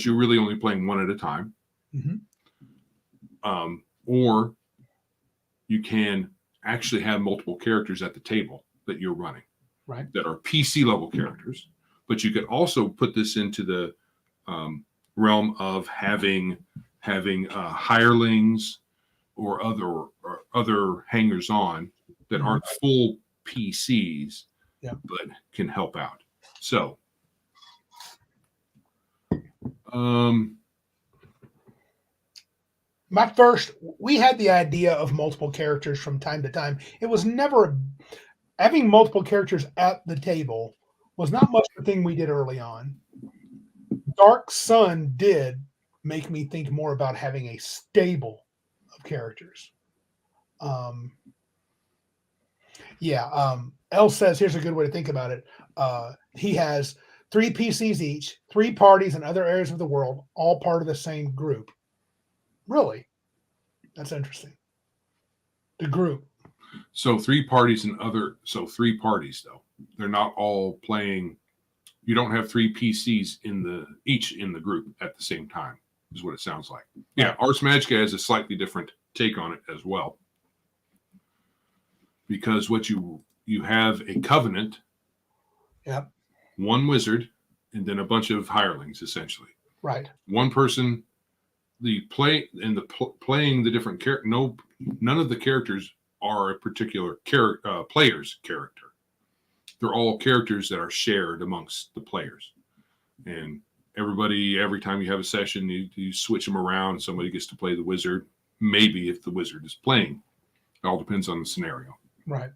you're really only playing one at a time. Mm-hmm. Or you can actually have multiple characters at the table that you're running, right? That are PC level characters. But you could also put this into the realm of having hirelings or other hangers on that aren't full PCs, but can help out. So, we had the idea of multiple characters from time to time. It was never having multiple characters at the table was not much the thing we did early on. Dark Sun did make me think more about having a stable of characters. El says here's a good way to think about it. He has 3 PCs each, 3 parties in other areas of the world, all part of the same group. Really? That's interesting. The group. So 3 parties three parties though. They're not all playing. You don't have 3 PCs each in the group at the same time, is what it sounds like. Yeah, Ars Magica has a slightly different take on it as well. Because what you have a covenant, one wizard, and then a bunch of hirelings, essentially. Right. One person, playing the different character. None of the characters are a particular player's character. They're all characters that are shared amongst the players, and every time you have a session, you switch them around. Somebody gets to play the wizard. Maybe if the wizard is playing, it all depends on the scenario. Right.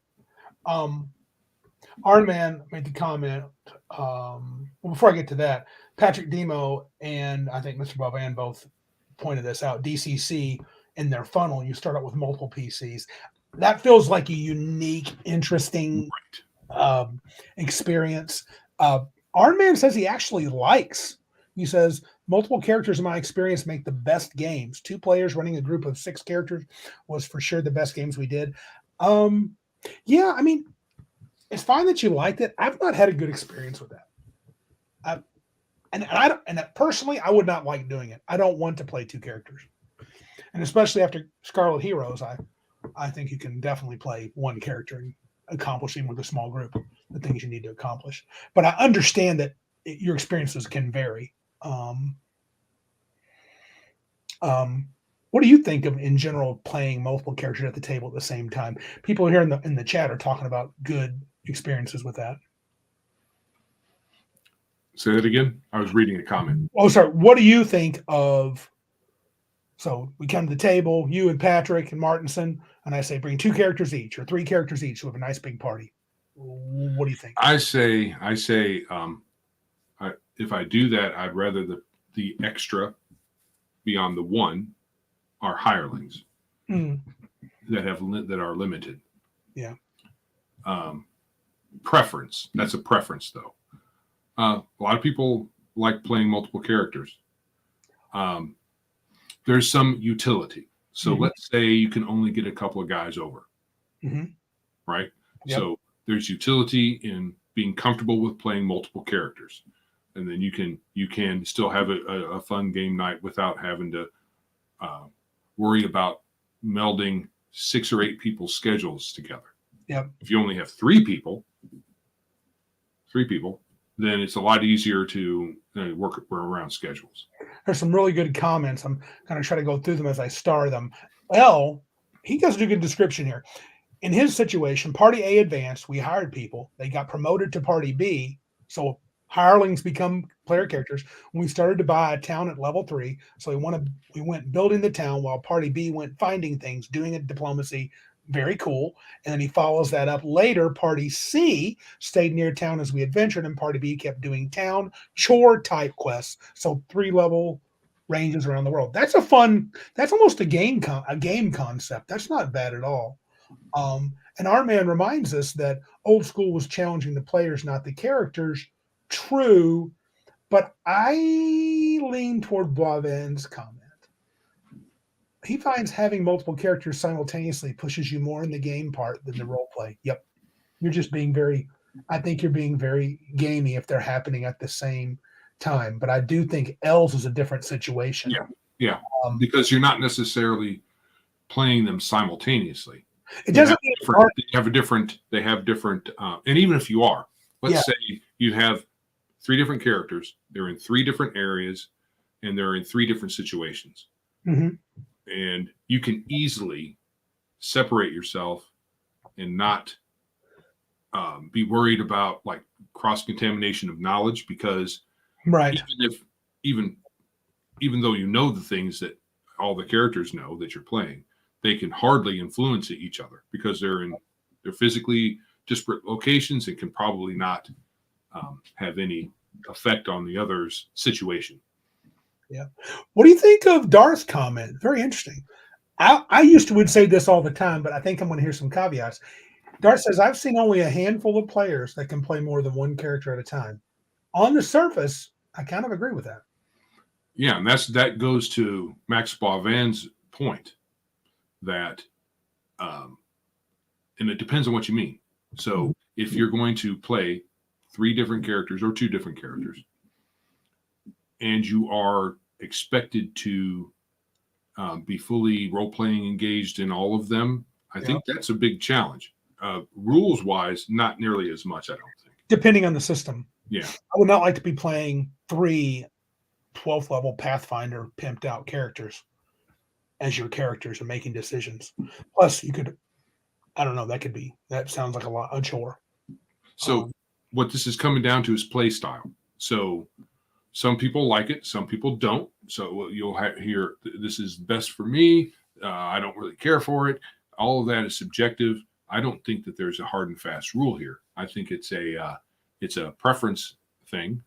Arnman made the comment. Well, before I get to that, Patrick Demo and I think Mr. Bovan both pointed this out. DCC in their funnel, you start out with multiple PCs. That feels like a unique, interesting experience. Arnman says he actually likes. He says multiple characters in my experience make the best games. 2 players running a group of 6 characters was for sure the best games we did. Yeah, I mean, it's fine that you liked it. I've not had a good experience with that. Personally, I would not like doing it. I don't want to play 2 characters, and especially after Scarlet Heroes, I think you can definitely play 1 character and accomplishing with a small group the things you need to accomplish. But I understand that your experiences can vary. What do you think of in general playing multiple characters at the table at the same time? People here in the chat are talking about good experiences with that. Say that again. I was reading a comment. Oh, sorry. What do you think of? So we come to the table, you and Patrick and Martinson, and I say bring 2 characters each or 3 characters each. We have a nice big party. What do you think? I say, if I do that, I'd rather the extra beyond the 1 are hirelings that are limited. Yeah. Preference. That's a preference, though. A lot of people like playing multiple characters. There's some utility. So let's say you can only get a couple of guys over, right? Yep. So there's utility in being comfortable with playing multiple characters, and then you can still have a fun game night without having to worry about melding 6 or 8 people's schedules together. Yep. If you only have 3 people, then it's a lot easier to work around schedules. There's some really good comments. I'm kind of trying to go through them as I star them. L, he does a good description here. In his situation, Party A advanced. We hired people. They got promoted to Party B. So hirelings become player characters. We started to buy a town at level 3. So we went building the town while Party B went finding things, doing a diplomacy. Very cool. And then he follows that up later. Party C stayed near town as we adventured, and Party B kept doing town chore type quests. So 3-level ranges around the world. That's almost a game concept. That's not bad at all. And our man reminds us that old school was challenging the players, not the characters. True, but I lean toward Boivin's comment. He finds having multiple characters simultaneously pushes you more in the game part than the role play. Yep. You're just being I think you're being very gamey if they're happening at the same time. But I do think L's is a different situation. Yeah. Because you're not necessarily playing them simultaneously. It doesn't they have different, and even if you are, let's say you have 3 different characters, they're in 3 different areas, and they're in 3 different situations. And you can easily separate yourself and not be worried about like cross-contamination of knowledge, because even though you know the things that all the characters know that you're playing, they can hardly influence each other because they're physically disparate locations and can probably not have any effect on the other's situation. Yeah. What do you think of Darth's comment? Very interesting. I would say this all the time, but I think I'm going to hear some caveats. Darth says, I've seen only a handful of players that can play more than 1 character at a time. On the surface, I kind of agree with that. Yeah, and that goes to Max Boivin's point that, and it depends on what you mean. So if you're going to play 3 different characters or 2 different characters, and you are expected to be fully role-playing engaged in all of them, I think that's a big challenge. Rules-wise, not nearly as much, I don't think. Depending on the system. Yeah. I would not like to be playing 3 12th level Pathfinder pimped out characters as your characters and making decisions. Plus, you could, I don't know, that sounds like a chore. So what this is coming down to is play style. So some people like it, some people don't. So you'll hear, this is best for me. I don't really care for it. All of that is subjective. I don't think that there's a hard and fast rule here. I think it's a preference thing.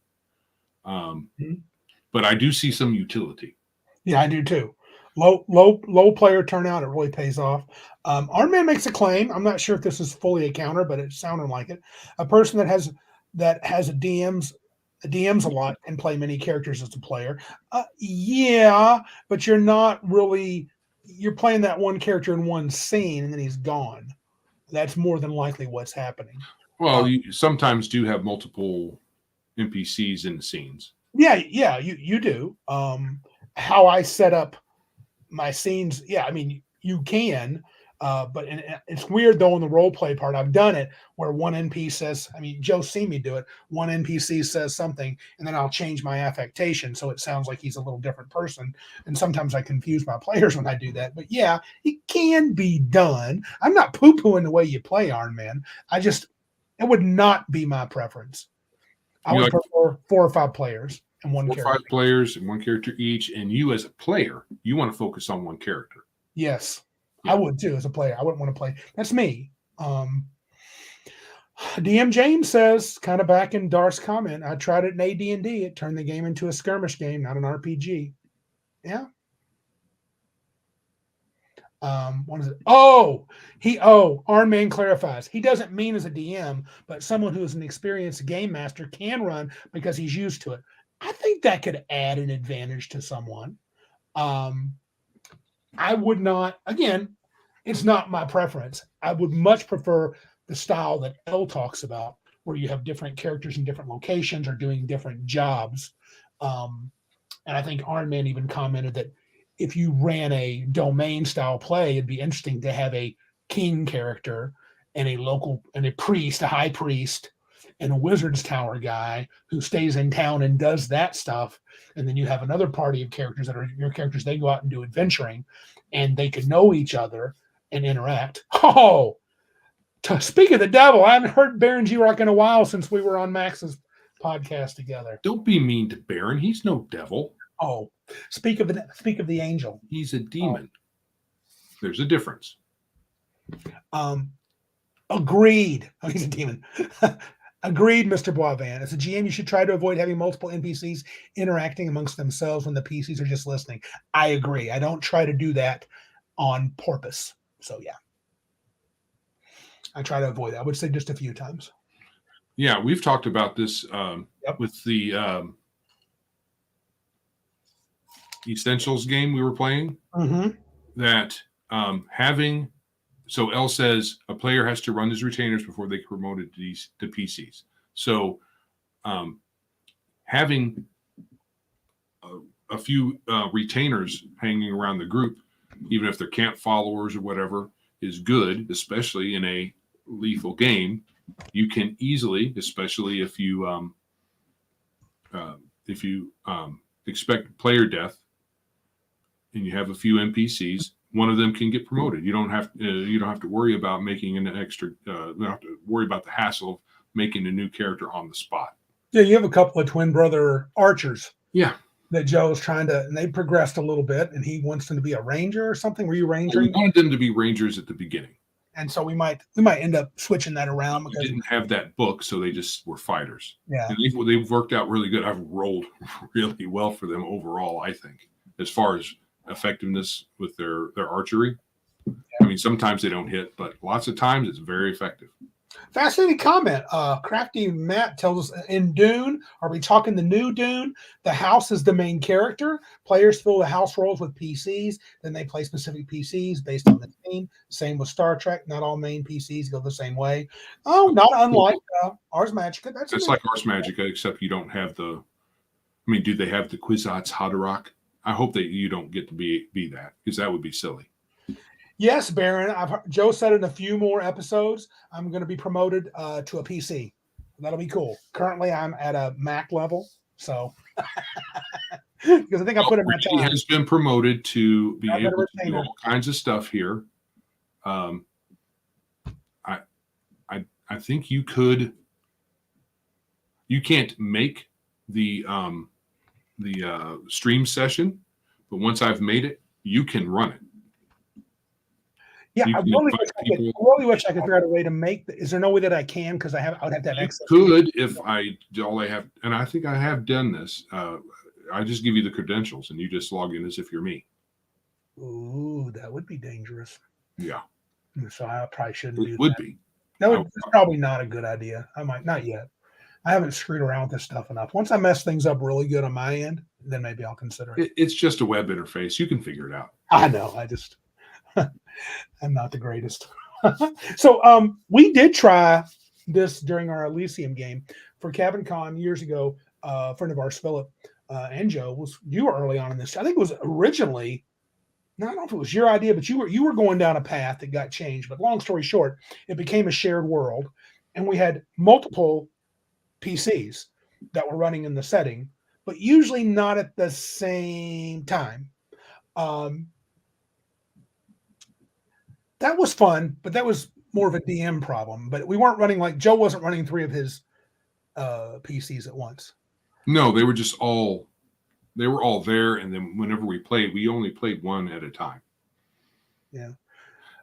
But I do see some utility. Yeah, I do too. Low player turnout, it really pays off. Our man makes a claim. I'm not sure if this is fully a counter, but it sounded like it. A person that has a DMs a lot and play many characters as a player. Yeah, but you're playing that one character in one scene and then he's gone. That's more than likely what's happening. Well, you sometimes do have multiple NPCs in the scenes. Yeah, you do. How I set up my scenes, I mean, you can. But it's weird though in the role play part. I've done it where one NPC says, I mean, Joe's seen me do it. One NPC says something, and then I'll change my affectation so it sounds like he's a little different person. And sometimes I confuse my players when I do that. But yeah, it can be done. I'm not poo-pooing the way you play Iron Man. It would not be my preference. I would prefer 4 or 5 players and one character. 4 or 5 players and one character each, and you as a player, you want to focus on one character. Yes. I would too as a player. I wouldn't want to play. That's me. DM James says, kind of back in Darth's comment, I tried it in AD&D. It turned the game into a skirmish game, not an RPG. Yeah. What is it? Iron Man clarifies. He doesn't mean as a DM, but someone who is an experienced game master can run because he's used to it. I think that could add an advantage to someone. I would not, again, it's not my preference. I would much prefer the style that Elle talks about, where you have different characters in different locations or doing different jobs. And I think Iron Man even commented that if you ran a domain style play, it'd be interesting to have a king character and a priest, a high priest, and a wizard's tower guy who stays in town and does that stuff. And then you have another party of characters that are your characters. They go out and do adventuring, and they could know each other and interact. Oh, to speak of the devil, I haven't heard Baron G-Rock in a while since we were on Max's podcast together. Don't be mean to Baron. He's no devil. Oh, speak of the angel. He's a demon. There's a difference. Agreed. Oh, he's a demon. Agreed, Mr. Boivin. As a GM, you should try to avoid having multiple NPCs interacting amongst themselves when the PCs are just listening. I agree. I don't try to do that on purpose. So, yeah. I try to avoid that. I would say just a few times. Yeah, we've talked about this with the Essentials game we were playing. Mm-hmm. That so Elle says a player has to run his retainers before they get promoted to PCs. So having a few retainers hanging around the group, even if they're camp followers or whatever, is good, especially in a lethal game. You can easily, especially if you expect player death and you have a few NPCs, one of them can get promoted. You don't have to worry about making an extra. You don't have to worry about the hassle of making a new character on the spot. Yeah, you have a couple of twin brother archers. Yeah, that Joe's trying to, and they progressed a little bit, and he wants them to be a ranger or something. Were you ranger? We wanted them to be rangers at the beginning, and so we might end up switching that around. We didn't have that book, so they just were fighters. Yeah, and they've worked out really good. I've rolled really well for them overall. I think as far as effectiveness with their archery. Yeah. I mean, sometimes they don't hit, but lots of times it's very effective. Fascinating comment. Crafty Matt tells us, in Dune, are we talking the new Dune? The house is the main character. Players fill the house roles with PCs. Then they play specific PCs based on the team. Same with Star Trek. Not all main PCs go the same way. Oh, not unlike Ars Magica. That's like Ars Magica, except you don't have the. I mean, do they have the Kwisatz Haderach? I hope that you don't get to be that, because that would be silly. Yes, Baron. Joe said in a few more episodes, I'm going to be promoted to a PC. That'll be cool. Currently, I'm at a Mac level, so because I think I put in my time. He has been promoted to be able to do all kinds of stuff here. I think you could. You can't make the stream session, but once I've made it, you can run it. Yeah, I really wish I could figure out a way to make. Is there no way that I can? Because I would have to have access. Could if all I have, and I think I have done this. I just give you the credentials, and you just log in as if you're me. Ooh, that would be dangerous. Yeah. So I probably shouldn't do that. It would be. That's probably not a good idea. I might not yet. I haven't screwed around with this stuff enough. Once I mess things up really good on my end, then maybe I'll consider it. It's just a web interface. You can figure it out. I know. I'm not the greatest. So we did try this during our Elysium game for Cabin Con years ago. A friend of ours, Philip and Joe, you were early on in this. I think it was originally I don't know if it was your idea, but you were going down a path that got changed. But long story short, it became a shared world, and we had multiple PCs that were running in the setting, but usually not at the same time. That was fun, but that was more of a DM problem. But we weren't running like Joe wasn't running 3 of his PCs at once. No, they were just all there, and then whenever we played, we only played one at a time. Yeah.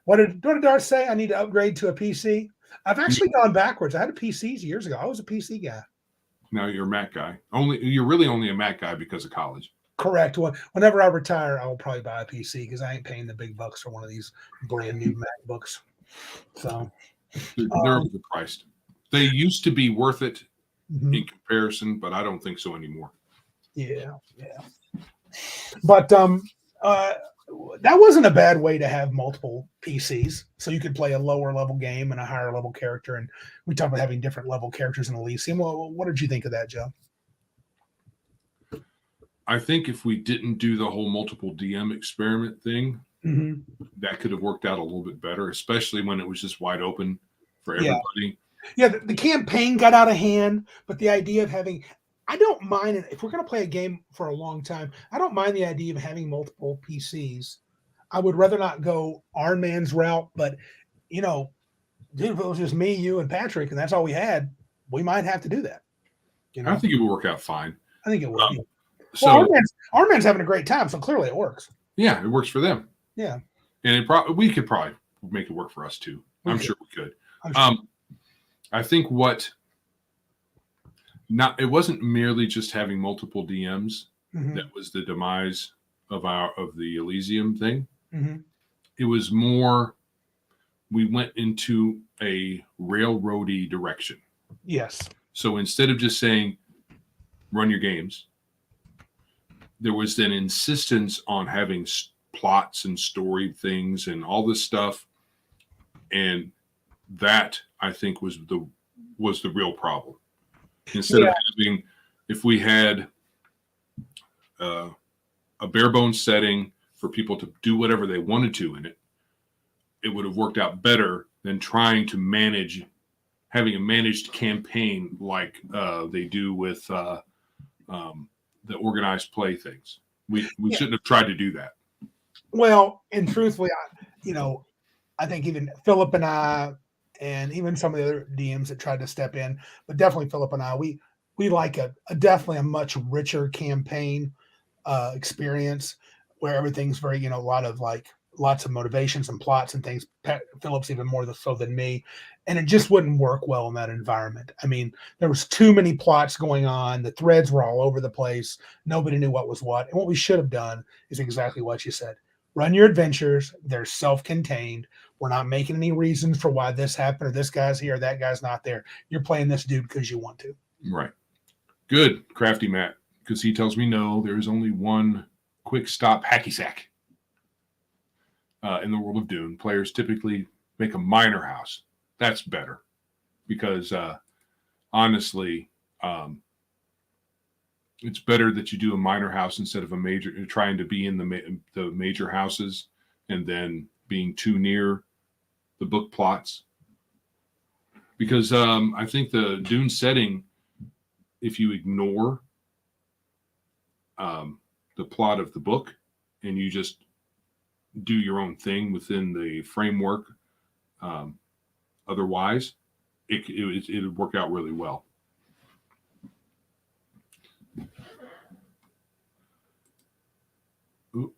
What did Darth say? I need to upgrade to a PC. I've actually gone backwards. I had a PC years ago. I was a PC guy. Now you're a Mac guy. You're really only a Mac guy because of college. Correct. Whenever I retire, I will probably buy a PC because I ain't paying the big bucks for one of these brand new MacBooks. So They're overpriced. They used to be worth it in comparison, but I don't think so anymore. Yeah. But that wasn't a bad way to have multiple PCs, so you could play a lower level game and a higher level character. And we talked about having different level characters in Elysium. Well, what did you think of that, Joe? I think if we didn't do the whole multiple DM experiment thing, that could have worked out a little bit better, especially when it was just wide open for everybody. Yeah, the campaign got out of hand, but the idea of having, I don't mind it. If we're going to play a game for a long time, I don't mind the idea of having multiple PCs. I would rather not go Iron Man's route, but, dude, if it was just me, you, and Patrick, and that's all we had, we might have to do that. I think it would work out fine. I think it would. So Iron Man's having a great time, so clearly it works. Yeah, it works for them. Yeah. And we could probably make it work for us too. I'm sure we could. I think it wasn't merely just having multiple DMs that was the demise of the Elysium thing. It was more, we went into a railroady direction. Yes. So instead of just saying run your games, there was then insistence on having plots and story things and all this stuff, and that I think was the real problem. Instead of having, if we had a bare bones setting for people to do whatever they wanted to in it, it would have worked out better than trying to having a managed campaign like they do with the organized play things. We shouldn't have tried to do that. Well, and truthfully, I think even Philip and I, and even some of the other DMs that tried to step in, but definitely Philip and I, we like definitely a much richer campaign experience where everything's very, lots of motivations and plots and things. Philip's even more so than me. And it just wouldn't work well in that environment. I mean, there was too many plots going on. The threads were all over the place. Nobody knew what was what. And what we should have done is exactly what you said. Run your adventures. They're self-contained. We're not making any reasons for why this happened or this guy's here or that guy's not there. You're playing this dude because you want to. Right. Good, Crafty Matt, because he tells me no, there is only one quick stop hacky sack. In the world of Dune, players typically make a minor house. That's better because honestly, it's better that you do a minor house instead of a major, trying to be in the major houses and then being too near the book plots. Because I think the Dune setting, if you ignore the plot of the book and you just do your own thing within the framework, otherwise it would work out really well. Ooh.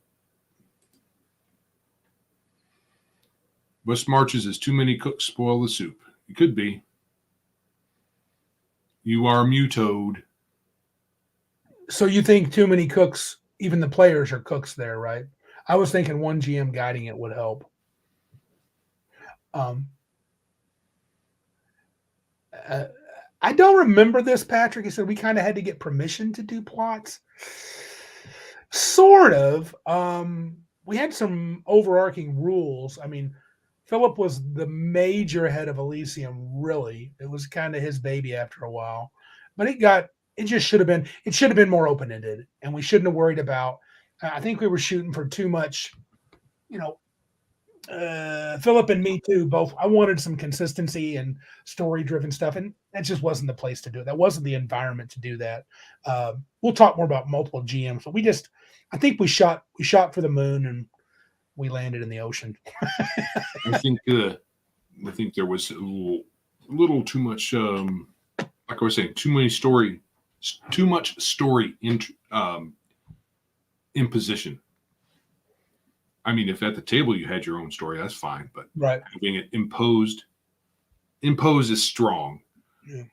West Marches is too many cooks spoil the soup. It could be. You are mutoed. So you think too many cooks, even the players are cooks there, right? I was thinking one GM guiding it would help. I don't remember this, Patrick. He said we kind of had to get permission to do plots. Sort of. We had some overarching rules. I mean, Philip was the major head of Elysium, really. It was kind of his baby after a while. But it should have been more open-ended. And we shouldn't have worried about, I think we were shooting for too much Philip and me too, both. I wanted some consistency and story-driven stuff, and that just wasn't the place to do it. That wasn't the environment to do that. We'll talk more about multiple GMs, but I think we shot for the moon and we landed in the ocean. I think there was a little too much. Like I was saying, too much story imposition. I mean, if at the table you had your own story, that's fine. But right, having it imposed is strong. Yeah.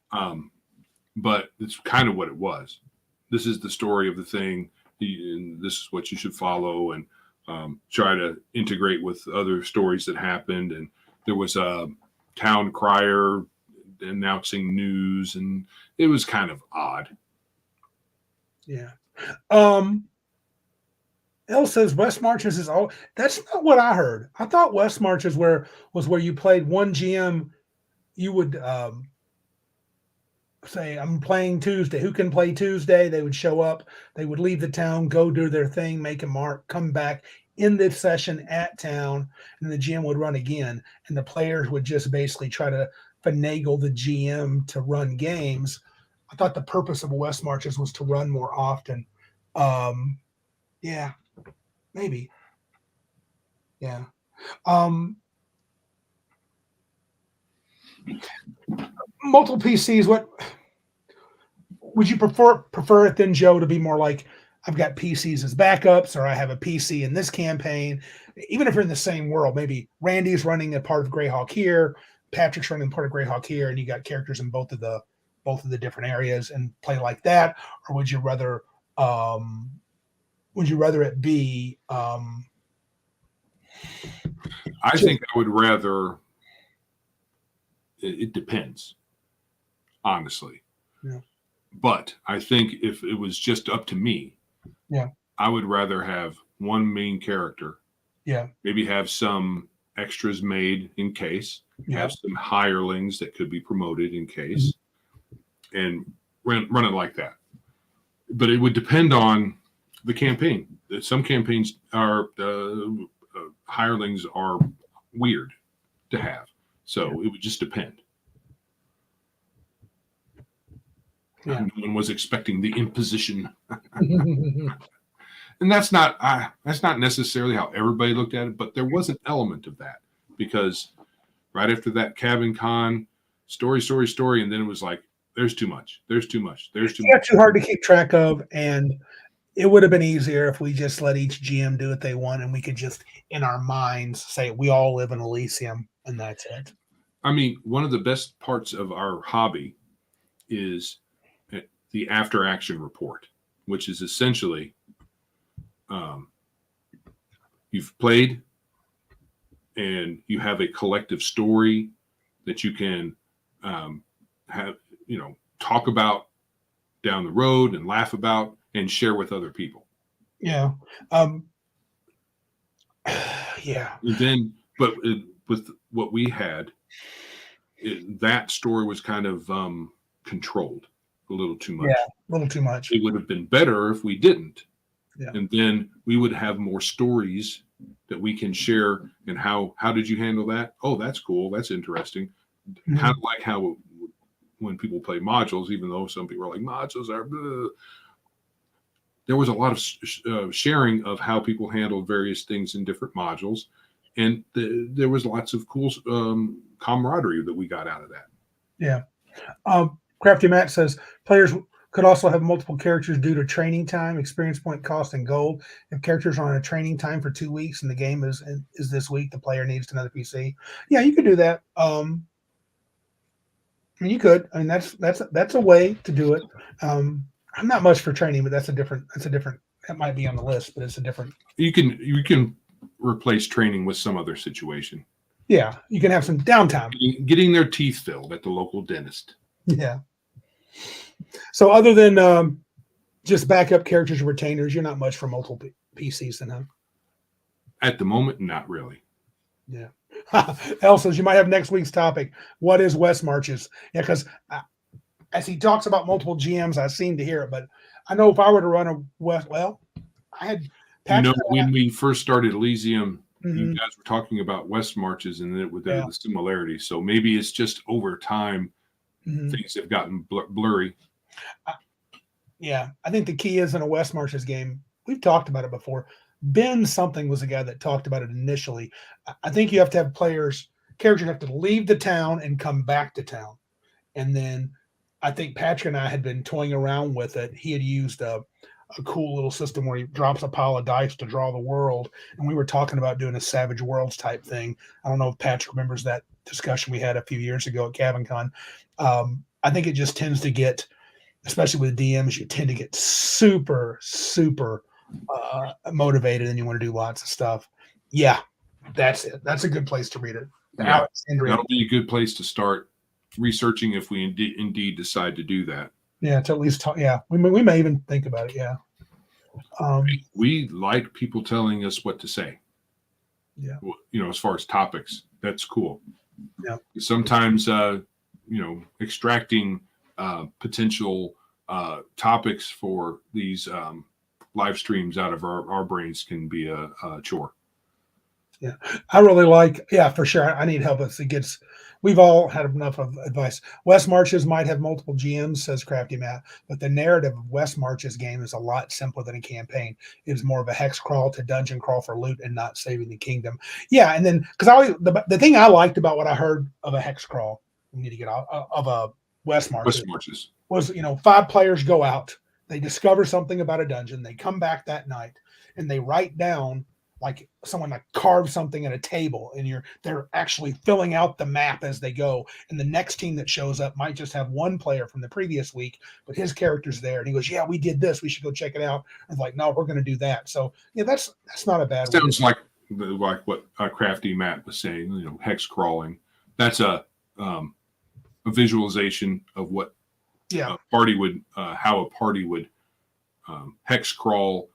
But it's kind of what it was. This is the story of the thing, and this is what you should follow, and try to integrate with other stories that happened. And there was a town crier announcing news, and it was kind of odd. Yeah. Elle says West Marches is all. That's not what I heard. I thought West Marches was where you played one GM. You would say, "I'm playing Tuesday. Who can play Tuesday?" They would show up. They would leave the town, go do their thing, make a mark, come back in the session at town, and the GM would run again. And the players would just basically try to finagle the GM to run games. I thought the purpose of West Marches was to run more often. Yeah. Maybe. Yeah. Multiple PCs. What would you prefer it then, Joe, to be more like I've got PCs as backups, or I have a PC in this campaign? Even if you're in the same world, maybe Randy's running a part of Greyhawk here, Patrick's running part of Greyhawk here, and you got characters in both of the different areas, and play like that, or would you rather it be? I think I would rather. It depends, honestly. Yeah. But I think if it was just up to me, yeah, I would rather have one main character. Yeah. Maybe have some extras made in case. Yeah. Have some hirelings that could be promoted in case, and run it like that. But it would depend on the campaign. Some campaigns are hirelings are weird to have, so it would just depend. Yeah. No one was expecting the imposition, and that's not necessarily how everybody looked at it. But there was an element of that, because right after that cabin con story, and then it was like, there's too much. Too hard to keep track of, and it would have been easier if we just let each GM do what they want, and we could just, in our minds, say we all live in Elysium, and that's it. I mean, one of the best parts of our hobby is the after-action report, which is essentially you've played and you have a collective story that you can have, talk about down the road and laugh about and share with other people. Yeah. Yeah. And then, but with what we had, that story was kind of controlled a little too much. Yeah, a little too much. It would have been better if we didn't. Yeah. And then we would have more stories that we can share. And how did you handle that? Oh, that's cool. That's interesting. Mm-hmm. Kind of like how when people play modules, even though some people are like, modules are blah, there was a lot of sharing of how people handled various things in different modules. And there was lots of cool camaraderie that we got out of that. Yeah. Crafty Matt says players could also have multiple characters due to training time, experience point cost, and gold. If characters are on a training time for 2 weeks and the game is this week, the player needs another PC. Yeah, you could do that. I mean, you could. I mean, that's a way to do it. I'm not much for training, but that's a different. That might be on the list, but it's a different. You can replace training with some other situation. Yeah, you can have some downtime. Getting their teeth filled at the local dentist. Yeah. So other than just backup characters and retainers, you're not much for multiple PCs then, huh? At the moment, not really. Yeah. Elle says you might have next week's topic. What is West Marches? Yeah, because as he talks about multiple GMs, I seem to hear it, but I know if I were to run a West, well, I had Patrick, when we first started Elysium, you Mhm. guys were talking about West Marches and then with Yeah. the similarities. So maybe it's just over time Mhm. things have gotten blurry. Yeah, I think the key is in a West Marches game. We've talked about it before. Ben something was the guy that talked about it initially. I think you have to have characters have to leave the town and come back to town. And then I think Patrick and I had been toying around with it. He had used a cool little system where he drops a pile of dice to draw the world. And we were talking about doing a Savage Worlds type thing. I don't know if Patrick remembers that discussion we had a few years ago at CavinCon. I think it just tends to get, especially with DMs, you tend to get super, super motivated and you want to do lots of stuff. Yeah, that's it. That's a good place to read it. Yeah, Alexandria. that'll be a good place to start researching if we indeed decide to do that. Yeah, to at least talk. Yeah, we may even think about it. Yeah. We like people telling us what to say. Yeah. As far as topics, that's cool. Yeah. Sometimes, extracting potential topics for these live streams out of our brains can be a chore. Yeah, I really like. Yeah, for sure. I need help. We've all had enough of advice. West Marches might have multiple GMs, says Crafty Matt, but the narrative of West Marches game is a lot simpler than a campaign. It is more of a hex crawl to dungeon crawl for loot and not saving the kingdom. Yeah, and then because the thing I liked about what I heard of a hex crawl, we need to get out of a West Marches was 5 players go out, they discover something about a dungeon, they come back that night, and they write down. Like someone carved something at a table and they're actually filling out the map as they go. And the next team that shows up might just have one player from the previous week, but his character's there. And he goes, yeah, we did this. We should go check it out. And it's like, no, we're going to do that. So yeah, that's not a bad Sounds like what Crafty Matt was saying, hex crawling. That's a visualization of what a party would, how a party would hex crawl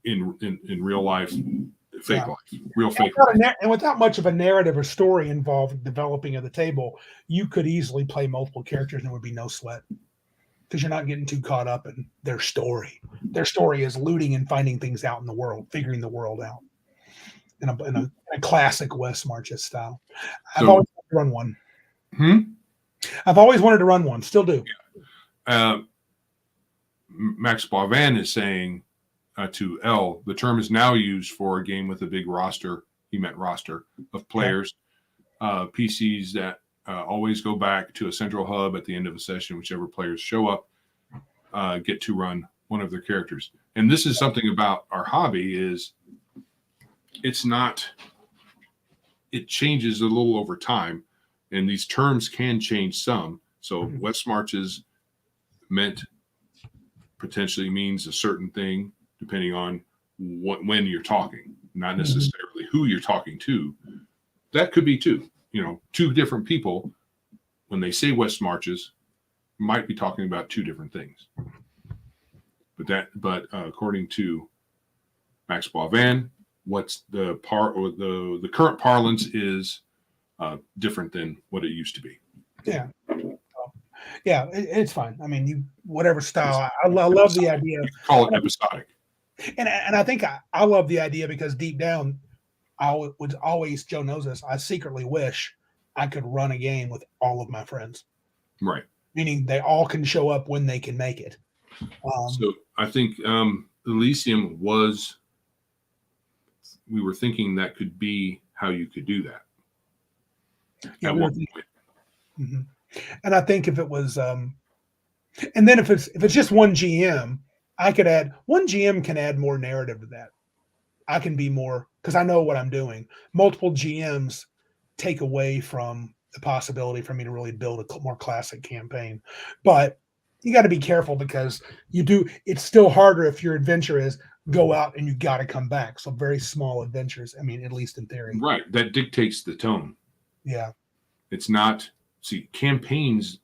in real life, fake life, real fake life. And without much of a narrative or story involved in developing of the table, you could easily play multiple characters and there would be no sweat because you're not getting too caught up in their story. Their story is looting and finding things out in the world, figuring the world out in a classic West Marches style. I've always wanted to run one. I've always wanted to run one, still do. Max Boivin is saying, to L, the term is now used for a game with a big roster. He meant roster of players, PCs that always go back to a central hub at the end of a session. Whichever players show up get to run one of their characters. And this is something about our hobby is it changes a little over time, and these terms can change some. So West Marches potentially means a certain thing depending on when you're talking, not necessarily who you're talking to. That could be two different people when they say West Marches might be talking about two different things. But according to Max Boivin, what's the current parlance is different than what it used to be. Yeah. Yeah, it's fine. I mean, whatever style. I love the idea. You can call it episodic. And I think I love the idea because deep down, I would always, Joe knows this, I secretly wish I could run a game with all of my friends. Right. Meaning they all can show up when they can make it. So I think Elysium we were thinking that could be how you could do that. Yeah, at one point. Mm-hmm. And I think if it was, and then if it's just one GM, one GM can add more narrative to that. I can be more, because I know what I'm doing. Multiple GMs take away from the possibility for me to really build a more classic campaign. But you got to be careful because it's still harder if your adventure is go out and you got to come back. So very small adventures. I mean, at least in theory. Right. That dictates the tone. Yeah. It's not, campaigns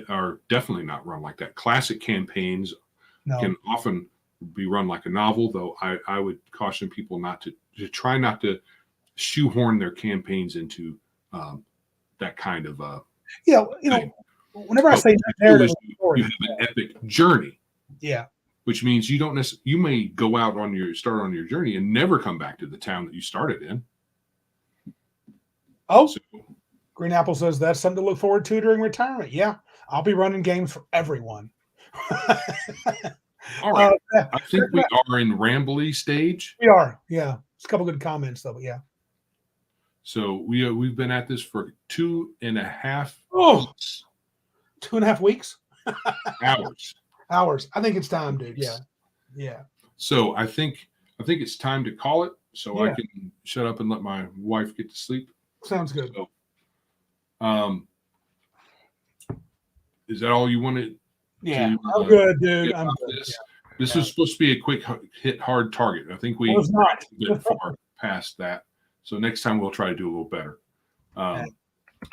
are definitely not run like that. Classic campaigns can often be run like a novel, though I would caution people not to try not to shoehorn their campaigns into that kind of thing. Whenever I say narrative you have an epic journey. Yeah. which means you don't necessarily, you may go out on start on your journey and never come back to the town that you started in. Oh, So, Green Apple says that's something to look forward to during retirement. Yeah, I'll be running games for everyone. all right. Yeah, I think we are in rambly stage. we are. Yeah, it's a couple good comments though. But yeah. So we've been at this for 2.5 Oh, weeks, 2.5 weeks. hours. I think it's time, dude. Yeah, yeah. So I think it's time to call it, so I Yeah. can shut up and let my wife get to sleep. Sounds good. So, is that all you wanted? Yeah, to, I'm good, dude. get I'm about good. this? Yeah. This was supposed to be a quick hit hard target. I think we Well, it's not. a bit far past that. So next time we'll try to do a little better.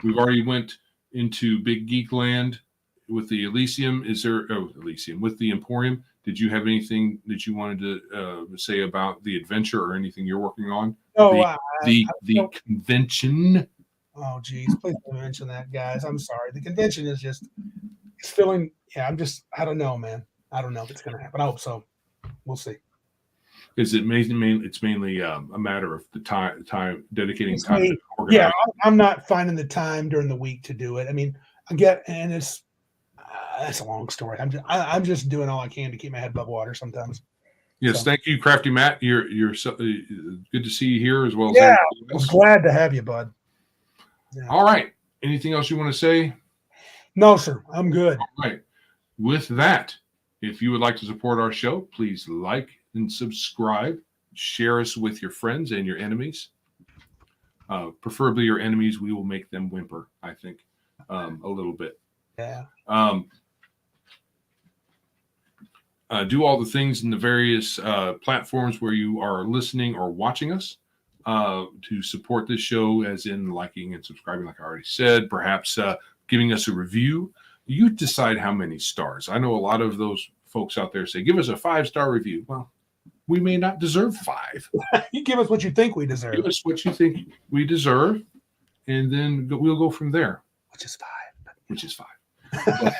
We've already went into Big Geek Land with the Elysium. Elysium with the Emporium? Did you have anything that you wanted to say about the adventure or anything you're working on? Oh, The don't- convention. Oh, geez, please don't mention that, guys. I'm sorry. The convention is just it's feeling. Yeah, I don't know, man. I don't know if it's going to happen. I hope so. We'll see. Is it mainly? It's mainly a matter of the time dedicating It's time. me. To organize. Yeah, I'm not finding the time during the week to do it. I mean, it's that's a long story. I'm just doing all I can to keep my head above water sometimes. Yes, So. thank you, Crafty Matt. You're so, good to see you here as well as Yeah, everybody I was else. glad to have you, bud. Yeah. All right. Anything else you want to say? No, sir. I'm good. All right. With that, if you would like to support our show, please like and subscribe. Share us with your friends and your enemies. Preferably your enemies. We will make them whimper, I think, a little bit. Yeah. Do all the things in the various platforms where you are listening or watching us to support this show, as in liking and subscribing, like I already said, perhaps giving us a review. You decide how many stars. I know a lot of those folks out there say, give us a 5-star review. Well, we may not deserve 5. You give us what you think we deserve. Give us what you think we deserve, and then we'll go from there. Which is 5. Which is 5.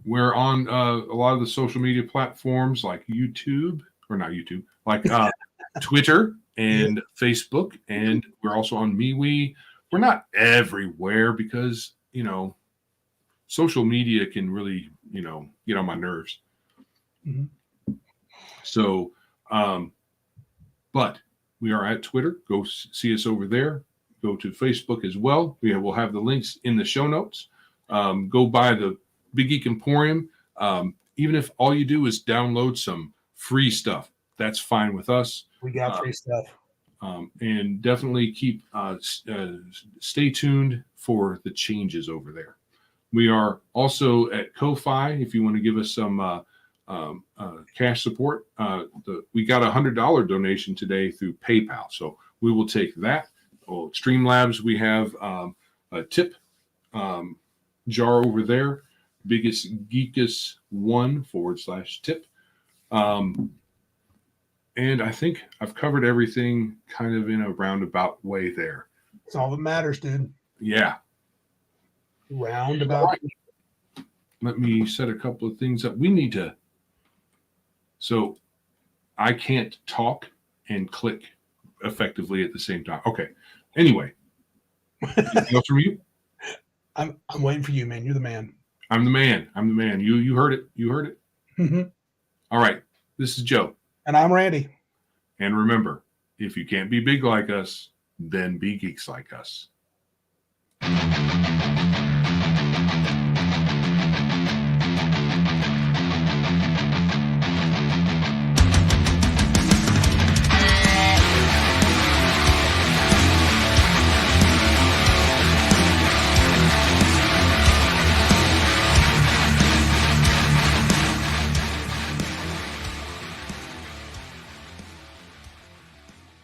We're on a lot of the social media platforms like YouTube, or not YouTube, like Twitter and Facebook, and we're also on MeWe. We're not everywhere because, social media can really, get on my nerves. Mm-hmm. So, but we are at Twitter. Go see us over there. Go to Facebook as well. We'll have the links in the show notes. Go by the Big Geek Emporium. Even if all you do is download some free stuff, that's fine with us. We got free stuff. And definitely stay tuned for the changes over there. We are also at Ko-Fi. If you want to give us some cash support, we got a $100 donation today through PayPal, so we will take that. Streamlabs, we have a tip jar over there. Biggest Geekus 1/tip. And I think I've covered everything kind of in a roundabout way there. That's all that matters, dude. Yeah. Roundabout. Right. Let me set a couple of things up. So I can't talk and click effectively at the same time. Okay. Anyway, anything else from you? I'm waiting for you, man. You're the man. I'm the man. You heard it. Mm-hmm. All right. This is Joe. And I'm Randy. And remember, if you can't be big like us, then be geeks like us.